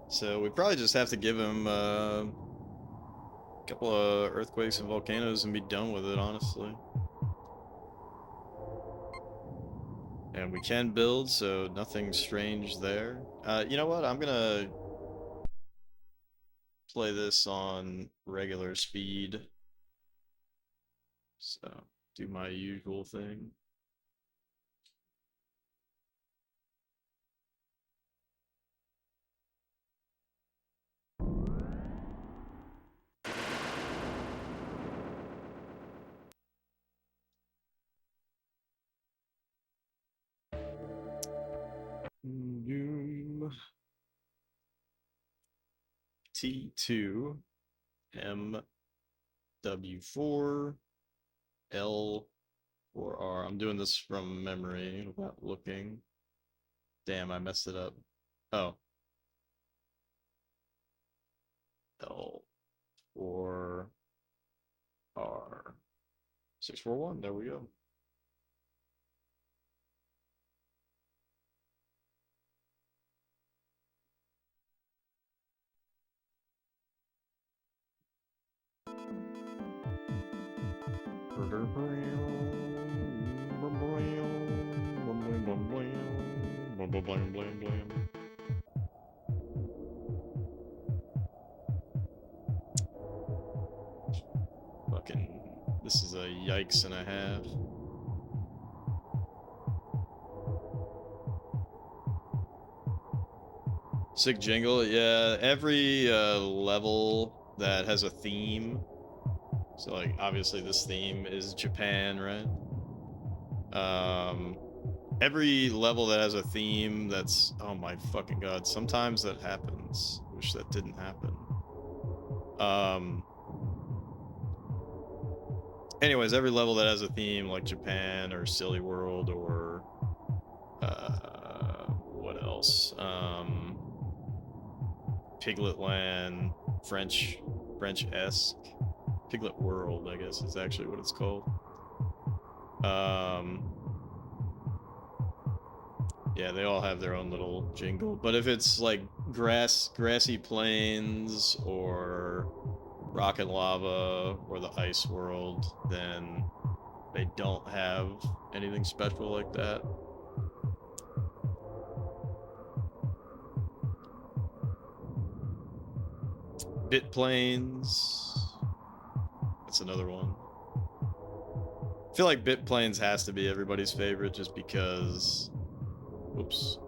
[SPEAKER 1] So we probably just have to give him a couple of earthquakes and volcanoes and be done with it, honestly. And we can build, so nothing strange there. You know what? I'm gonna play this on regular speed. So, do my usual thing. Doom. T2 MW4 L4R. I'm doing this from memory without looking. Damn, I messed it up. Oh. L4R 641. There we go. Fucking, this is a yikes and a half. Sick jingle, yeah. Every level that has a theme. So like obviously this theme is Japan, right? Every level that has a theme that's, oh my fucking god, sometimes that happens. Wish that didn't happen. Anyways, every level that has a theme like Japan or Silly World or what else? Piglet Land, French-esque. Piglet World, I guess, is actually what it's called. Yeah, they all have their own little jingle. But if it's like grassy plains or Rock and Lava or the Ice World, then they don't have anything special like that. Bit Plains. That's another one. I feel like Bit Plains has to be everybody's favorite just because, oops,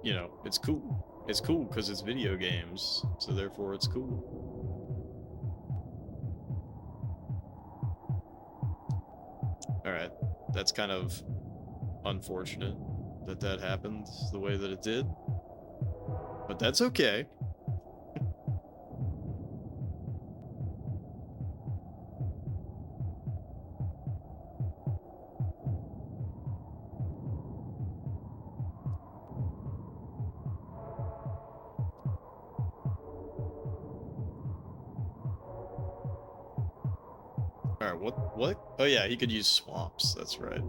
[SPEAKER 1] you know, it's cool. It's cool because it's video games, so therefore it's cool. Alright, that's kind of unfortunate that that happened the way that it did, but that's okay. Alright, what? Oh yeah, he could use swamps, that's right.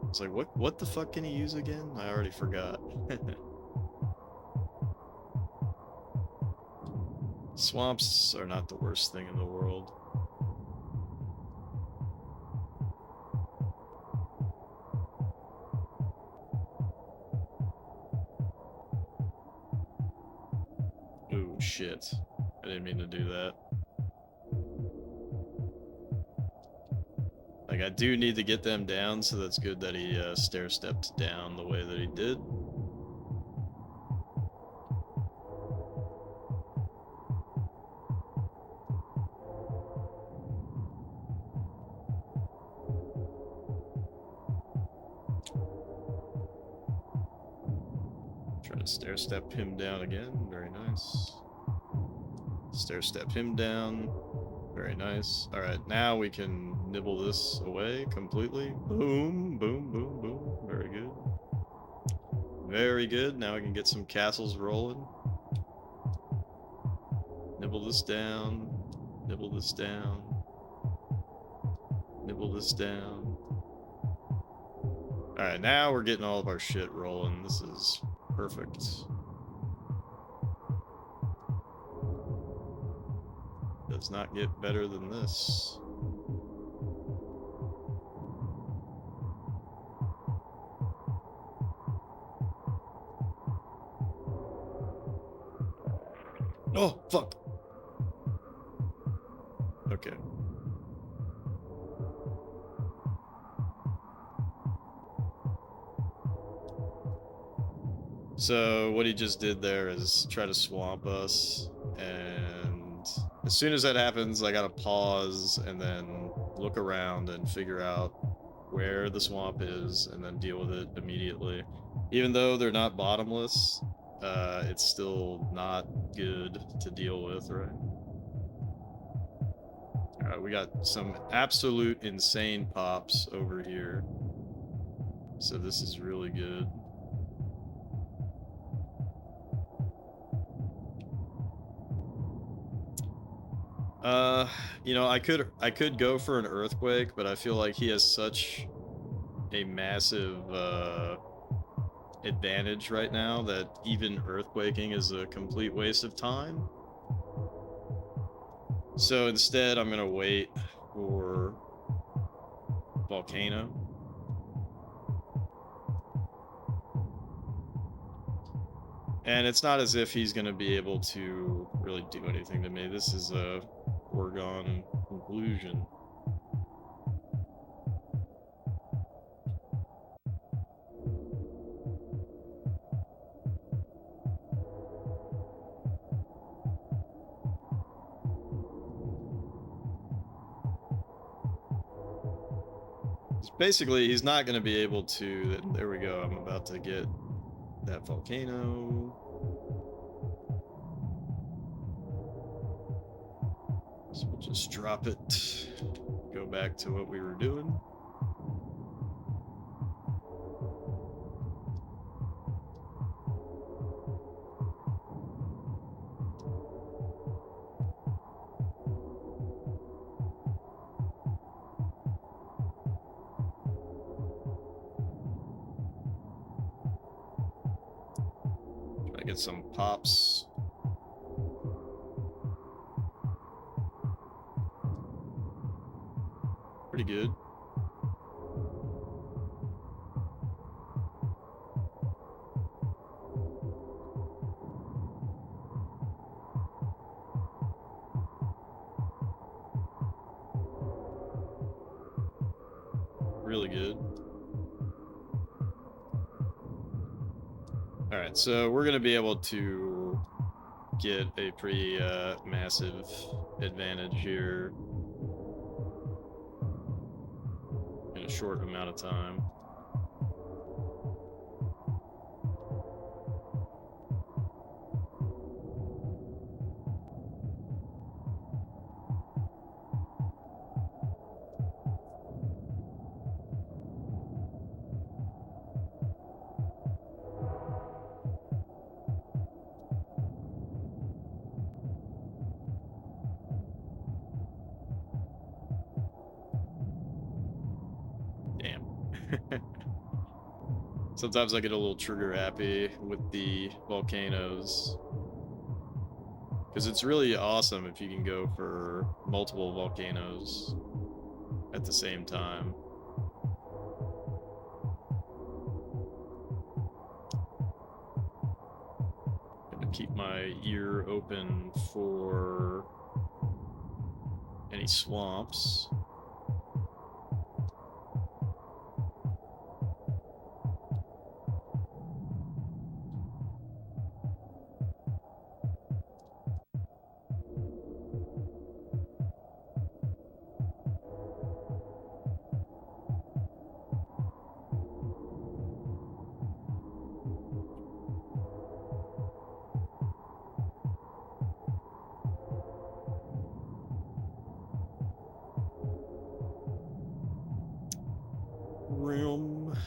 [SPEAKER 1] It's like, what the fuck can he use again? I already forgot. Swamps are not the worst thing in the world. Ooh, shit. I didn't mean to do that. Like, I do need to get them down, so that's good that he stair-stepped down the way that he did. Try to stair-step him down again. Very nice. Stair-step him down. Very nice. Alright, now we can nibble this away completely. Boom, boom, boom, boom. Very good. Very good. Now we can get some castles rolling. Nibble this down. Nibble this down. Nibble this down. Alright, now we're getting all of our shit rolling. This is perfect. Does not get better than this. Oh, fuck. Okay. So what he just did there is try to swamp us, and as soon as that happens, I gotta pause and then look around and figure out where the swamp is and then deal with it immediately. Even though they're not bottomless, it's still not good to deal with, right? Alright, we got some absolute insane pops over here. So this is really good. You know, I could go for an earthquake, but I feel like he has such a massive advantage right now that even earthquaking is a complete waste of time. So instead, I'm gonna wait for volcano. And it's not as if he's gonna be able to really do anything to me. This is a foregone conclusion. Basically, he's not going to be able to... There we go. I'm about to get that volcano. So we'll just drop it. Go back to what we were doing. Try to get some pops. Pretty good. Really good. Alright, so we're gonna be able to get a pretty massive advantage here in a short amount of time. Damn. Sometimes I get a little trigger happy with the volcanoes. Because it's really awesome if you can go for multiple volcanoes at the same time. Gonna keep my ear open for any swamps. Broom.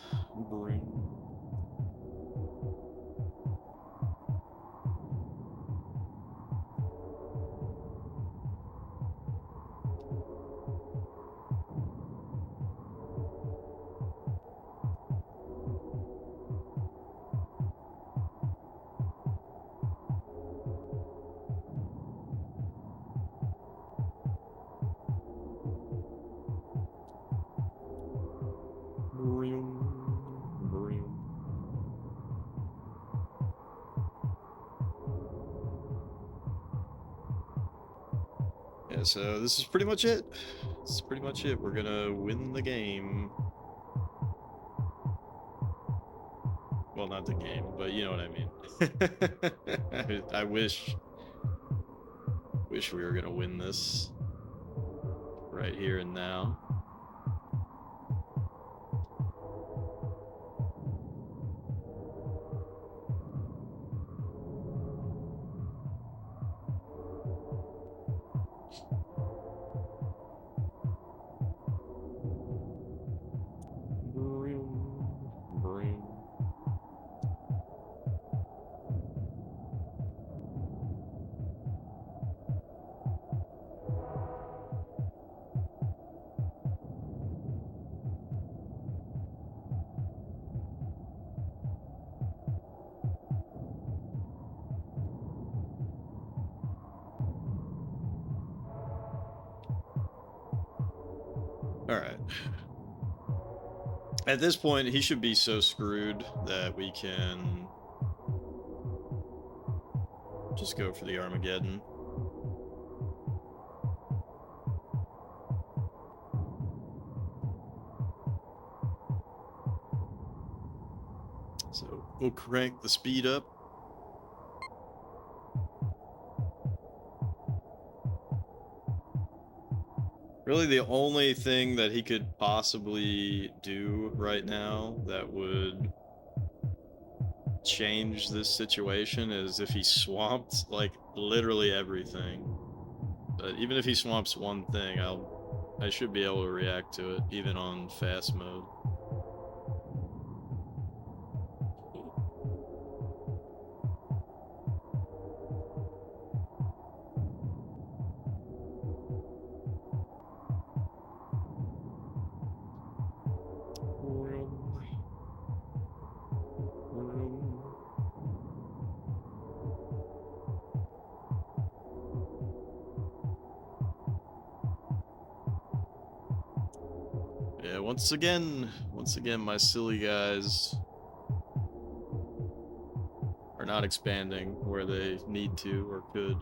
[SPEAKER 1] Yeah, so this is pretty much it. This is pretty much it. We're gonna win the game. Well, not the game, but you know what I mean. I wish we were gonna win this right here and now. All right. At this point, he should be so screwed that we can just go for the Armageddon. So we'll crank the speed up. Really, the only thing that he could possibly do right now that would change this situation is if he swamped, like, literally everything. But even if he swamps one thing, I should be able to react to it, even on fast mode. Yeah, once again, my silly guys are not expanding where they need to or could.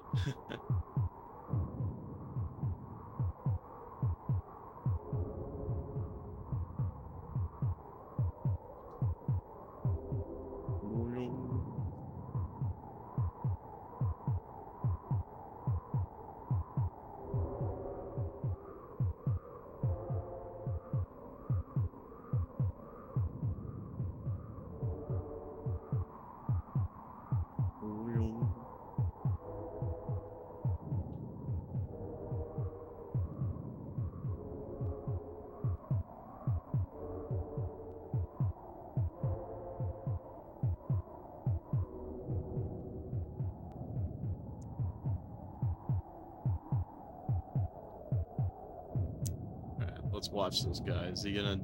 [SPEAKER 1] Let's watch this guy. Is he gonna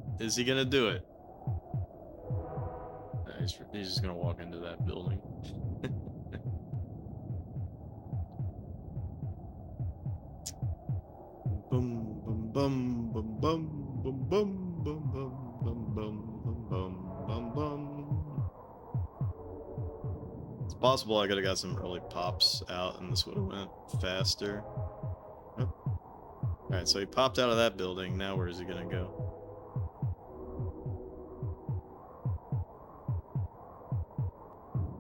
[SPEAKER 1] do it? He's just gonna walk into that building. Boom, boom, boom, boom, boom, boom, boom, boom, boom, boom, boom, boom, boom, boom. It's possible I could have got some early pops out and this would have went faster. Oh. Alright, so he popped out of that building. Now where is he gonna go?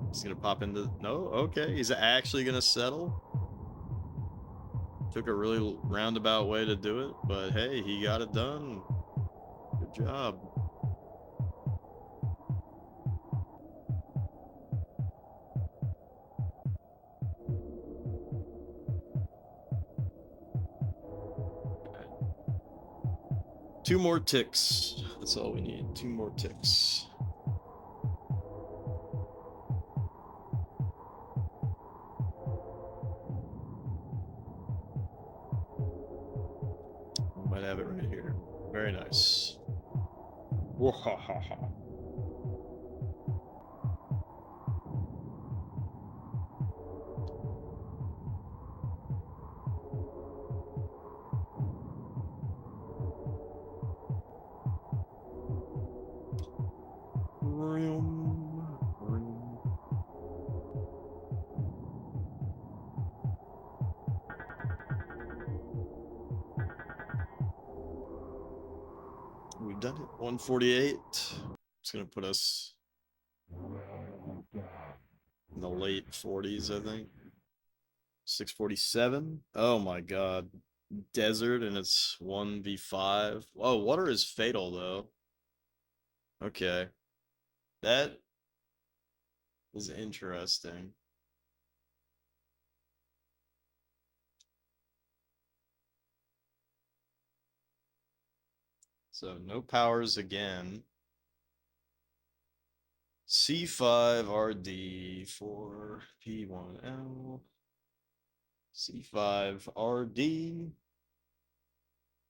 [SPEAKER 1] He's gonna pop into... No? Okay, he's actually gonna settle? Took a really roundabout way to do it, but hey, he got it done. Good job. Two more ticks. That's all we need. Two more ticks. We might have it right here. Very nice. Wahahaha. We've done it. 148. It's gonna put us in the late 40s, I think. 647. Oh my god. Desert and it's 1v5. Oh, water is fatal though. Okay. That is interesting. So no powers again. C5 RD for P1L. C5 RD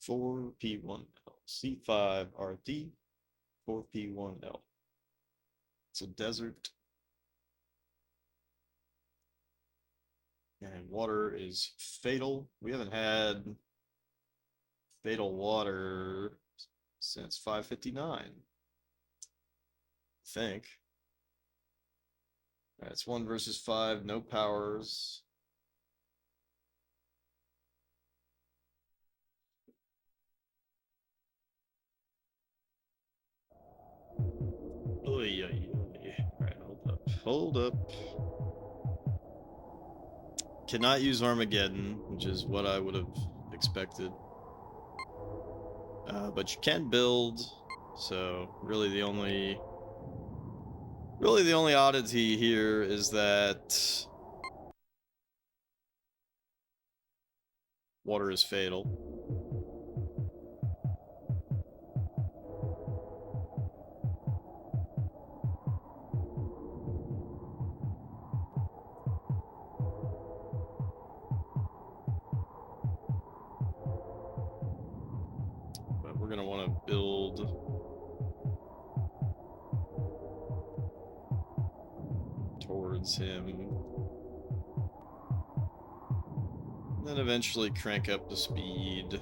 [SPEAKER 1] for P1L. C5 RD for P1L. It's a desert. And water is fatal. We haven't had fatal water since 559. I think. Alright, it's 1 versus 5, no powers. Oy, oy, oy. Alright, hold up. Hold up. Cannot use Armageddon, which is what I would have expected. But you can build, so really the only oddity here is that water is fatal. But we're gonna want to build towards him. And then eventually crank up the speed.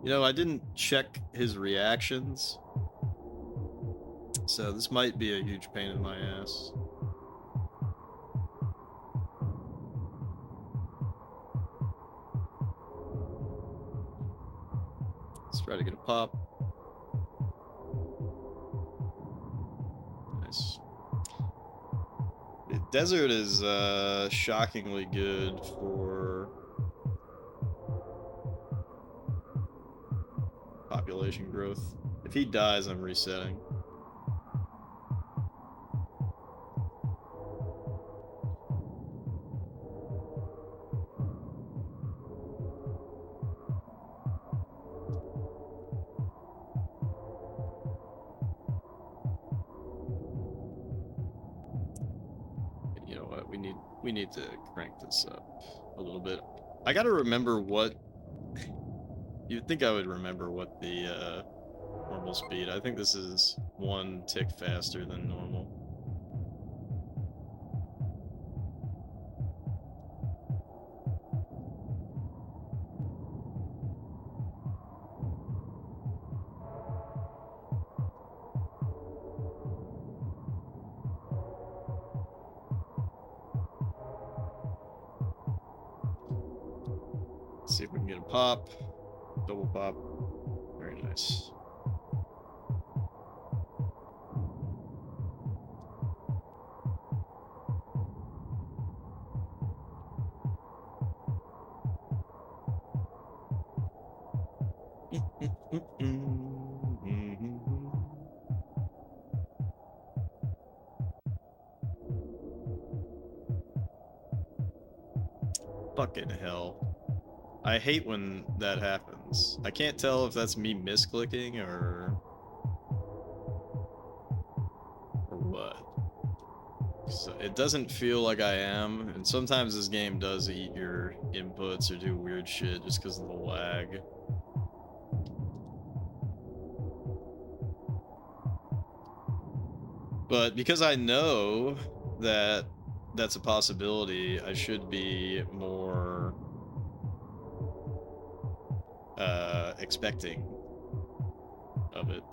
[SPEAKER 1] You know, I didn't check his reactions, so this might be a huge pain in my ass. Let's try to get a pop. Nice. The desert is shockingly good for population growth. If he dies, I'm resetting. You know what? We need to crank this up a little bit. I gotta remember what. You'd think I would remember what the normal speed. I think this is one tick faster than normal. Let's see if we can get a pop. Double pop. Very nice. Fucking hell. I hate when that happens. I can't tell if that's me misclicking or what. So it doesn't feel like I am, and sometimes this game does eat your inputs or do weird shit just because of the lag. But because I know that that's a possibility, I should be more expecting of it.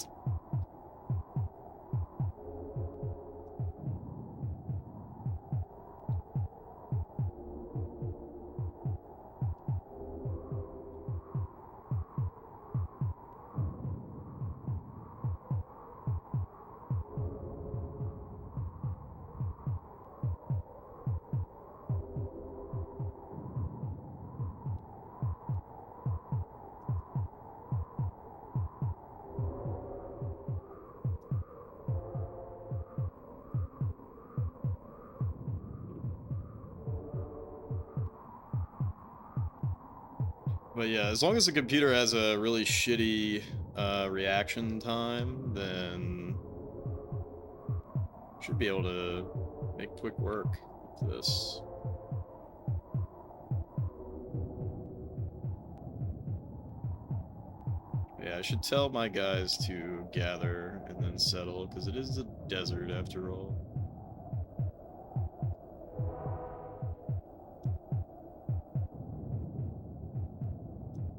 [SPEAKER 1] But yeah, as long as the computer has a really shitty reaction time, then should be able to make quick work with this. Yeah, I should tell my guys to gather and then settle, because it is a desert after all.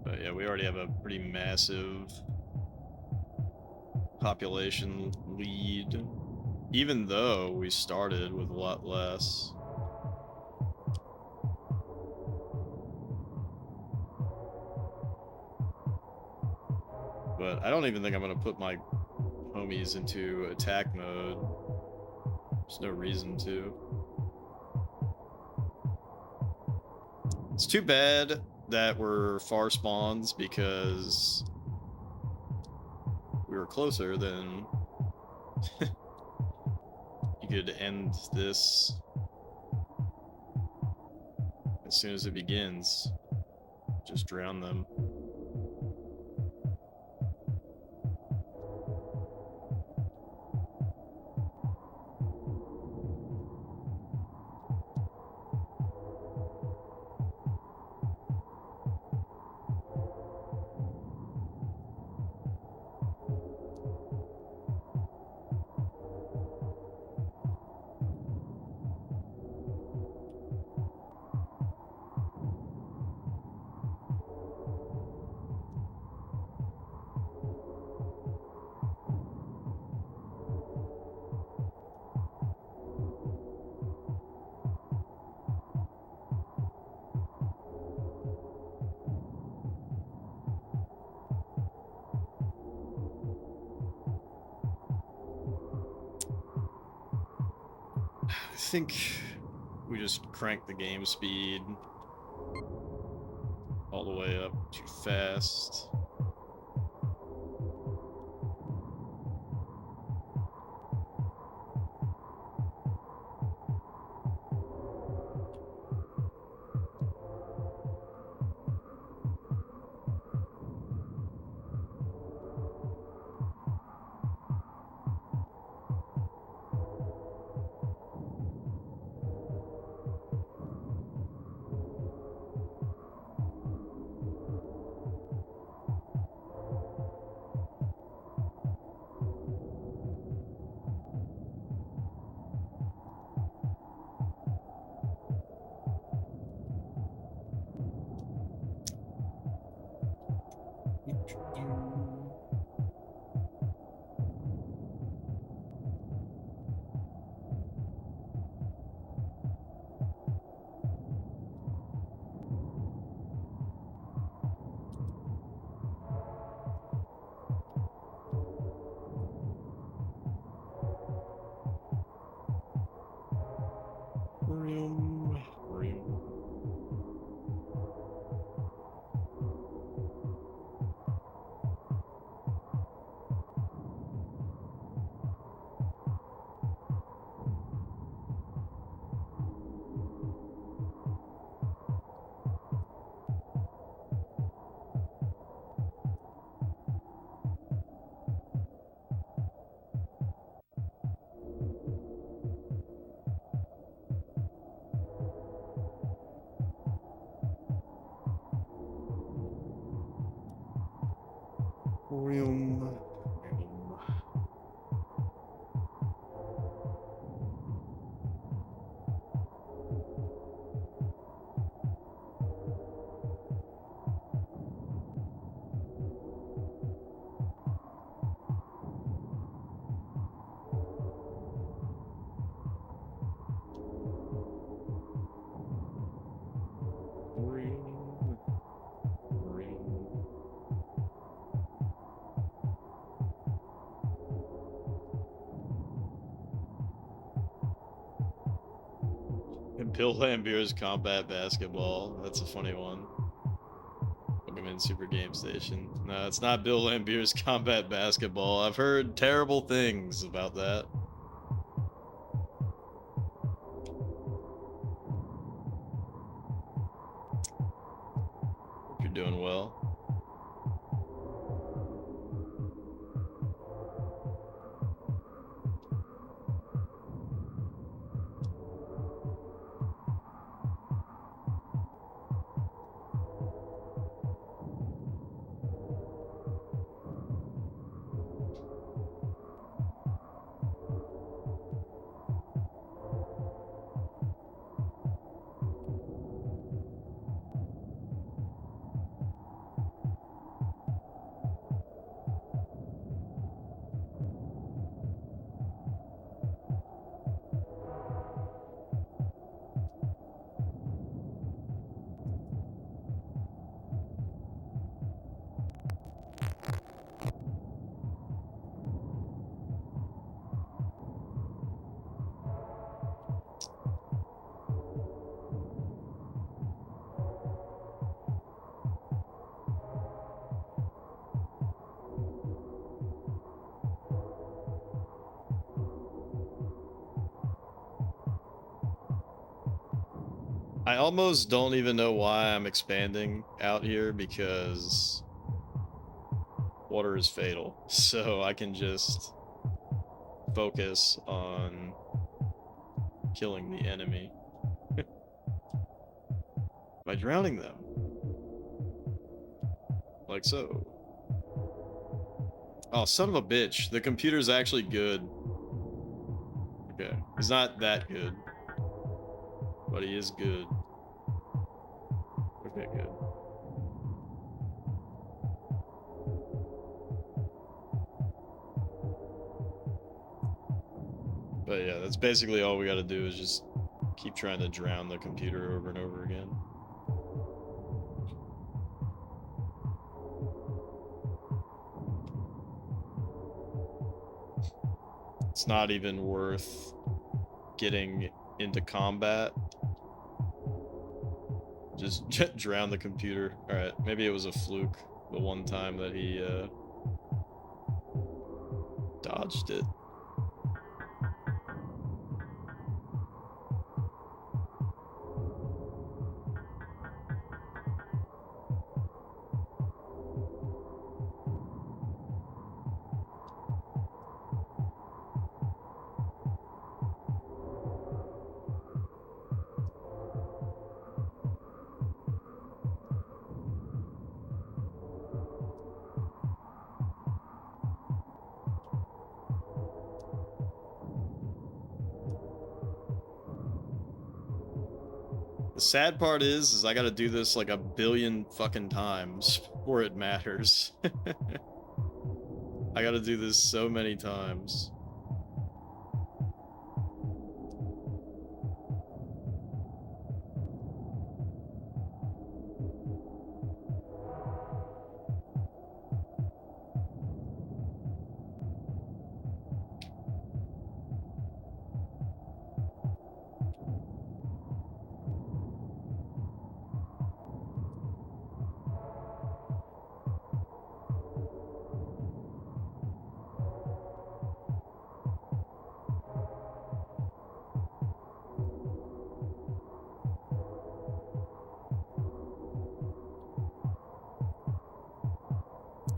[SPEAKER 1] But yeah, we already have a pretty massive population lead, even though we started with a lot less. But I don't even think I'm gonna put my homies into attack mode. There's no reason to. It's too bad that we're far spawns, because we were closer, then you could end this as soon as it begins. Just drown them. I think we just crank the game speed all the way up too fast. Bill Lambert's Combat Basketball. That's a funny one. Pokemon Super Game Station. No, it's not Bill Lambert's Combat Basketball. I've heard terrible things about that. Hope you're doing well. I almost don't even know why I'm expanding out here because water is fatal. So I can just focus on killing the enemy by drowning them. Like so. Oh, son of a bitch. The computer's actually good. Okay. He's not that good. But he is good. Okay, good. But yeah, that's basically all we gotta do is just keep trying to drown the computer over and over again. It's not even worth getting into combat. Just drown the computer. Alright, maybe it was a fluke the one time that he dodged it. The sad part is I gotta do this like a billion fucking times before it matters. I gotta do this so many times.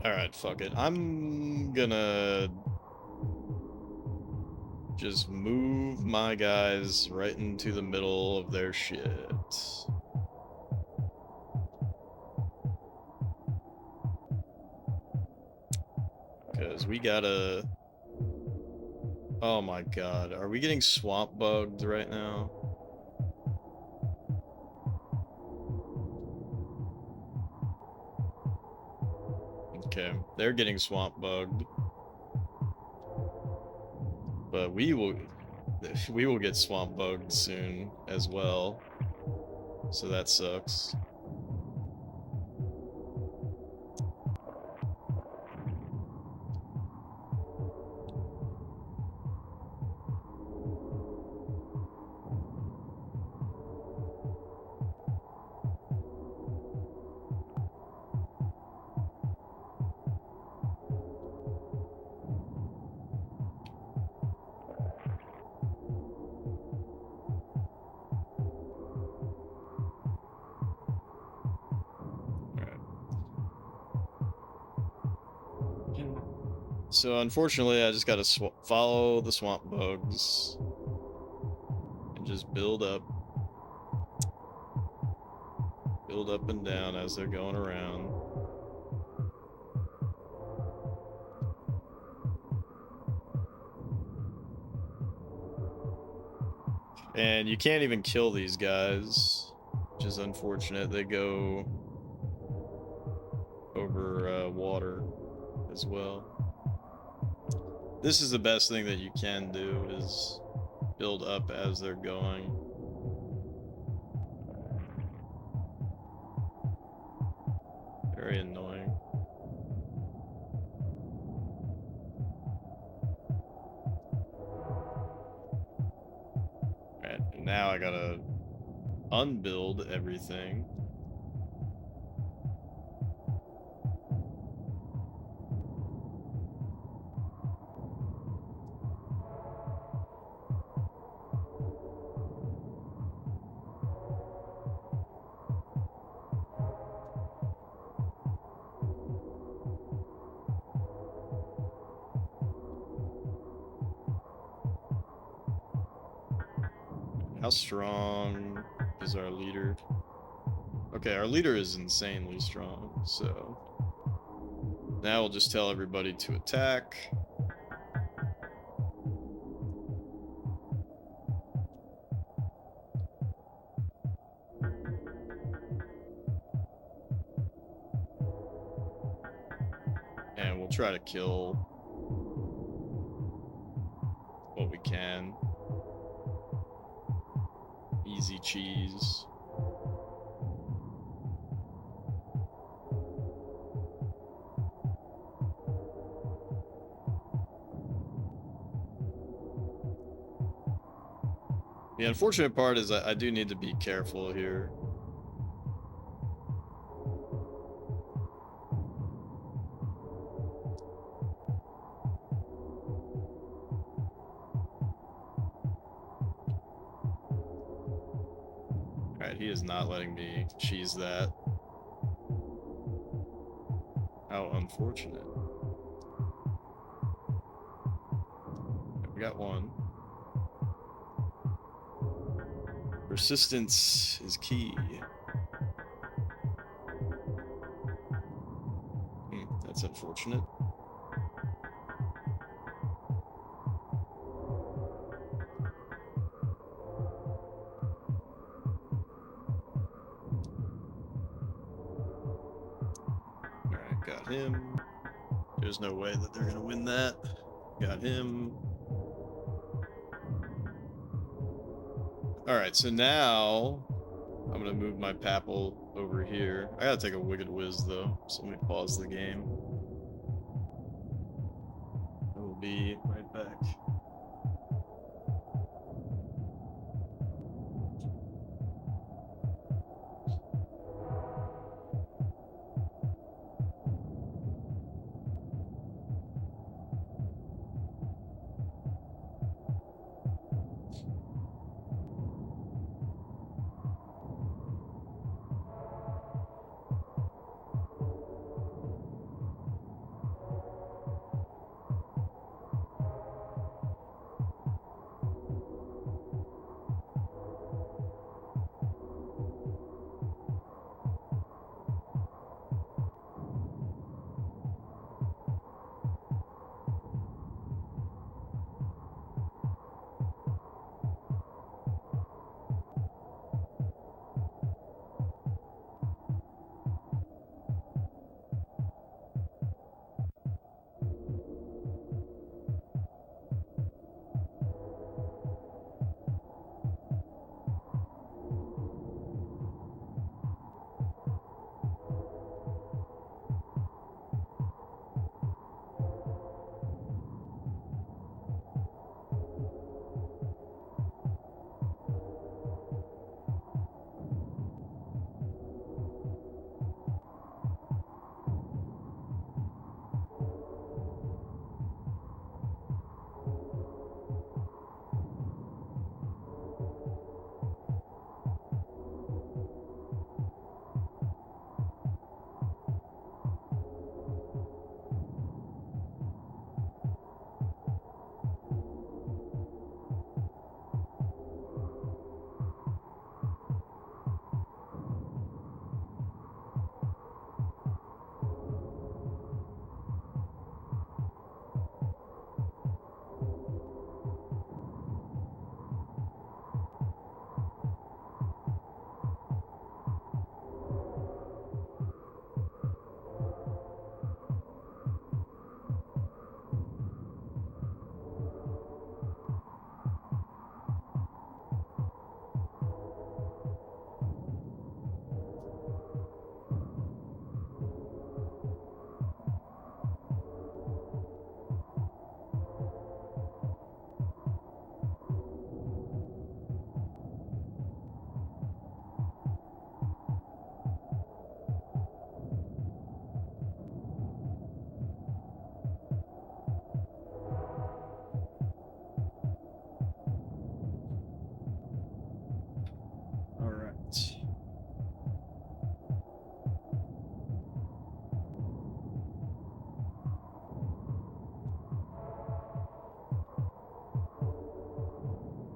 [SPEAKER 1] Alright, fuck it. I'm gonna just move my guys right into the middle of their shit. Because we gotta... Oh my god, are we getting swamp bugged right now? Okay, they're getting swamp bugged. But we will get swamp bugged soon as well. So that sucks. So unfortunately, I just gotta follow the swamp bugs and just build up and down as they're going around. And you can't even kill these guys, which is unfortunate. They go over water as well. This is the best thing that you can do, is build up as they're going. Very annoying. Alright, and now I gotta unbuild everything. How strong is our leader? Okay, our leader is insanely strong, so now we'll just tell everybody to attack. And we'll try to kill what we can. Easy cheese. The unfortunate part is I do need to be careful here. Alright, he is not letting me cheese that. How unfortunate. We got one. Persistence is key. That's unfortunate. Alright, got him. There's no way that they're gonna win that. Got him. Alright, so now I'm gonna move my Papal over here. I gotta take a Wicked Whiz though, so let me pause the game. I will be right back.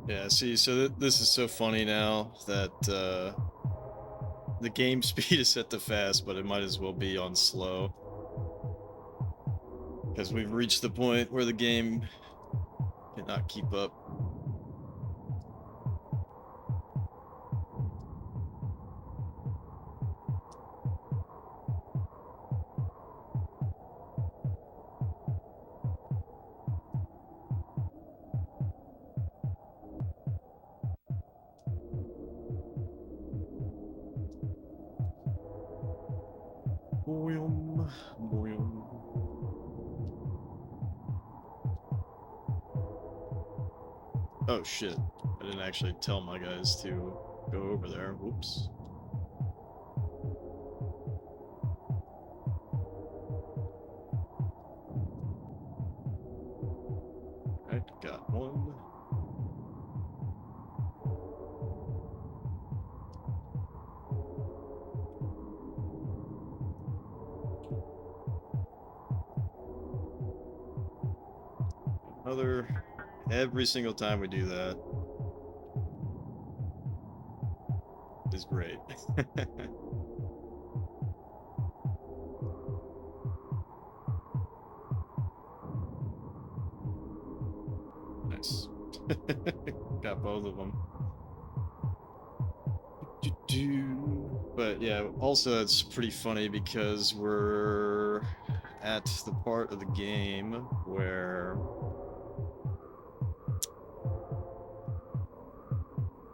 [SPEAKER 1] Yeah, see, so this is so funny now that the game speed is set to fast, but it might as well be on slow. Because we've reached the point where the game cannot keep up. Boom, boom. Oh shit. I didn't actually tell my guys to go over there. Whoops. Alright, got one. Another. Every single time we do that is great. Nice. Got both of them. But yeah, also it's pretty funny because we're at the part of the game where,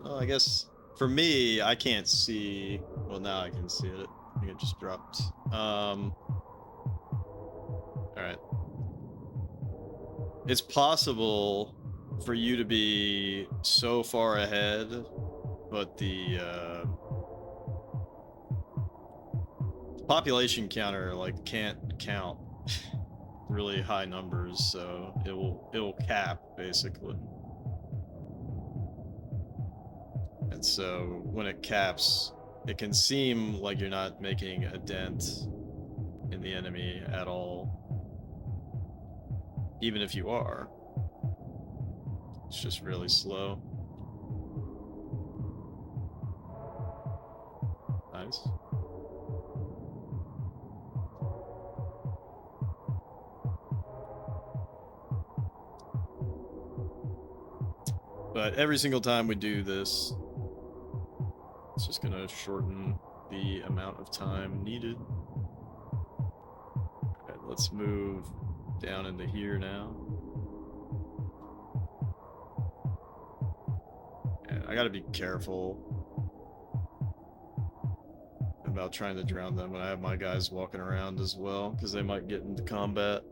[SPEAKER 1] well, I guess for me, I can't see. Well, now I can see it. I think it just dropped. All right. It's possible for you to be so far ahead, but the population counter like can't count really high numbers, so it'll cap basically. And so when it caps, it can seem like you're not making a dent in the enemy at all, even if you are. It's just really slow. Nice. But every single time we do this, it's just gonna shorten the amount of time needed. Okay, let's move down into here now. Yeah, I gotta be careful about trying to drown them when I have my guys walking around as well, because they might get into combat.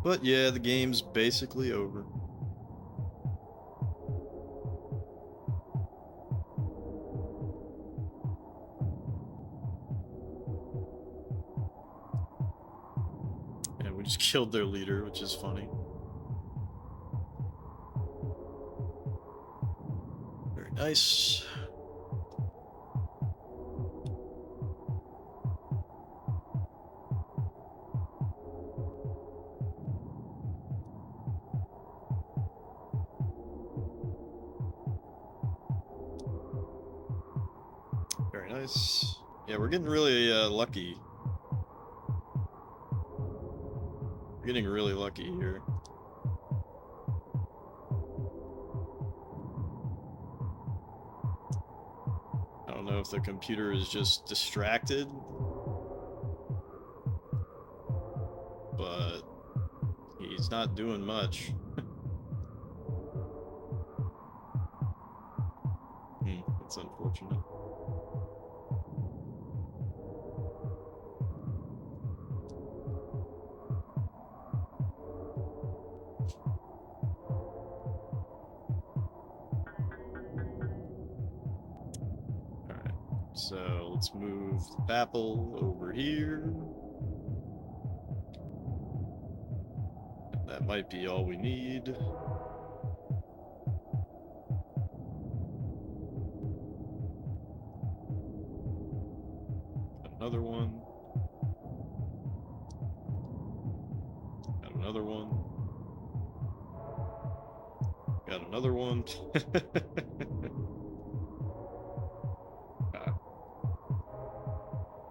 [SPEAKER 1] But yeah, the game's basically over. And we just killed their leader, which is funny. Very nice. Very nice. Yeah, we're getting really lucky. We're getting really lucky here. I don't know if the computer is just distracted, but he's not doing much. That's unfortunate. Alright, so let's move the Papal over here. And that might be all we need. Another one. Got another one. Got another one.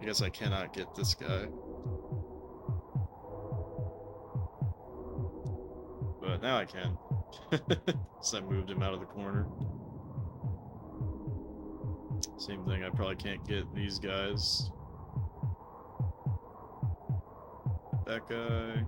[SPEAKER 1] I guess I cannot get this guy. But now I can. So I moved him out of the corner. Same thing, I probably can't get these guys. That guy.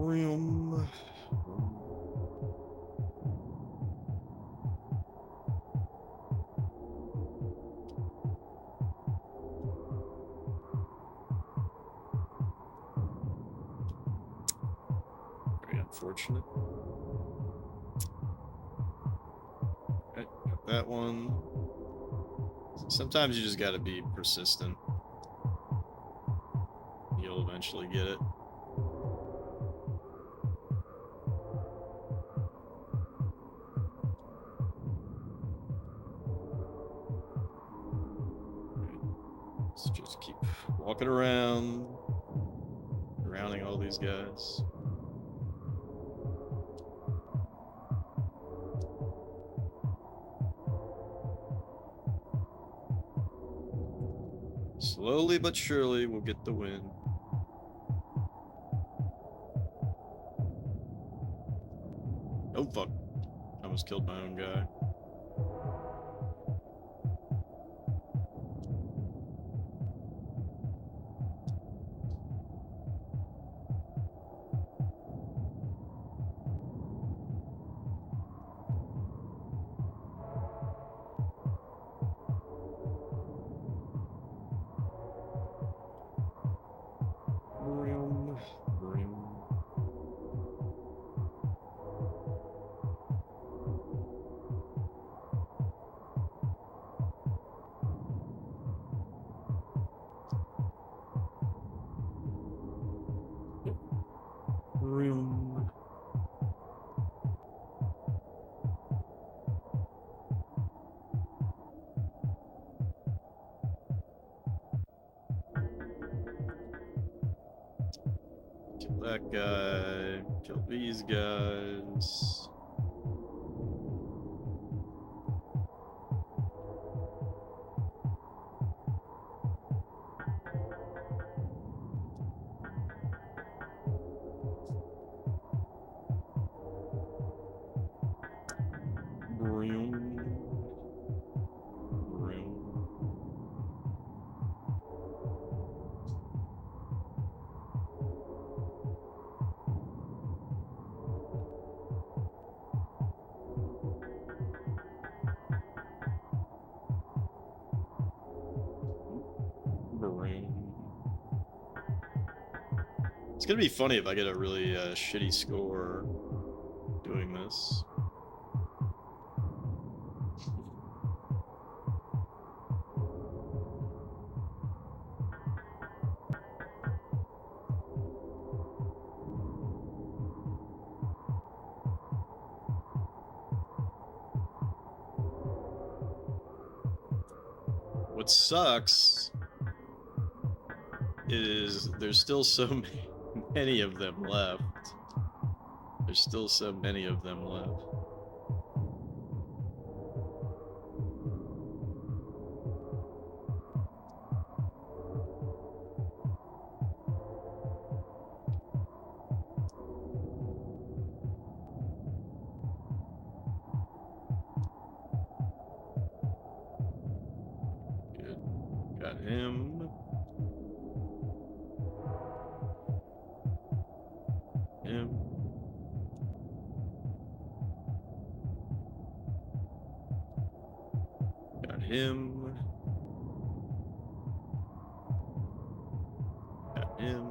[SPEAKER 1] Room. Very unfortunate. Okay, got that one. Sometimes you just gotta be persistent. You'll eventually get it. Let's just keep walking around, drowning all these guys. Slowly but surely, we'll get the win. Oh, fuck. I almost killed my own guy. Vroom, vroom. Vroom. Kill that guy. Kill these guys. Vroom. Vroom. Vroom. It's gonna be funny if I get a really shitty score doing this. What sucks is there's still so many of them left. There's still so many of them left. Good. Got him. Him. Got him. Got him.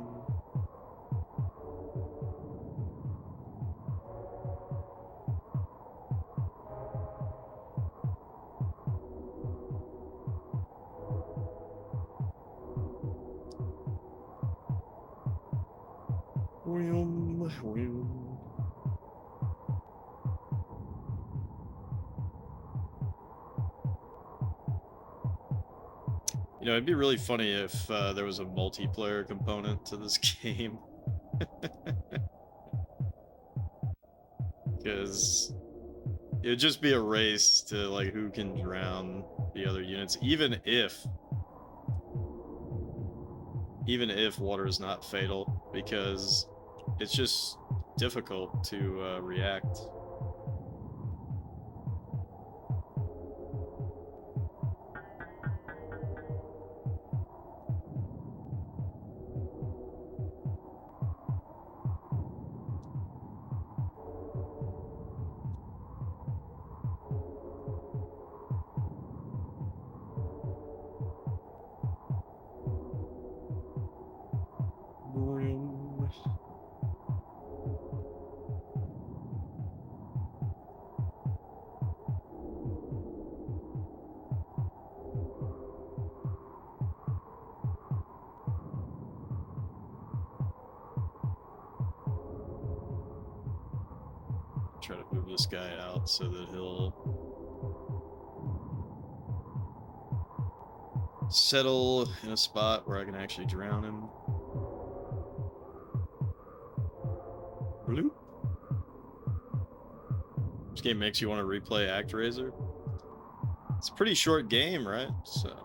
[SPEAKER 1] Wheelm, wheelm. You know, it'd be really funny if there was a multiplayer component to this game. Because it would just be a race to, like, who can drown the other units, even if water is not fatal, because it's just difficult to react. try to move this guy out so that he'll settle in a spot where I can actually drown him. Bloop. This game makes you want to replay ActRaiser. It's a pretty short game, right? So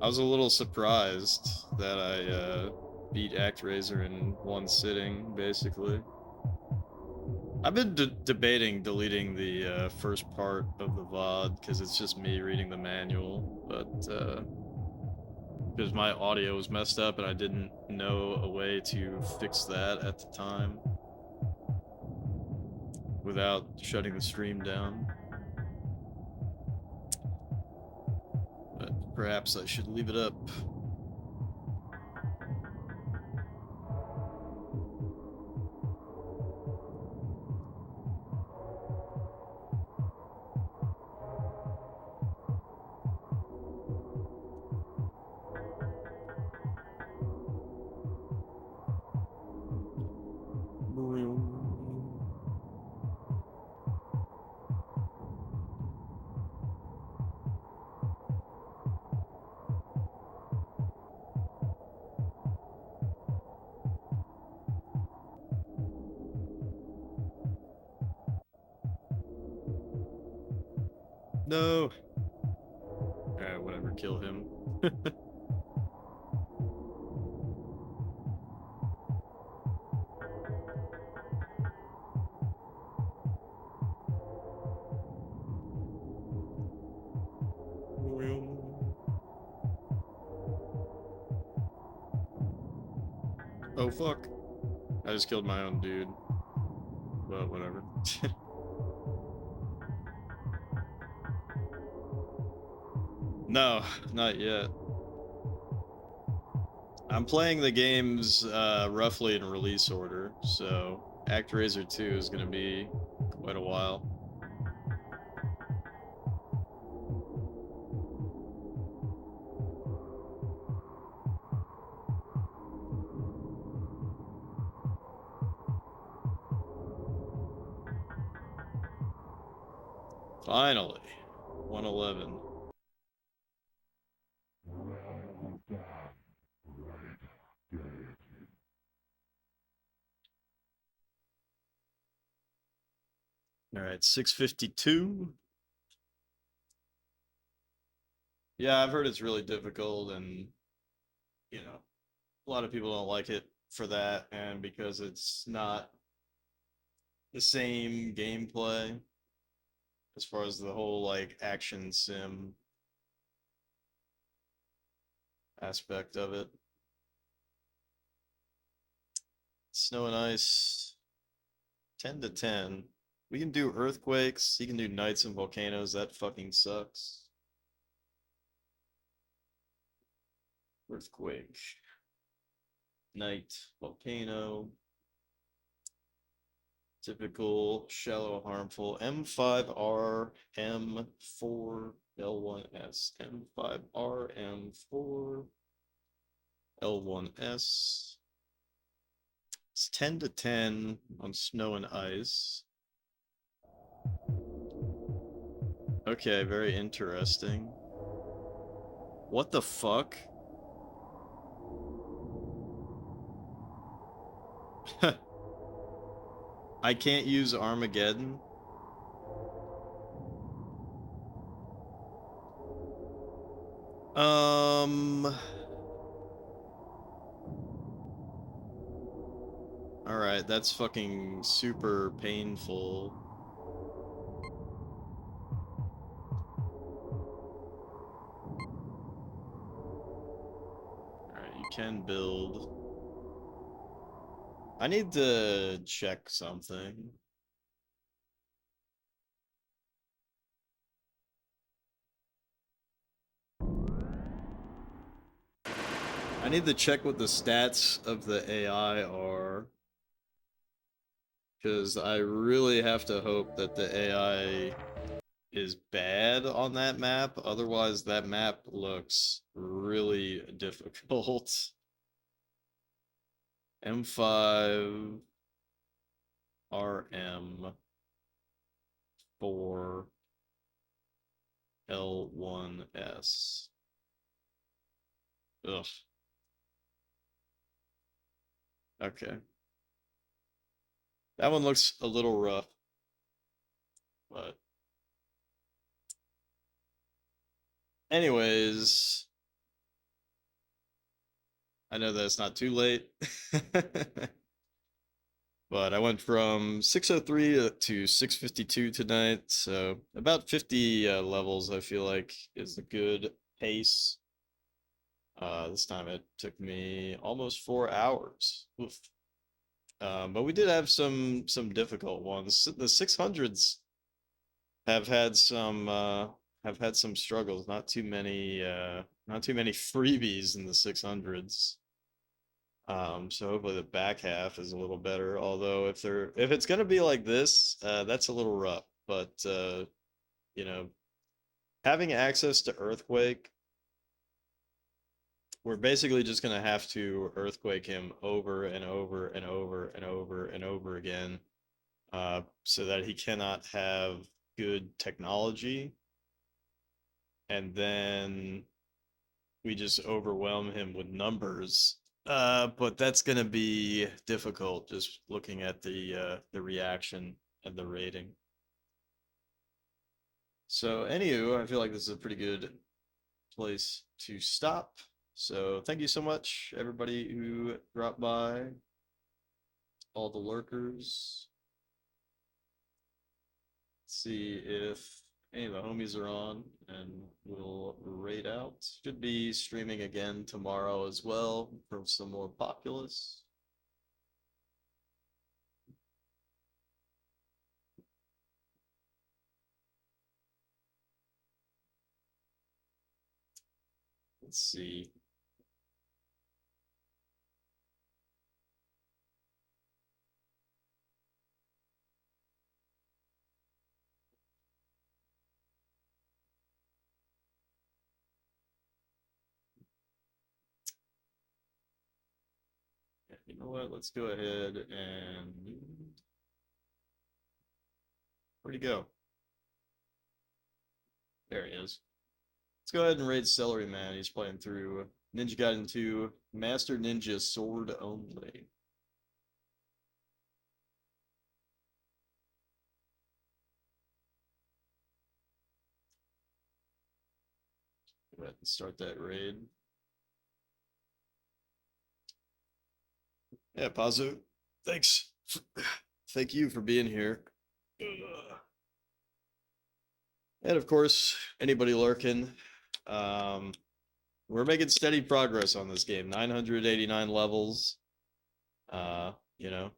[SPEAKER 1] I was a little surprised that I beat ActRaiser in one sitting, basically. I've been debating deleting the first part of the VOD because it's just me reading the manual, but because my audio was messed up and I didn't know a way to fix that at the time without shutting the stream down. But perhaps I should leave it up. No. Alright, whatever, kill him. Oh fuck. I just killed my own dude. But whatever. No, not yet. I'm playing the games roughly in release order, so ActRaiser 2 is gonna be quite a while. Finally, 111. Alright, 652. Yeah, I've heard it's really difficult and, you know, a lot of people don't like it for that and because it's not the same gameplay as far as the whole, like, action sim aspect of it. Snow and ice, 10 to 10. We can do earthquakes, he can do nights and volcanoes, that fucking sucks. Earthquake. Night, volcano. Typical, shallow, harmful. M5R, M4, L1S. M5R, M4, L1S. It's 10 to 10 on snow and ice. Okay, very interesting. What the fuck? I can't use Armageddon. Alright, that's fucking super painful. Alright, you can build. I need to check something. I need to check what the stats of the AI are. Because I really have to hope that the AI is bad on that map. Otherwise, that map looks really difficult. M5 RM 4 L1S. Ugh. Okay. That one looks a little rough, but anyways, I know that it's not too late. But I went from 603 to 652 tonight, so about 50 levels I feel like is a good pace. This time it took me almost 4 hours. Oof. But we did have some difficult ones. The 600s have had some struggles. Not too many freebies in the 600s. So hopefully the back half is a little better. Although if it's gonna be like this, that's a little rough. But you know, having access to Earthquake, we're basically just gonna have to Earthquake him over and over and over and over and over again, so that he cannot have good technology, and then we just overwhelm him with numbers. But that's gonna be difficult just looking at the reaction and the rating. So anywho, I feel like this is a pretty good place to stop. So thank you so much, everybody who dropped by, all the lurkers. Let's see if any of the homies are on, and we'll raid out. Should be streaming again tomorrow as well for some more Populous. Let's see. You know what? Let's go ahead and where'd he go? There he is. Let's go ahead and raid Celery Man. He's playing through Ninja Gaiden 2 Master Ninja Sword only. Go ahead and start that raid. Yeah, Pazu, thanks. Thank you for being here. And of course, anybody lurking, we're making steady progress on this game. 989 levels. You know,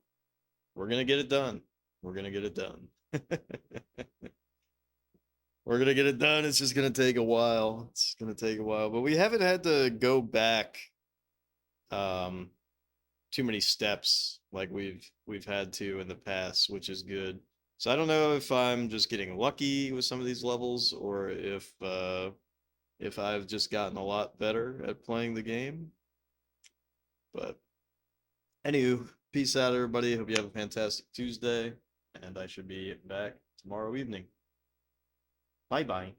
[SPEAKER 1] we're gonna get it done. We're gonna get it done. We're gonna get it done. It's just gonna take a while. It's gonna take a while, but we haven't had to go back too many steps like we've had to in the past, which is good. So I don't know if I'm just getting lucky with some of these levels, or if I've just gotten a lot better at playing the game. But anywho, peace out, everybody. Hope you have a fantastic Tuesday, and I should be back tomorrow evening. Bye bye.